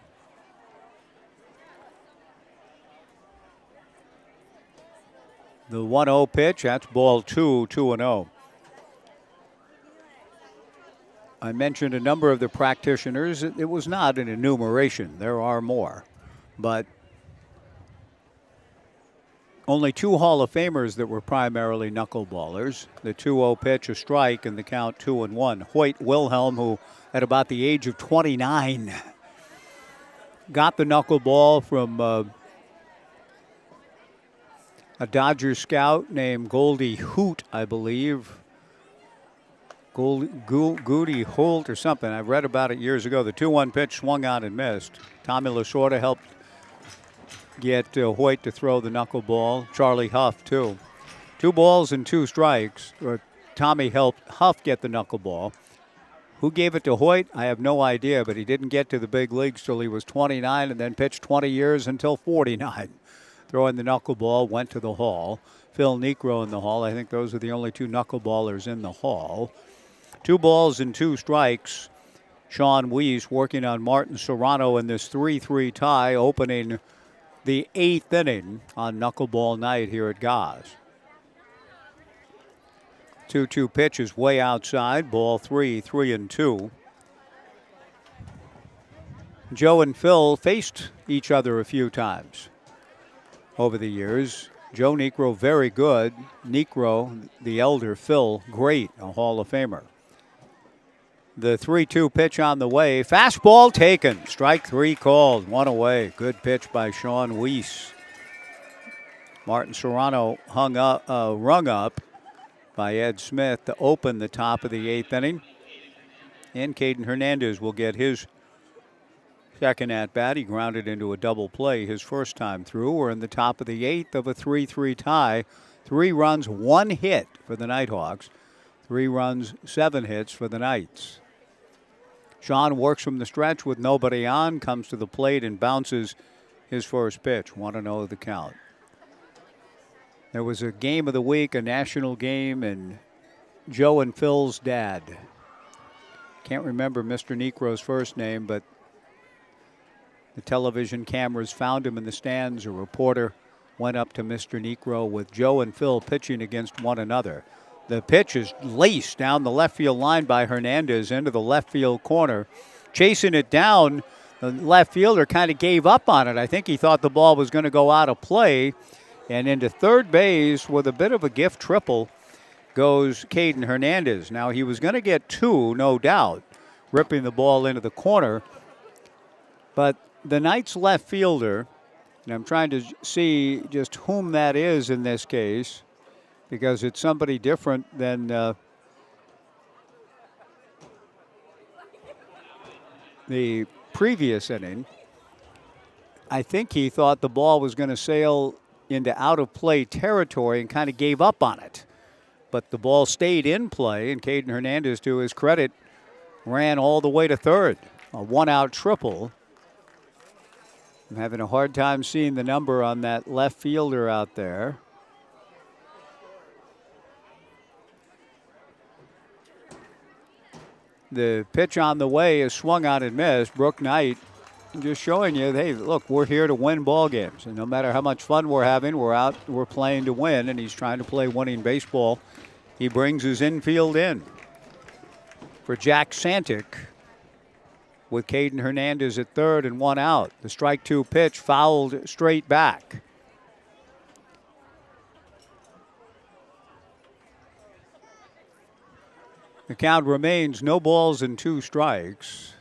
The 1-0 pitch, that's ball 2, 2-0. I mentioned a number of the practitioners. It was not an enumeration. There are more. But only 2 Hall of Famers that were primarily knuckleballers. The 2-0 pitch, a strike, and the count 2-1. Hoyt Wilhelm, who at about the age of 29 got the knuckleball from a Dodger scout named Goldie Hoot, I believe. Goody Holt or something. I read about it years ago. The 2-1 pitch swung on and missed. Tommy Lasorda helped get Hoyt to throw the knuckleball. Charlie Huff, too. 2 balls and 2 strikes. Tommy helped Huff get the knuckleball. Who gave it to Hoyt? I have no idea, but he didn't get to the big leagues till he was 29 and then pitched 20 years until 49. Throwing the knuckleball, went to the Hall. Phil Necro in the Hall. I think those are the only 2 knuckleballers in the Hall. 2 balls and 2 strikes. Sean Weiss working on Martin Serrano in this 3-3 tie, opening the 8th inning on knuckleball night here at Goss. 2-2 pitch is way outside. Ball 3, 3-2. Joe and Phil faced each other a few times over the years. Joe Necro, very good. Necro, the elder. Phil, great, a Hall of Famer. The 3-2 pitch on the way. Fastball taken. Strike 3 called. 1 away. Good pitch by Sean Weiss. Martin Serrano rung up by Ed Smith to open the top of the 8th inning. And Caden Hernandez will get his second at bat. He grounded into a double play his first time through. We're in the top of the 8th of a 3-3 tie. 3 runs, 1 hit for the Nighthawks. 3 runs, 7 hits for the Knights. Sean works from the stretch with nobody on, comes to the plate and bounces his first pitch. 1-0 the count. There was a game of the week, a national game, and Joe and Phil's dad. Can't remember Mr. Necro's first name, but the television cameras found him in the stands. A reporter went up to Mr. Necro with Joe and Phil pitching against one another. The pitch is laced down the left field line by Hernandez into the left field corner. Chasing it down, the left fielder kind of gave up on it. I think he thought the ball was going to go out of play. And into third base with a bit of a gift triple goes Caden Hernandez. Now, he was going to get 2, no doubt, ripping the ball into the corner. But the Knights left fielder, and I'm trying to see just whom that is in this case, because it's somebody different than the previous inning. I think he thought the ball was going to sail into out-of-play territory and kind of gave up on it. But the ball stayed in play, and Caden Hernandez, to his credit, ran all the way to third. A 1-out triple. I'm having a hard time seeing the number on that left fielder out there. The pitch on the way is swung on and missed. Brooke Knight just showing you, hey, look, we're here to win ball games. And no matter how much fun we're having, we're playing to win. And he's trying to play winning baseball. He brings his infield in for Jack Santic with Caden Hernandez at third and 1 out. The strike 2 pitch fouled straight back. The count remains no balls and 2 strikes.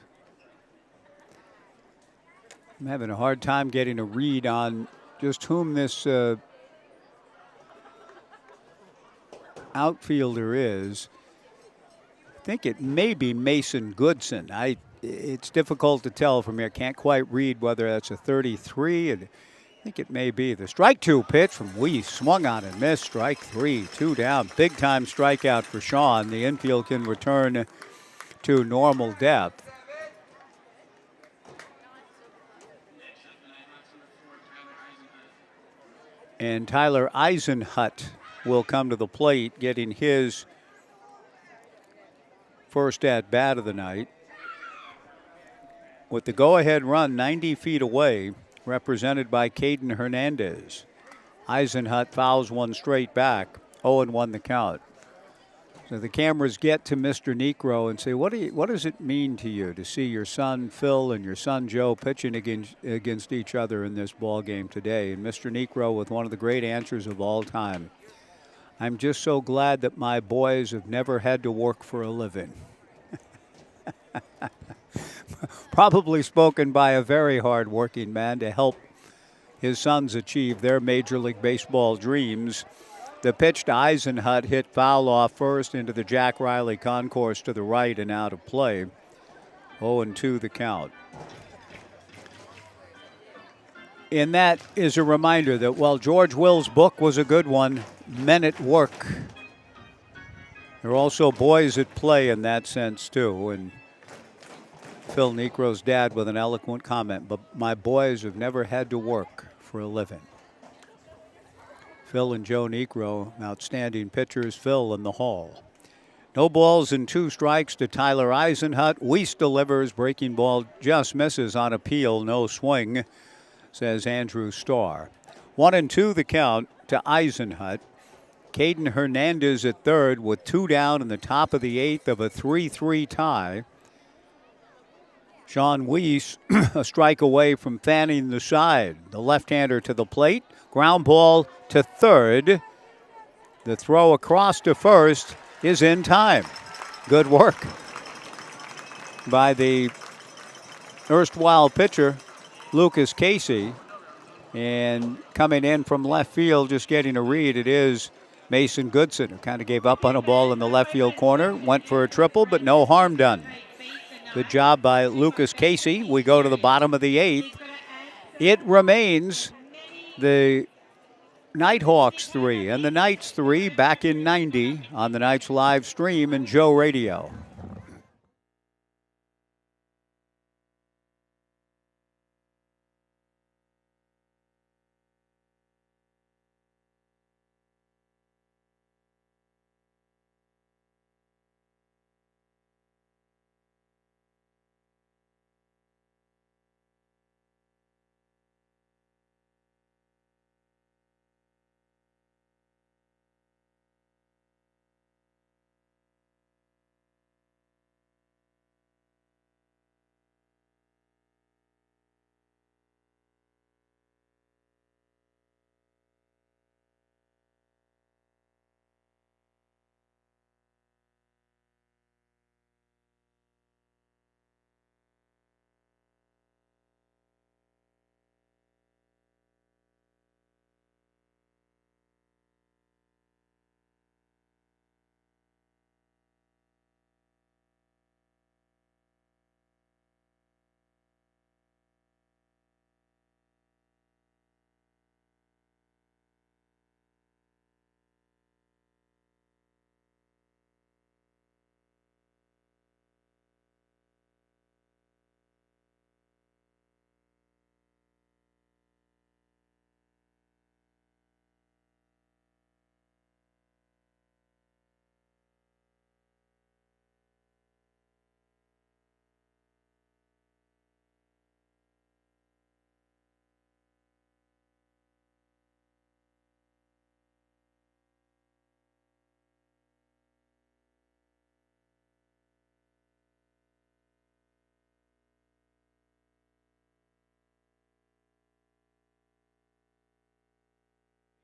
I'm having a hard time getting a read on just whom this outfielder is. I think it may be Mason Goodson. It's difficult to tell from here. Can't quite read whether that's a 33. And I think it may be. The strike 2 pitch from Weiss swung on and missed. Strike 3, 2 down. Big time strikeout for Sean. The infield can return to normal depth. And Tyler Eisenhut will come to the plate, getting his first at bat of the night. With the go-ahead run 90 feet away, represented by Caden Hernandez. Eisenhut fouls one straight back, 0-1 the count. So the cameras get to Mr. Necro and say, what does it mean to you to see your son Phil and your son Joe pitching against each other in this ball game today? And Mr. Necro with one of the great answers of all time. I'm just so glad that my boys have never had to work for a living. Probably spoken by a very hard-working man to help his sons achieve their Major League Baseball dreams. The pitch to Eisenhut hit foul off first into the Jack Riley concourse to the right and out of play. 0-2 the count. And that is a reminder that while George Will's book was a good one, men at work, there are also boys at play in that sense too. And Phil Necro's dad with an eloquent comment, but my boys have never had to work for a living. Phil and Joe Necro, outstanding pitchers. Phil in the hall. No balls and 2 strikes to Tyler Eisenhut. Weiss delivers. Breaking ball just misses on appeal. No swing, says Andrew Starr. 1-2 the count to Eisenhut. Caden Hernandez at third with 2 down in the top of the 8th of a 3-3 tie. Sean Weiss a strike away from fanning the side. The left-hander to the plate. Ground ball to third. The throw across to first is in time. Good work by the erstwhile pitcher, Lucas Casey. And coming in from left field, just getting a read, it is Mason Goodson, who kind of gave up on a ball in the left field corner. Went for a triple, but no harm done. Good job by Lucas Casey. We go to the bottom of the 8th. It remains the Nighthawks 3 and the Knights 3 back in 90 on the Knights live stream and Joe Radio.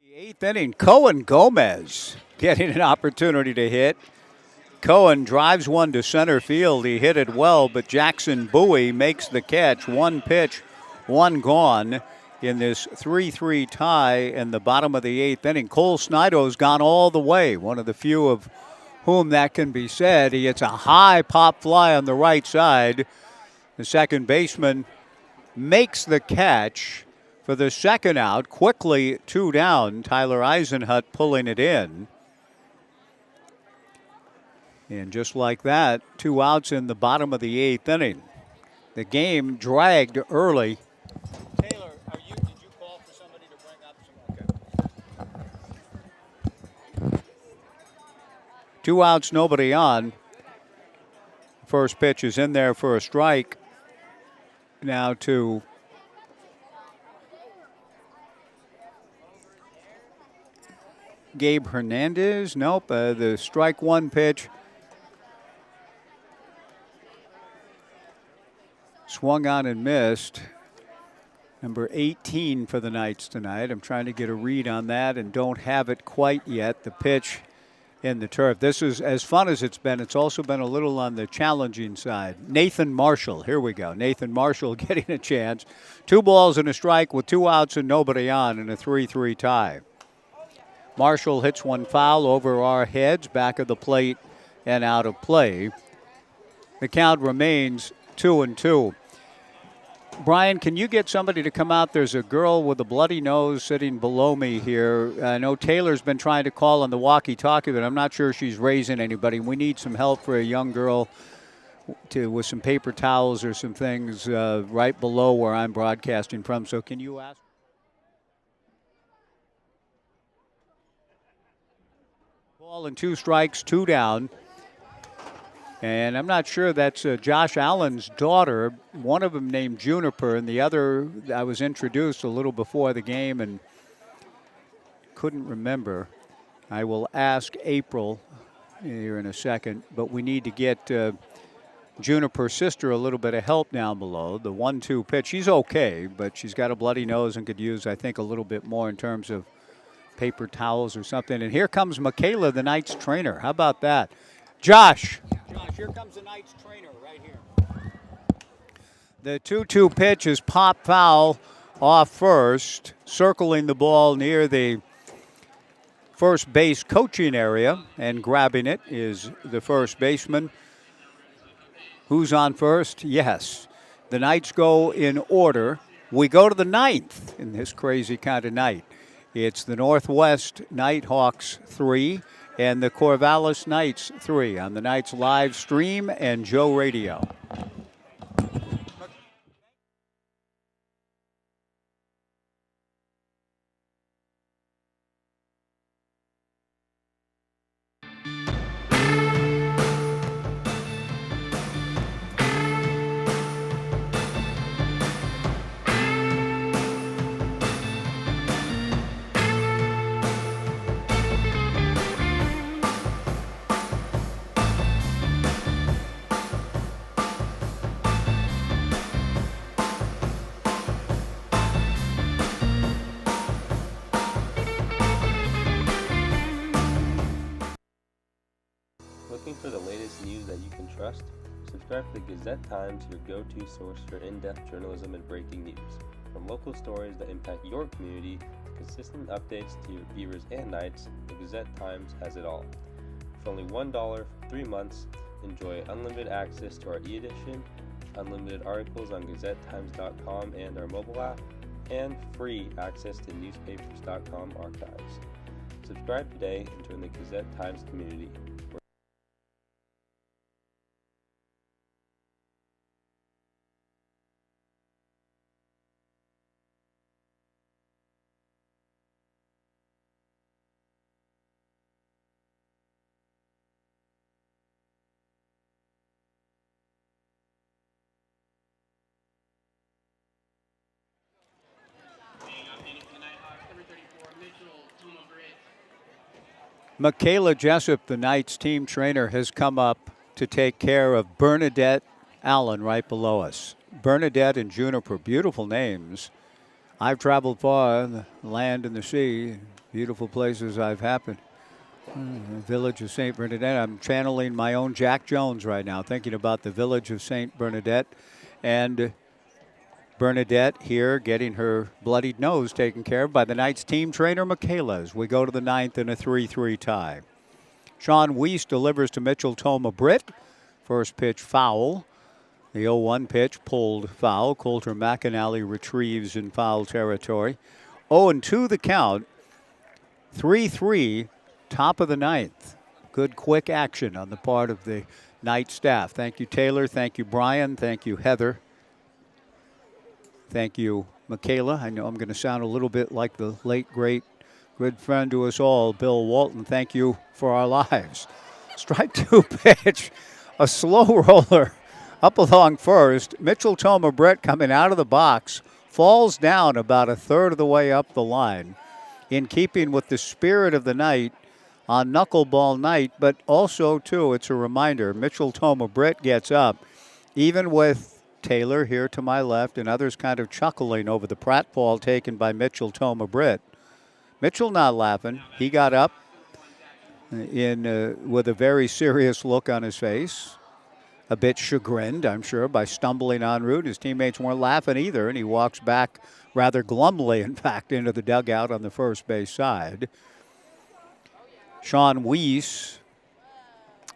The 8th inning, Cohen Gomez getting an opportunity to hit. Cohen drives one to center field. He hit it well, but Jackson Bowie makes the catch. 1 pitch, 1 gone in this 3-3 tie in the bottom of the 8th inning. Cole Snido's gone all the way, one of the few of whom that can be said. He hits a high pop fly on the right side. The second baseman makes the catch for the second out. Quickly 2 down. Tyler Eisenhut pulling it in. And just like that, 2 outs in the bottom of the 8th inning. The game dragged early. Taylor, did you call for somebody to bring up some? Okay. 2 outs, nobody on. First pitch is in there for a strike. Now to Gabe Hernandez. Nope, the strike one pitch. Swung on and missed. Number 18 for the Knights tonight. I'm trying to get a read on that and don't have it quite yet. The pitch in the turf. This is as fun as it's been. It's also been a little on the challenging side. Nathan Marshall. Here we go. Nathan Marshall getting a chance. 2 balls and a strike with 2 outs and nobody on in a 3-3 tie. Marshall hits one foul over our heads, back of the plate and out of play. The count remains 2-2. Brian, can you get somebody to come out? There's a girl with a bloody nose sitting below me here. I know Taylor's been trying to call on the walkie-talkie, but I'm not sure she's raising anybody. We need some help for a young girl with some paper towels or some things right below where I'm broadcasting from. So can you ask? Ball and 2 strikes, 2 down. And I'm not sure that's Josh Allen's daughter, one of them named Juniper, and the other I was introduced a little before the game and couldn't remember. I will ask April here in a second, but we need to get Juniper's sister a little bit of help down below. The 1-2 pitch, she's okay, but she's got a bloody nose and could use, I think, a little bit more in terms of paper towels or something. And here comes Michaela, the Knights trainer. How about that? Josh, here comes the Knights trainer right here. The 2-2 pitch is pop foul off first, circling the ball near the first base coaching area, and grabbing it is the first baseman. Who's on first? Yes. The Knights go in order. We go to the 9th in this crazy kind of night. It's the Northwest Nighthawks 3 and the Corvallis Knights 3 on the Knights live stream and Joe Radio. Looking for the latest news that you can trust? Subscribe to the Gazette Times, your go-to source for in-depth journalism and breaking news. From local stories that impact your community to consistent updates to your Beavers and Knights, the Gazette Times has it all. For only $1 for 3 months, enjoy unlimited access to our e-edition, unlimited articles on GazetteTimes.com and our mobile app, and free access to newspapers.com archives. Subscribe today and join the Gazette Times community. Michaela Jessup, the Knights team trainer, has come up to take care of Bernadette Allen right below us. Bernadette and Juniper, beautiful names. I've traveled far, the land and the sea, beautiful places I've happened. The village of St. Bernadette. I'm channeling my own Jack Jones right now, thinking about the village of St. Bernadette. And Bernadette here getting her bloodied nose taken care of by the Knights team trainer, Michaela, as we go to the 9th in a 3-3 tie. Sean Weiss delivers to Mitchell Toma Britt. First pitch foul. The 0-1 pitch pulled foul. Coulter McAnally retrieves in foul territory. 0-2 the count. 3-3, top of the 9th. good quick action on the part of the Knight staff. Thank you, Taylor. Thank you, Brian. Thank you, Heather. Thank you, Michaela. I know I'm going to sound a little bit like the late, great, good friend to us all, Bill Walton. Thank you for our lives. Strike 2 pitch, a slow roller up along first. Mitchell Toma Brett coming out of the box, falls down about a third of the way up the line, in keeping with the spirit of the night on knuckleball night. But also, too, it's a reminder, Mitchell Toma Brett gets up, even with Taylor here to my left and others kind of chuckling over the pratfall taken by Mitchell Toma Brett. Mitchell not laughing. He got up with a very serious look on his face, a bit chagrined, I'm sure, by stumbling en route. His teammates weren't laughing either, and he walks back rather glumly, in fact, into the dugout on the first base side. Sean Weiss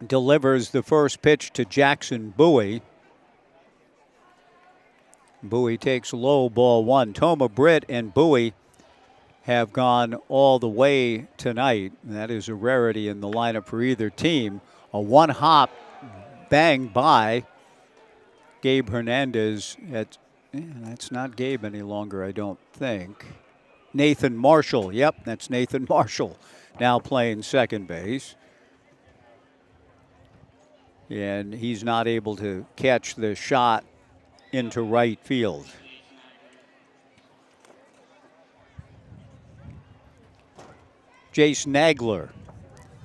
delivers the first pitch to Jackson Bowie. Bowie takes low, ball one. Toma Britt and Bowie have gone all the way tonight. That is a rarity in the lineup for either team. A one-hop bang by Gabe Hernandez. That's not Gabe any longer, I don't think. Nathan Marshall. Yep, that's Nathan Marshall now playing second base. And he's not able to catch the shot into right field. Jace Nagler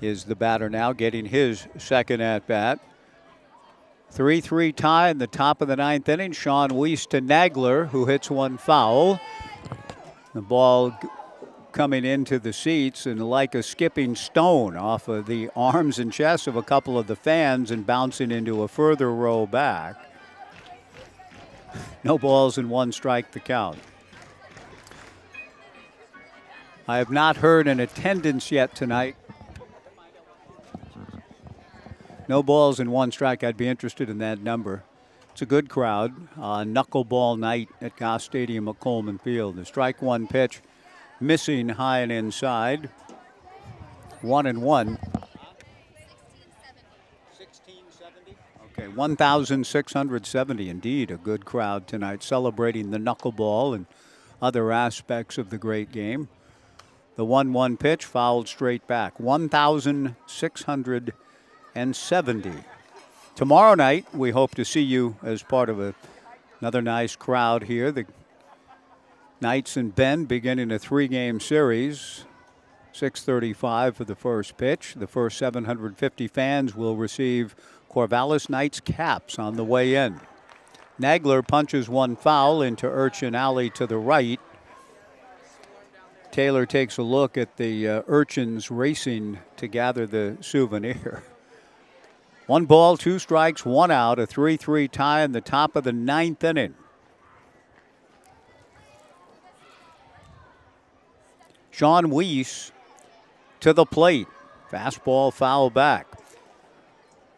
is the batter now, getting his second at-bat. 3-3 tie in the top of the ninth inning. Sean Weiss to Nagler, who hits one foul. The ball coming into the seats and like a skipping stone off of the arms and chests of a couple of the fans and bouncing into a further row back. No balls and one strike the count. I have not heard an attendance yet tonight. No balls and one strike. I'd be interested in that number. It's a good crowd. Knuckleball night at Goss Stadium at Coleman Field. The strike one pitch missing high and inside. 1-1. 1,670, indeed, a good crowd tonight, celebrating the knuckleball and other aspects of the great game. The 1-1 pitch fouled straight back. 1,670. Tomorrow night, we hope to see you as part of another nice crowd here. The Knights and Bend beginning a 3-game series. 6:35 for the first pitch. The first 750 fans will receive Corvallis Knights caps on the way in. Nagler punches one foul into Urchin Alley to the right. Taylor takes a look at the urchins racing to gather the souvenir. 1 ball, 2 strikes, 1 out, a 3-3 tie in the top of the ninth inning. Sean Weiss to the plate. Fastball foul back.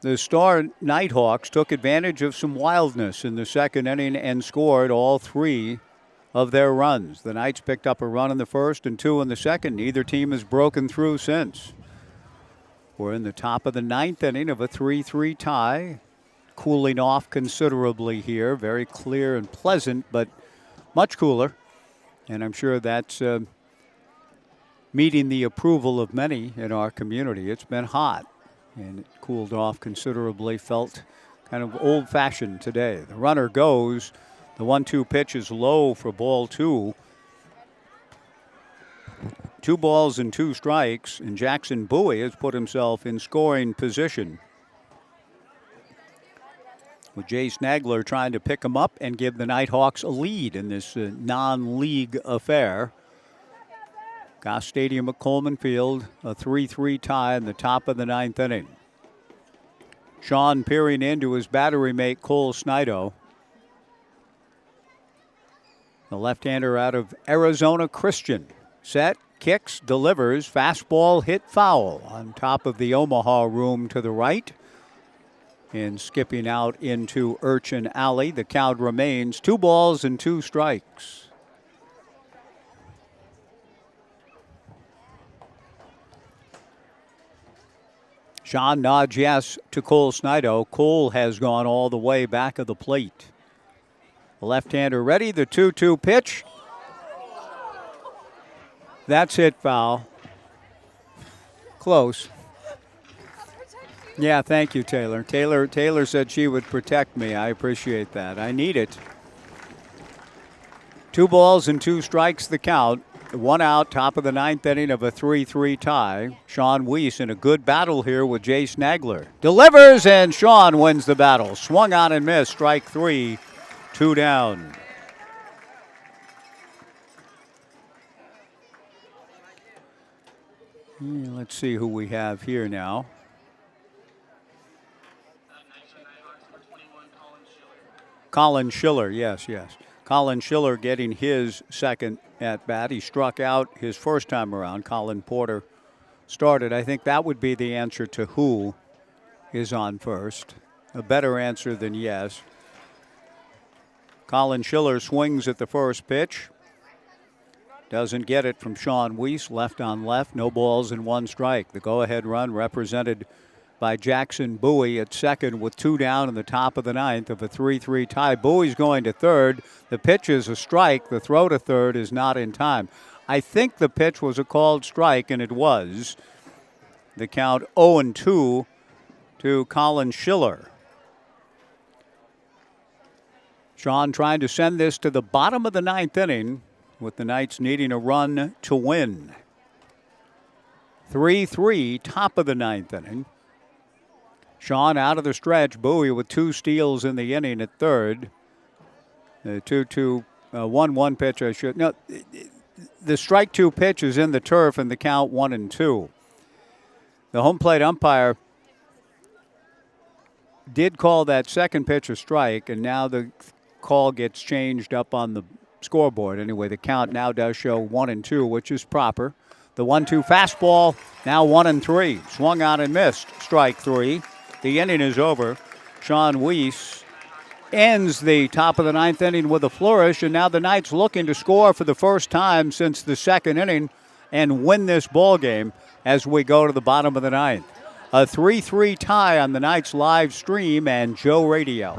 The Star Nighthawks took advantage of some wildness in the second inning and scored all 3 of their runs. The Knights picked up a run in the first and 2 in the second. Neither team has broken through since. We're in the top of the ninth inning of a 3-3 tie. Cooling off considerably here. Very clear and pleasant, but much cooler. And I'm sure that's meeting the approval of many in our community. It's been hot, and it cooled off considerably. Felt kind of old-fashioned today. The runner goes. The 1-2 pitch is low for ball 2. 2 balls and 2 strikes, and Jackson Bowie has put himself in scoring position, with Jace Nagler trying to pick him up and give the Nighthawks a lead in this non-league affair. Goss Stadium at Coleman Field, a 3-3 tie in the top of the ninth inning. Sean peering into his battery mate, Cole Snido. The left-hander out of Arizona Christian. Set, kicks, delivers, fastball hit foul on top of the Omaha room to the right. And skipping out into Urchin Alley, the count remains 2 balls and 2 strikes. Sean nods yes to Cole Snido. Cole has gone all the way back of the plate. The left-hander ready, the 2-2 pitch. That's hit foul. Close. Yeah, thank you, Taylor. Taylor said she would protect me. I appreciate that. I need it. 2 balls and 2 strikes the count. 1 out, top of the 9th inning of a 3-3 tie. Sean Weiss in a good battle here with Jay Snagler. Delivers, and Sean wins the battle. Swung on and missed. Strike 3, 2 down. Let's see who we have here now. Colin Schiller, yes. Colin Schiller getting his second at bat. He struck out his first time around. Colin Porter started. I think that would be the answer to who is on first. A better answer than yes. Colin Schiller swings at the first pitch. Doesn't get it from Sean Weiss. Left on left. No balls and 1 strike. The go-ahead run represented by Jackson Bowie at second with 2 down in the top of the 9th of a 3-3 tie. Bowie's going to third. The pitch is a strike. The throw to third is not in time. I think the pitch was a called strike, and it was. The count 0-2 to Colin Schiller. Sean trying to send this to the bottom of the 9th inning with the Knights needing a run to win. 3-3, top of the 9th inning. Sean out of the stretch. Bowie with 2 steals in the inning at third. The 2-2, 1-1 pitch. No, the strike 2 pitch is in the turf, and the count 1-2. The home plate umpire did call that second pitch a strike, and now the call gets changed up on the scoreboard. Anyway, the count now does show 1-2, which is proper. The 1-2 fastball, now 1-3. Swung on and missed. Strike 3. The inning is over. Sean Weiss ends the top of the 9th inning with a flourish, and now the Knights looking to score for the first time since the 2nd inning and win this ball game as we go to the bottom of the 9th. A 3-3 tie on the Knights live stream and Joe Radio.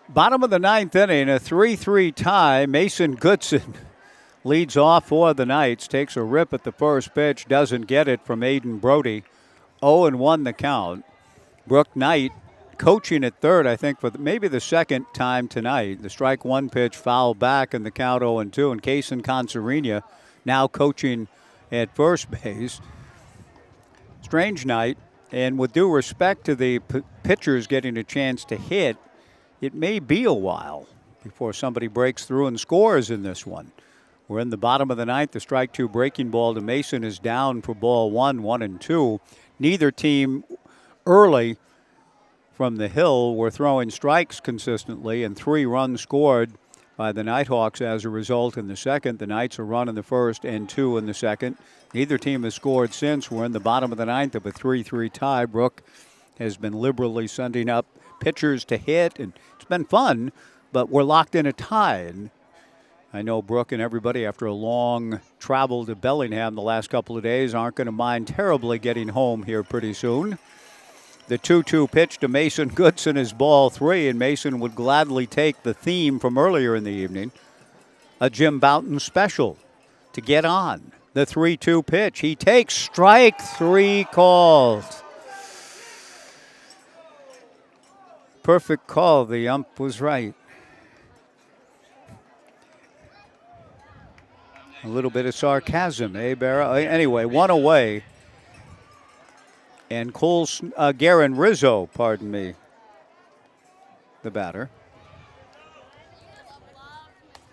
Bottom of the 9th inning, a 3-3 tie. Mason Goodson leads off for the Knights, takes a rip at the first pitch, doesn't get it from Aiden Brody. 0-1 the count. Brooke Knight coaching at third, I think, for maybe the second time tonight. The strike 1 pitch fouled back in the count 0-2. And Kaysen Conserina now coaching at first base. Strange night. And with due respect to the pitchers getting a chance to hit, it may be a while before somebody breaks through and scores in this one. We're in the bottom of the 9th. The strike 2 breaking ball to Mason is down for ball 1, 1-2. Neither team early from the hill were throwing strikes consistently, and 3 runs scored by the Nighthawks as a result in the second. The Knights are run in the first and 2 in the second. Neither team has scored since. We're in the bottom of the ninth of a 3-3 tie. Brooke has been liberally sending up pitchers to hit, and it's been fun, but we're locked in a tie. And I know Brooke and everybody, after a long travel to Bellingham the last couple of days, aren't going to mind terribly getting home here pretty soon. The 2-2 pitch to Mason Goodson is ball 3, and Mason would gladly take the theme from earlier in the evening, a Jim Bouton special, to get on. The 3-2 pitch. He takes strike 3 called. Perfect call. The ump was right. A little bit of sarcasm, eh, Barra? Anyway, 1 away. And Garen Rizzo, pardon me, the batter.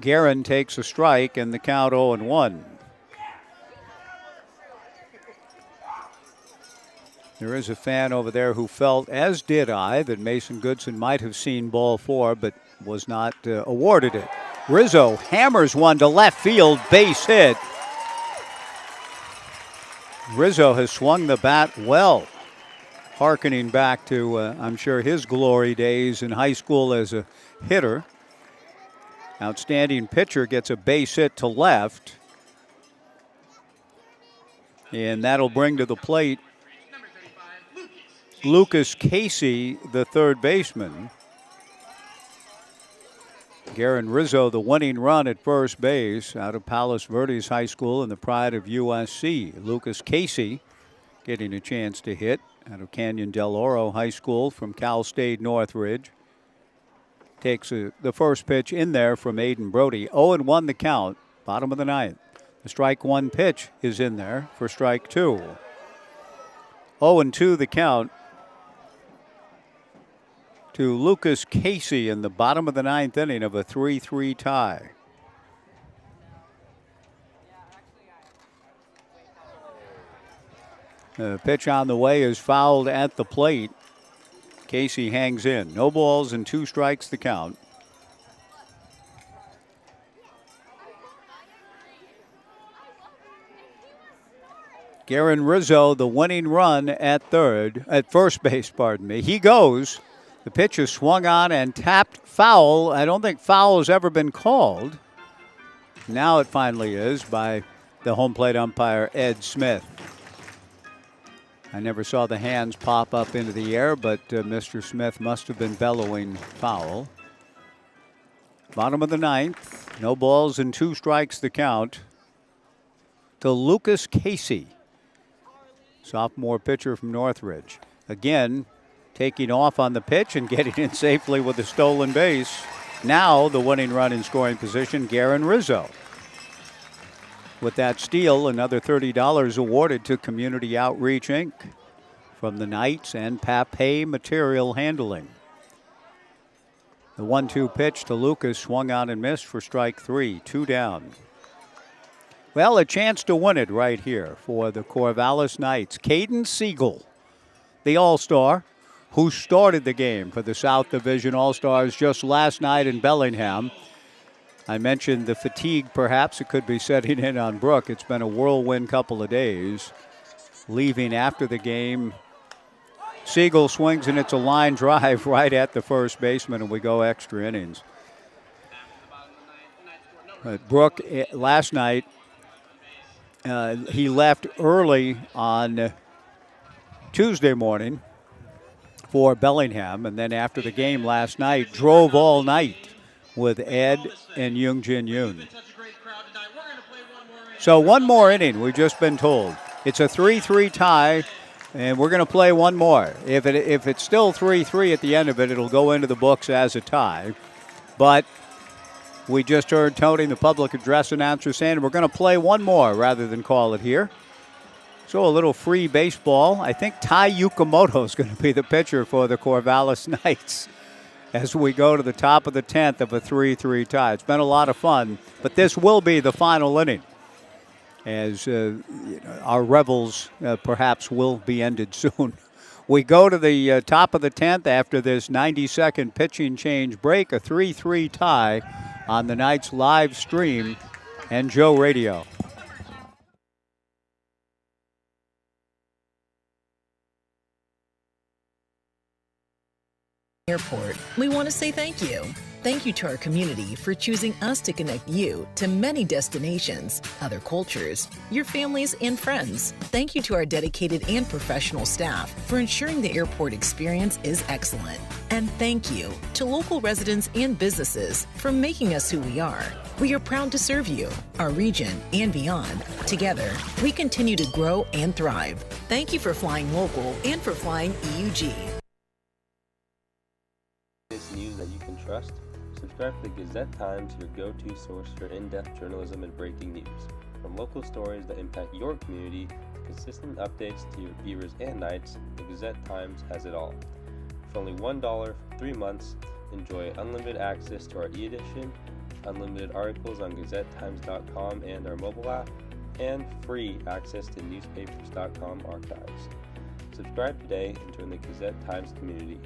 Garen takes a strike, and the count 0-1. There is a fan over there who felt, as did I, that Mason Goodson might have seen ball 4, but was not awarded it. Rizzo hammers one to left field, base hit. Rizzo has swung the bat well, hearkening back to, I'm sure, his glory days in high school as a hitter. Outstanding pitcher gets a base hit to left. And that'll bring to the plate Lucas Casey, the third baseman. Garen Rizzo, the winning run at first base out of Palos Verdes High School and the pride of USC. Lucas Casey getting a chance to hit out of Canyon del Oro High School from Cal State Northridge. Takes the first pitch in there from Aiden Brody. 0-1 the count, bottom of the ninth. The strike 1 pitch is in there for strike 2. 0-2 the count to Lucas Casey in the bottom of the ninth inning of a 3-3 tie. The pitch on the way is fouled at the plate. Casey hangs in. No balls and 2 strikes the count. Garen Rizzo, the winning run at first base, pardon me. He goes. The pitch is swung on and tapped foul. I don't think foul has ever been called. Now it finally is by the home plate umpire, Ed Smith. I never saw the hands pop up into the air, but Mr. Smith must have been bellowing foul. Bottom of the ninth. No balls and 2 strikes the count to Lucas Casey, sophomore pitcher from Northridge. Again, taking off on the pitch and getting in safely with a stolen base. Now the winning run in scoring position, Garen Rizzo. With that steal, another $30 awarded to Community Outreach, Inc. from the Knights and Papay Material Handling. The 1-2 pitch to Lucas swung on and missed for strike 3, 2 down. Well, a chance to win it right here for the Corvallis Knights. Caden Siegel, the All-Star, who started the game for the South Division All-Stars just last night in Bellingham. I mentioned the fatigue perhaps it could be setting in on Brooke. It's been a whirlwind couple of days. Leaving after the game, Siegel swings and it's a line drive right at the first baseman, and we go extra innings. But Brooke, last night, he left early on Tuesday morning for Bellingham, and then after the game last night, drove all night with Ed and Young Jin Yoon. So 1 more inning, we've just been told. It's a 3-3 tie, and we're going to play 1 more. If it's still 3-3 at the end of it, it'll go into the books as a tie. But we just heard Tony, the public address announcer, saying we're going to play 1 more rather than call it here. So a little free baseball. I think Tai Yukamoto is going to be the pitcher for the Corvallis Knights as we go to the top of the 10th of a 3-3 tie. It's been a lot of fun, but this will be the final inning, as our revels perhaps will be ended soon. We go to the top of the 10th after this 90-second pitching change break, a 3-3 tie on the Knights live stream and Joe Radio. Airport, we want to say thank you. Thank you to our community for choosing us to connect you to many destinations, other cultures, your families, and friends. Thank you to our dedicated and professional staff for ensuring the airport experience is excellent. And thank you to local residents and businesses for making us who we are. We are proud to serve you, our region, and beyond. Together, we continue to grow and thrive. Thank you for flying local and for flying EUG. News that you can trust. Subscribe to the Gazette-Times, your go-to source for in-depth journalism and breaking news. From local stories that impact your community to consistent updates to your Beavers and Knights, the Gazette-Times has it all. For only $1 for 3 months, enjoy unlimited access to our e-edition, unlimited articles on GazetteTimes.com and our mobile app, and free access to newspapers.com archives. Subscribe today and join the Gazette-Times community.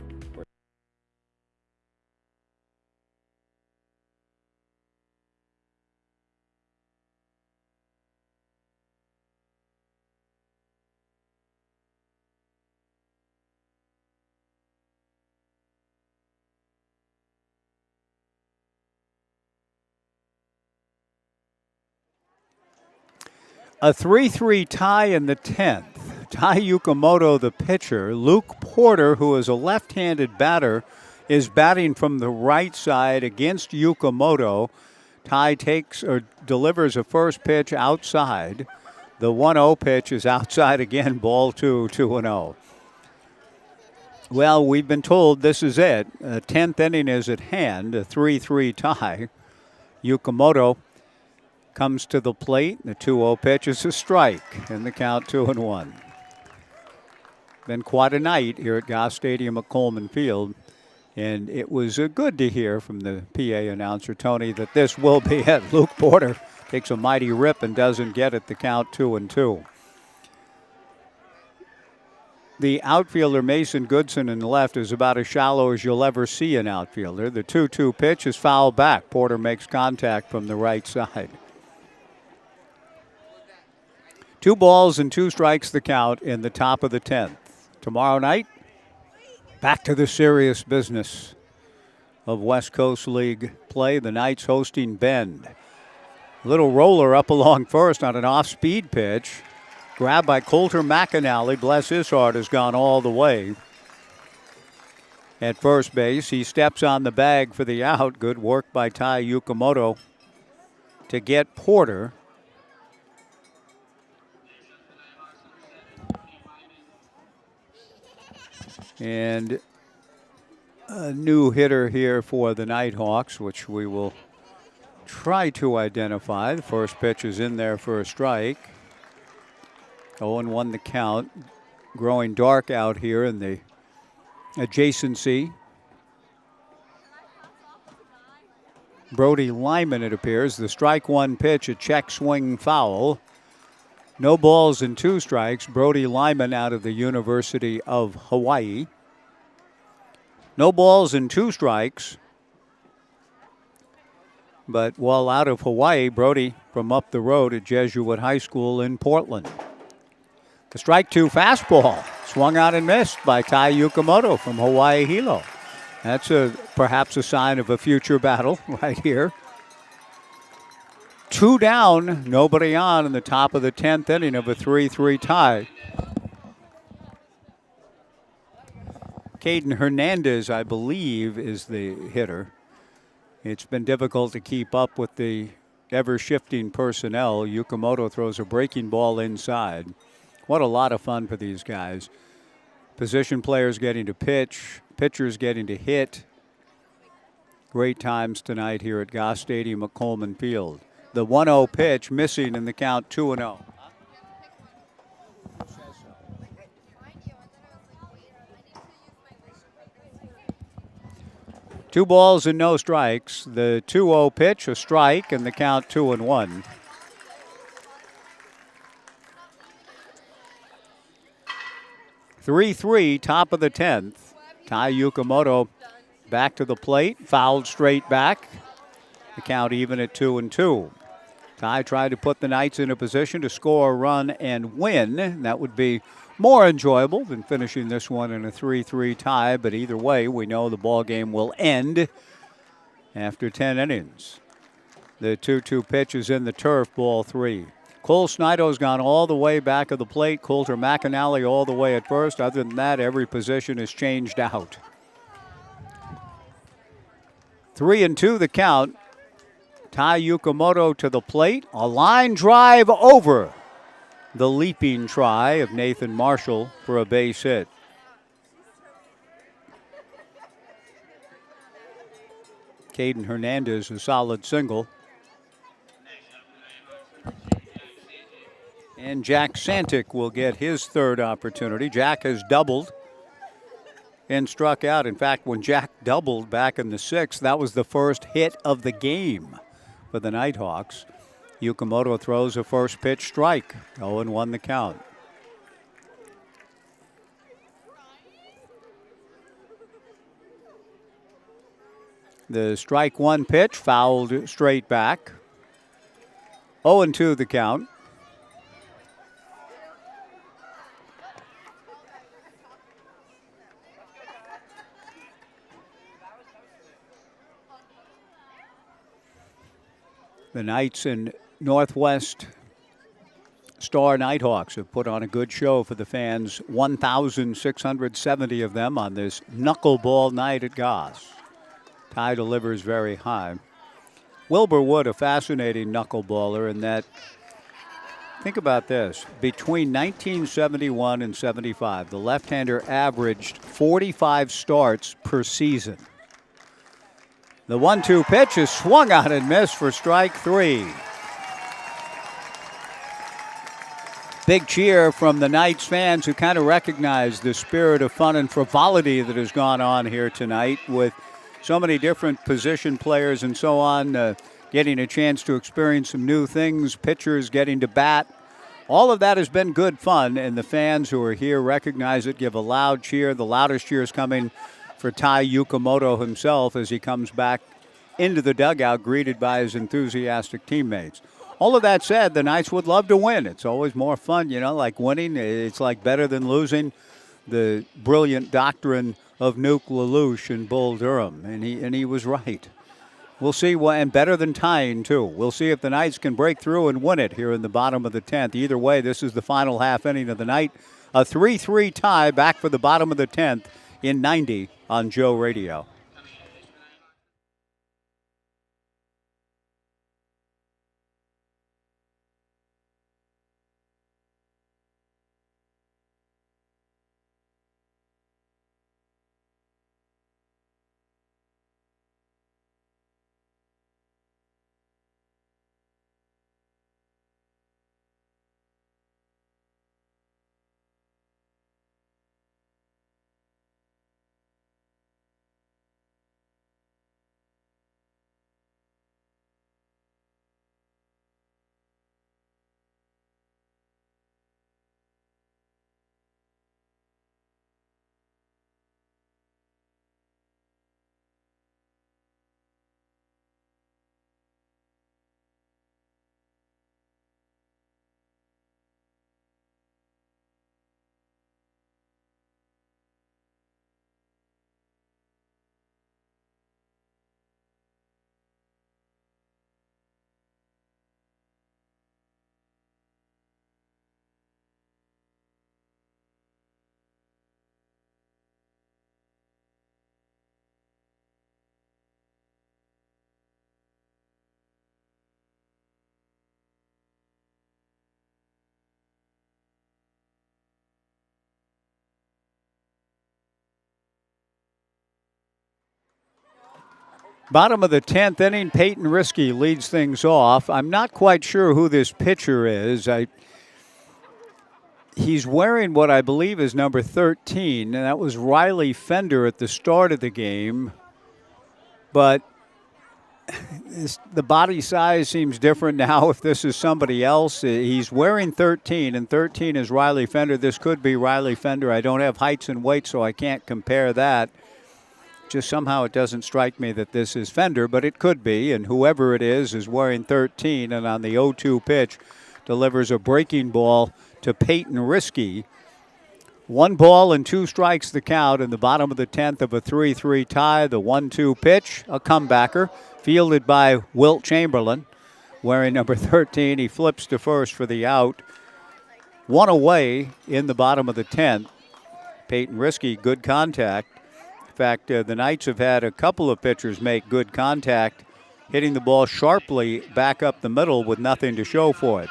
A 3-3 tie in the 10th. Tai Yukamoto, the pitcher. Luke Porter, who is a left-handed batter, is batting from the right side against Yukamoto. Tai takes or delivers a first pitch outside. The 1-0 pitch is outside again, ball 2-0. Well, we've been told this is it. 10th inning is at hand, a 3-3 tie. Yukamoto comes to the plate. The 2-0 pitch is a strike, and the count 2-1. Been quite a night here at Goss Stadium at Coleman Field, and it was good to hear from the PA announcer, Tony, that this will be it. Luke Porter takes a mighty rip and doesn't get it. The count 2-2. The outfielder, Mason Goodson, in the left is about as shallow as you'll ever see an outfielder. The 2-2 pitch is fouled back. Porter makes contact from the right side. 2 balls and 2 strikes the count in the top of the 10th. Tomorrow night, back to the serious business of West Coast League play. The Knights hosting Bend. Little roller up along first on an off-speed pitch. Grabbed by Coulter McAnally. Bless his heart, has gone all the way. At first base, he steps on the bag for the out. Good work by Tai Yukamoto to get Porter. And a new hitter here for the Nighthawks, which we will try to identify. The first pitch is in there for a strike. 0-1 the count. Growing dark out here in the adjacency. Brody Lyman, it appears. The strike 1 pitch, a check swing foul. No balls and 2 strikes. Brody Lyman out of the University of Hawaii. No balls and 2 strikes. But while out of Hawaii, Brody from up the road at Jesuit High School in Portland. The strike 2 fastball swung out and missed by Tai Yukamoto from Hawaii Hilo. That's perhaps a sign of a future battle right here. 2 down, nobody on in the top of the 10th inning of a 3-3 tie. Caden Hernandez, I believe, is the hitter. It's been difficult to keep up with the ever-shifting personnel. Yukamoto throws a breaking ball inside. What a lot of fun for these guys. Position players getting to pitch, pitchers getting to hit. Great times tonight here at Goss Stadium at Coleman Field. The 1-0 pitch missing in the count 2-0. 2 balls and no strikes. The 2-0 pitch, a strike, and the count 2-1. Three-3, top of the 10th. Tai Yukamoto back to the plate, fouled straight back. The count even at 2-2. Ty tried to put the Knights in a position to score a run and win. That would be more enjoyable than finishing this one in a 3-3 tie, but either way, we know the ball game will end after 10 innings. The 2-2 pitch is in the turf, ball 3. Cole Snido's gone all the way back of the plate. Coulter McAnally all the way at first. Other than that, every position is changed out. 3-2 the count. Ty Yukamoto to the plate. A line drive over the leaping try of Nathan Marshall for a base hit. Caden Hernandez, a solid single. And Jack Santic will get his third opportunity. Jack has doubled and struck out. In fact, when Jack doubled back in the 6th, that was the first hit of the game for the Nighthawks. Yukamoto throws a first pitch strike. 0-1 the count. The strike one pitch fouled straight back. 0-2 the count. The Knights and Northwest Star Nighthawks have put on a good show for the fans. 1,670 of them on this knuckleball night at Goss. Ty delivers very high. Wilbur Wood, a fascinating knuckleballer in that, think about this, between 1971 and 75, the left-hander averaged 45 starts per season. The 1-2 pitch is swung on and missed for strike 3. Big cheer from the Knights fans who kind of recognize the spirit of fun and frivolity that has gone on here tonight with so many different position players and so on, getting a chance to experience some new things, pitchers getting to bat. All of that has been good fun, and the fans who are here recognize it, give a loud cheer. The loudest cheer is coming for Ty Yukamoto himself as he comes back into the dugout, greeted by his enthusiastic teammates. All of that said, the Knights would love to win. It's always more fun, like winning. It's like better than losing. The brilliant doctrine of Nuke LaLoosh and Bull Durham, and he was right. We'll see, and better than tying, too. We'll see if the Knights can break through and win it here in the bottom of the 10th. Either way, this is the final half inning of the night. A 3-3 tie back for the bottom of the 10th in 90 on Joe Radio. Bottom of the 10th inning, Peyton Riskey leads things off. I'm not quite sure who this pitcher is. He's wearing what I believe is number 13, and that was Riley Fender at the start of the game. But the body size seems different now if this is somebody else. He's wearing 13, and 13 is Riley Fender. This could be Riley Fender. I don't have heights and weights, so I can't compare that. just somehow it doesn't strike me that this is Fender, but it could be. And whoever it is wearing 13, and on the 0-2 pitch delivers a breaking ball to Peyton Risky. 1 ball and 2 strikes the count in the bottom of the 10th of a 3-3 tie. The 1-2 pitch, a comebacker, fielded by Wilt Chamberlain. Wearing number 13, he flips to first for the out. 1 away in the bottom of the 10th. Peyton Risky, good contact. In fact, the Knights have had a couple of pitchers make good contact, hitting the ball sharply back up the middle with nothing to show for it.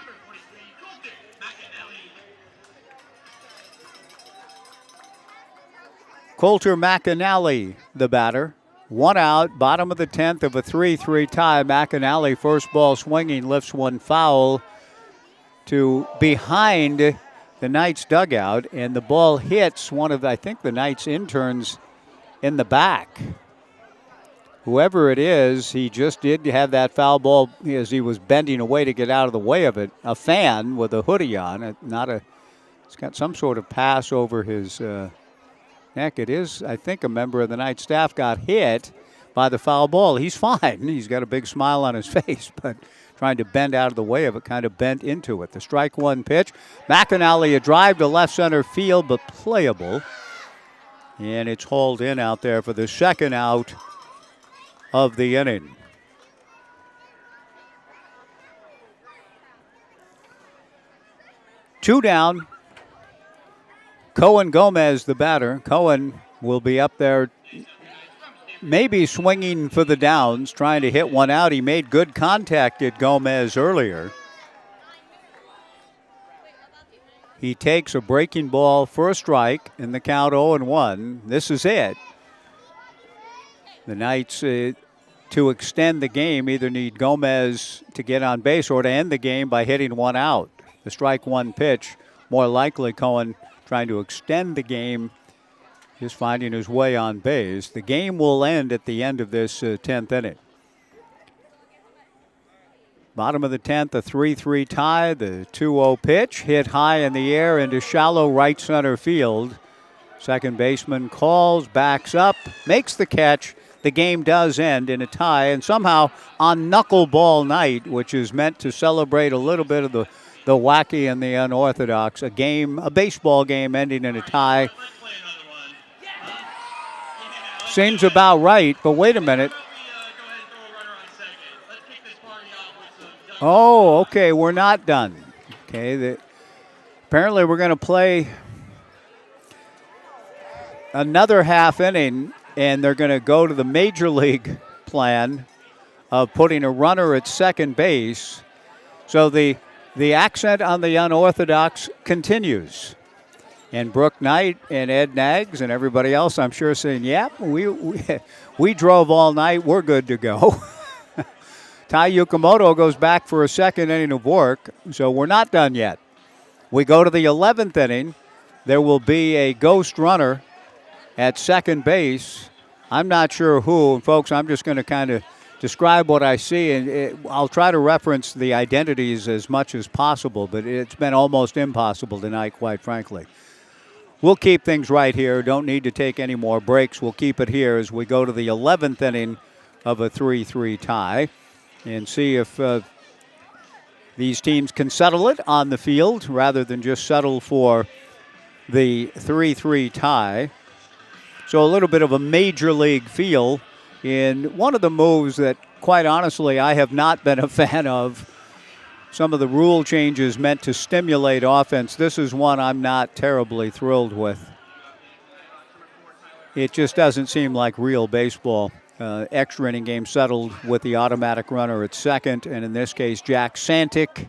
Coulter McAnally, the batter. 1 out, bottom of the 10th of a 3-3 tie. McAnally, first ball swinging, lifts one foul to behind the Knights dugout, and the ball hits one of, I think, the Knights interns in the back. Whoever it is, he just did have that foul ball as he was bending away to get out of the way of it. A fan with a hoodie on, it's got some sort of pass over his neck. It is, I think, a member of the Knights staff got hit by the foul ball. He's fine. He's got a big smile on his face, but trying to bend out of the way of it, kind of bent into it. The strike 1 pitch. McAnally, a drive to left center field, but playable. And it's hauled in out there for the second out of the inning. Two down. Cohen Gomez, the batter. Cohen will be up there maybe swinging for the downs, trying to hit one out. He made good contact at Gomez earlier. He takes a breaking ball for a strike in the count 0-1. This is it. The Knights, to extend the game, either need Gomez to get on base or to end the game by hitting one out. The strike 1 pitch, more likely Cohen trying to extend the game, just finding his way on base. The game will end at the end of this 10th inning. Bottom of the 10th, a 3-3 tie. The 2-0 pitch hit high in the air into shallow right center field. Second baseman calls, backs up, makes the catch. The game does end in a tie, and somehow on knuckleball night, which is meant to celebrate a little bit of the wacky and the unorthodox, a baseball game ending in a tie. Seems about right, but wait a minute. Oh, okay, we're not done. Okay, apparently we're going to play another half inning, and they're going to go to the major league plan of putting a runner at second base. So the accent on the unorthodox continues. And Brooke Knight and Ed Nags and everybody else, I'm sure, saying, yep, we drove all night. We're good to go. Tai Yukamoto goes back for a second inning of work, so we're not done yet. We go to the 11th inning. There will be a ghost runner at second base. I'm not sure who. And folks, I'm just going to kind of describe what I see, and I'll try to reference the identities as much as possible, but it's been almost impossible tonight, quite frankly. We'll keep things right here. Don't need to take any more breaks. We'll keep it here as we go to the 11th inning of a 3-3 tie and see if these teams can settle it on the field rather than just settle for the 3-3 tie. So a little bit of a major league feel in one of the moves that, quite honestly, I have not been a fan of. Some of the rule changes meant to stimulate offense. This is one I'm not terribly thrilled with. It just doesn't seem like real baseball. Extra inning game settled with the automatic runner at second, and in this case, Jack Santic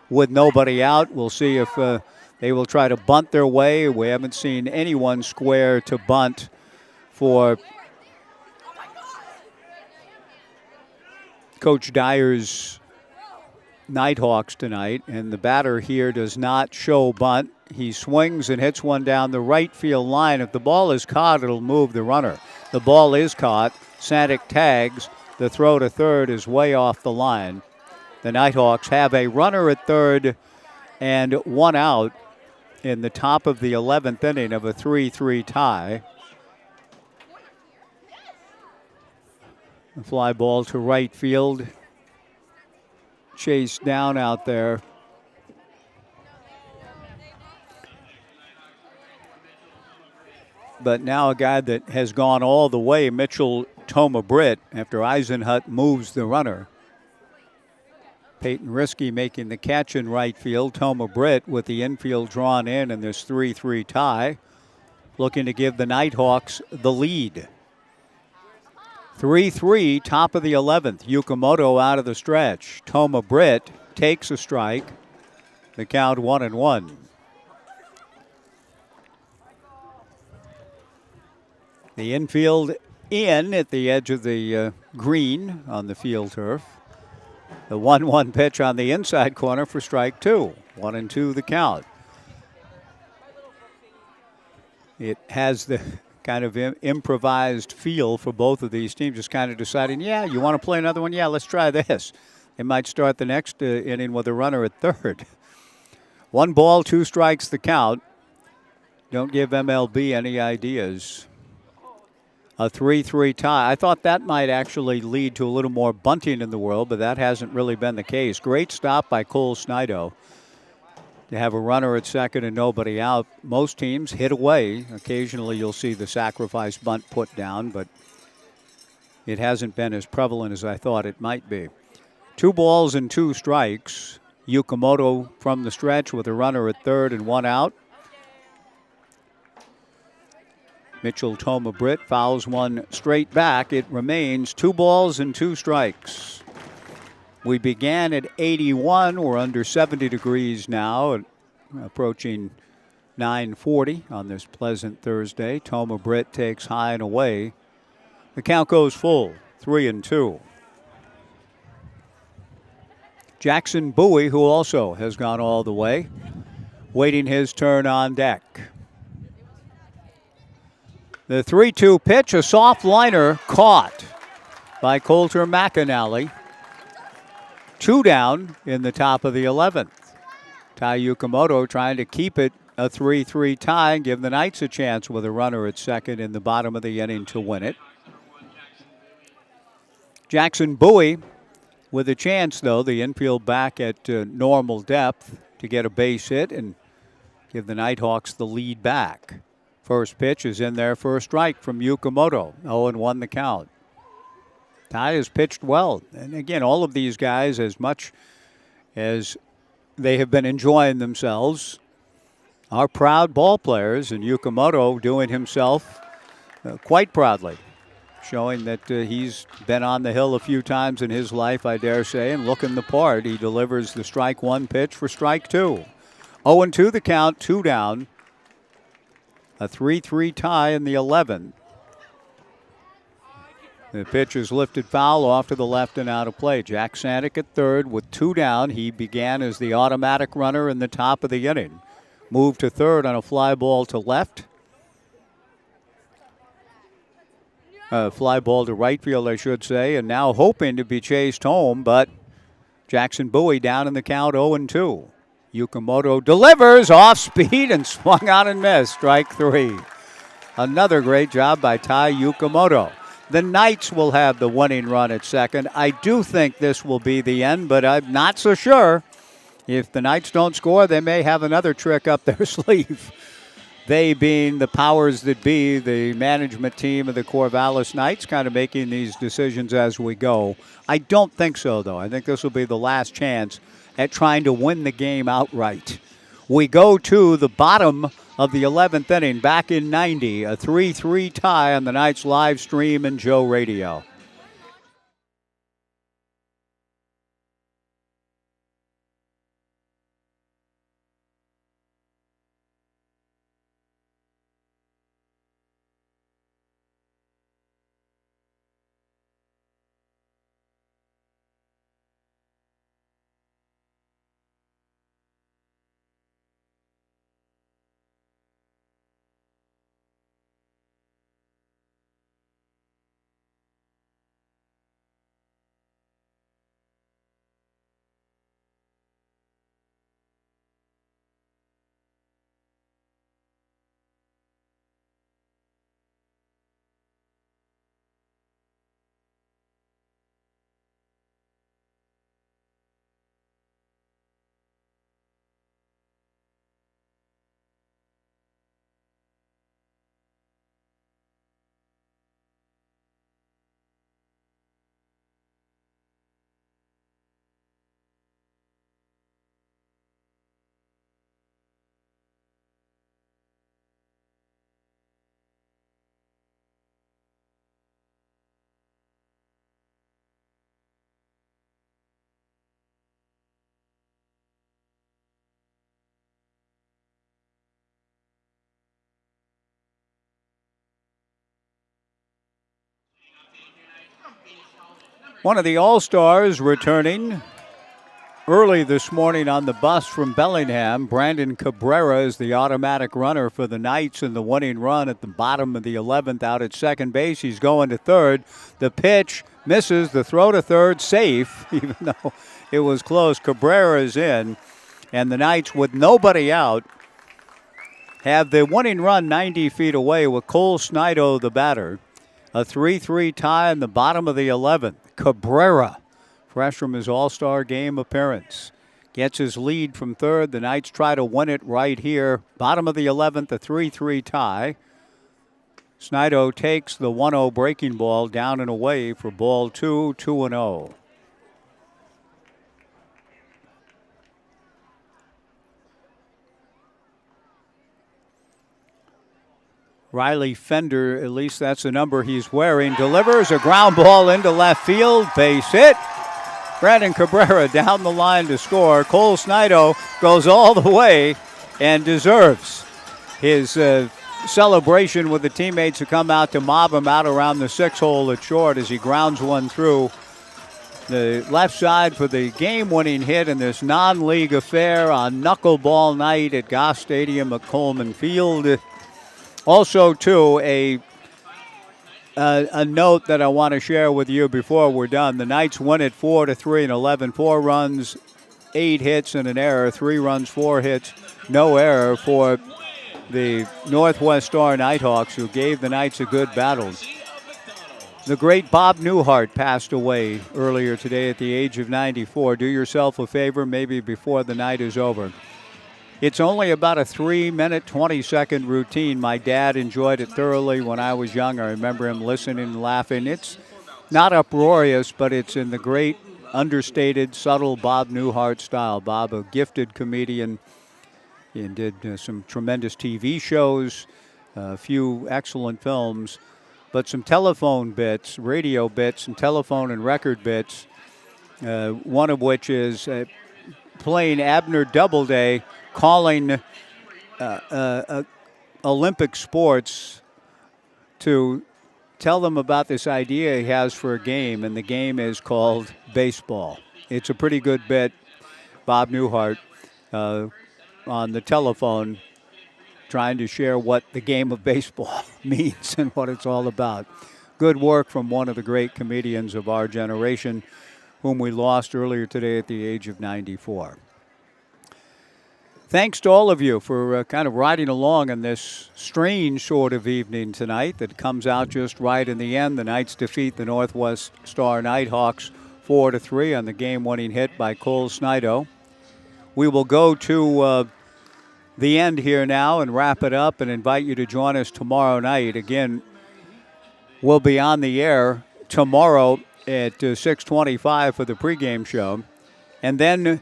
with nobody out. We'll see if they will try to bunt their way. We haven't seen anyone square to bunt for Coach Dyer's Nighthawks tonight, and the batter here does not show bunt. He swings and hits one down the right field line. If the ball is caught, it'll move the runner. The ball is caught. Santic tags. The throw to third is way off the line. The Nighthawks have a runner at third and one out in the top of the 11th inning of a 3-3 tie. The fly ball to right field. Chased down out there. But now a guy that has gone all the way, Mitchell Toma-Britt, after Eisenhut moves the runner. Peyton Risky making the catch in right field. Toma-Britt with the infield drawn in this 3-3 tie, looking to give the Nighthawks the lead. 3-3, top of the 11th. Yukamoto out of the stretch. Toma-Britt takes a strike. The count 1-1. The infield in at the edge of the green on the field turf. The 1-1 pitch on the inside corner for strike 2. 1-2 the count. It has the kind of improvised feel for both of these teams, just kind of deciding, yeah, you want to play another one? Yeah, let's try this. They might start the next inning with a runner at third. 1 ball, 2 strikes the count. Don't give MLB any ideas. A 3-3 tie. I thought that might actually lead to a little more bunting in the world, but that hasn't really been the case. Great stop by Cole Snido to have a runner at second and nobody out. Most teams hit away. Occasionally you'll see the sacrifice bunt put down, but it hasn't been as prevalent as I thought it might be. 2 balls and 2 strikes. Yukamoto from the stretch with a runner at third and 1 out. Mitchell Toma-Britt fouls one straight back. It remains 2 balls and 2 strikes. We began at 81. We're under 70 degrees now, approaching 9:40 on this pleasant Thursday. Toma-Britt takes high and away. The count goes full, 3-2. Jackson Bowie, who also has gone all the way, waiting his turn on deck. The 3-2 pitch, a soft liner caught by Colter McAnally. 2 down in the top of the 11th. Tai Yukamoto trying to keep it a 3-3 tie and give the Knights a chance with a runner at second in the bottom of the inning to win it. Jackson Bowie with a chance, though, the infield back at normal depth to get a base hit and give the Nighthawks the lead back. First pitch is in there for a strike from Yukamoto. 0-1 the count. Ty has pitched well. And again, all of these guys, as much as they have been enjoying themselves, are proud ball players. And Yukamoto doing himself quite proudly, showing that he's been on the hill a few times in his life, I dare say, and looking the part. He delivers the strike 1 pitch for strike 2. 0-2 the count, 2 down. A 3-3 tie in the 11th. The pitch is lifted foul off to the left and out of play. Jack Sanek at third with 2 down. He began as the automatic runner in the top of the inning. Moved to third on a fly ball to left. Fly ball to right field, I should say, and now hoping to be chased home, but Jackson Bowie down in the count 0-2. Yukamoto delivers off speed and swung out and missed. Strike 3. Another great job by Tai Yukamoto. The Knights will have the winning run at second. I do think this will be the end, but I'm not so sure. If the Knights don't score, they may have another trick up their sleeve. They being the powers that be, the management team of the Corvallis Knights, kind of making these decisions as we go. I don't think so, though. I think this will be the last chance at trying to win the game outright. We go to the bottom of the 11th inning back in 90, a 3-3 tie on the Knights live stream and Joe Radio. One of the All-Stars returning early this morning on the bus from Bellingham. Brandon Cabrera is the automatic runner for the Knights in the winning run at the bottom of the 11th out at second base. He's going to third. The pitch misses. The throw to third safe, even though it was close. Cabrera is in, and the Knights, with nobody out, have the winning run 90 feet away with Cole Snido, the batter. A 3-3 tie in the bottom of the 11th. Cabrera, fresh from his All-Star game appearance, gets his lead from third. The Knights try to win it right here. Bottom of the 11th, a 3-3 tie. Snido takes the 1-0 breaking ball down and away for ball 2, 2-0. Riley Fender, at least that's the number he's wearing, delivers a ground ball into left field. Base hit. Brandon Cabrera down the line to score. Cole Snido goes all the way and deserves his celebration with the teammates who come out to mob him out around the 6-hole at short as he grounds one through the left side for the game-winning hit in this non-league affair on knuckleball night at Goss Stadium at Coleman Field. Also, too, a note that I want to share with you before we're done. The Knights win it 4-3 in 11. 4 runs, 8 hits, and an error. 3 runs, 4 hits, no error for the Northwest Star Nighthawks, who gave the Knights a good battle. The great Bob Newhart passed away earlier today at the age of 94. Do yourself a favor, maybe before the night is over. It's only about a 3-minute, 20-second routine. My dad enjoyed it thoroughly when I was young. I remember him listening and laughing. It's not uproarious, but it's in the great, understated, subtle Bob Newhart style. Bob, a gifted comedian, and did some tremendous TV shows, a few excellent films, but some telephone bits, radio bits, and telephone and record bits, one of which is playing Abner Doubleday, calling Olympic sports to tell them about this idea he has for a game, and the game is called baseball. It's a pretty good bit. Bob Newhart on the telephone trying to share what the game of baseball means and what it's all about. Good work from one of the great comedians of our generation, whom we lost earlier today at the age of 94. Thanks to all of you for kind of riding along in this strange sort of evening tonight that comes out just right in the end. The Knights defeat the Northwest Star Nighthawks 4-3 on the game-winning hit by Cole Snido. We will go to the end here now and wrap it up and invite you to join us tomorrow night. Again, we'll be on the air tomorrow at 6:25 for the pregame show. And then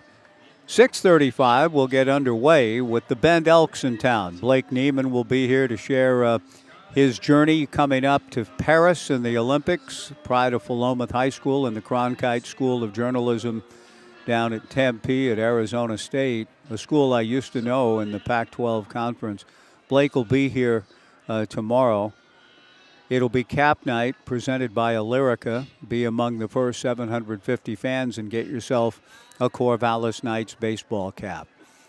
6:35 we'll get underway with the Bend Elks in town. Blake Neiman will be here to share his journey coming up to Paris in the Olympics, pride of Philomath High School and the Cronkite School of Journalism down at Tempe at Arizona State, a school I used to know in the Pac-12 conference. Blake will be here tomorrow. It'll be cap night presented by Illyrica. Be among the first 750 fans and get yourself a Corvallis Knights baseball cap.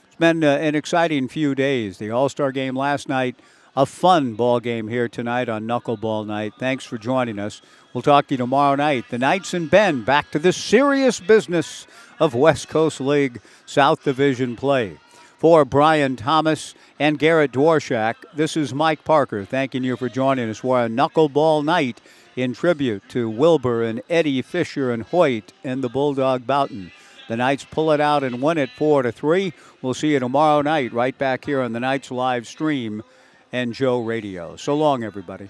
It's been an exciting few days. The All-Star game last night, a fun ball game here tonight on Knuckleball Night. Thanks for joining us. We'll talk to you tomorrow night. The Knights and Bend back to the serious business of West Coast League South Division play. For Brian Thomas and Garrett Dworshak, this is Mike Parker thanking you for joining us. We're a Knuckleball Night in tribute to Wilbur and Eddie Fisher and Hoyt and the Bulldog Boughton. The Knights pull it out and win it 4-3. We'll see you tomorrow night right back here on the Knights live stream and Joe Radio. So long, everybody.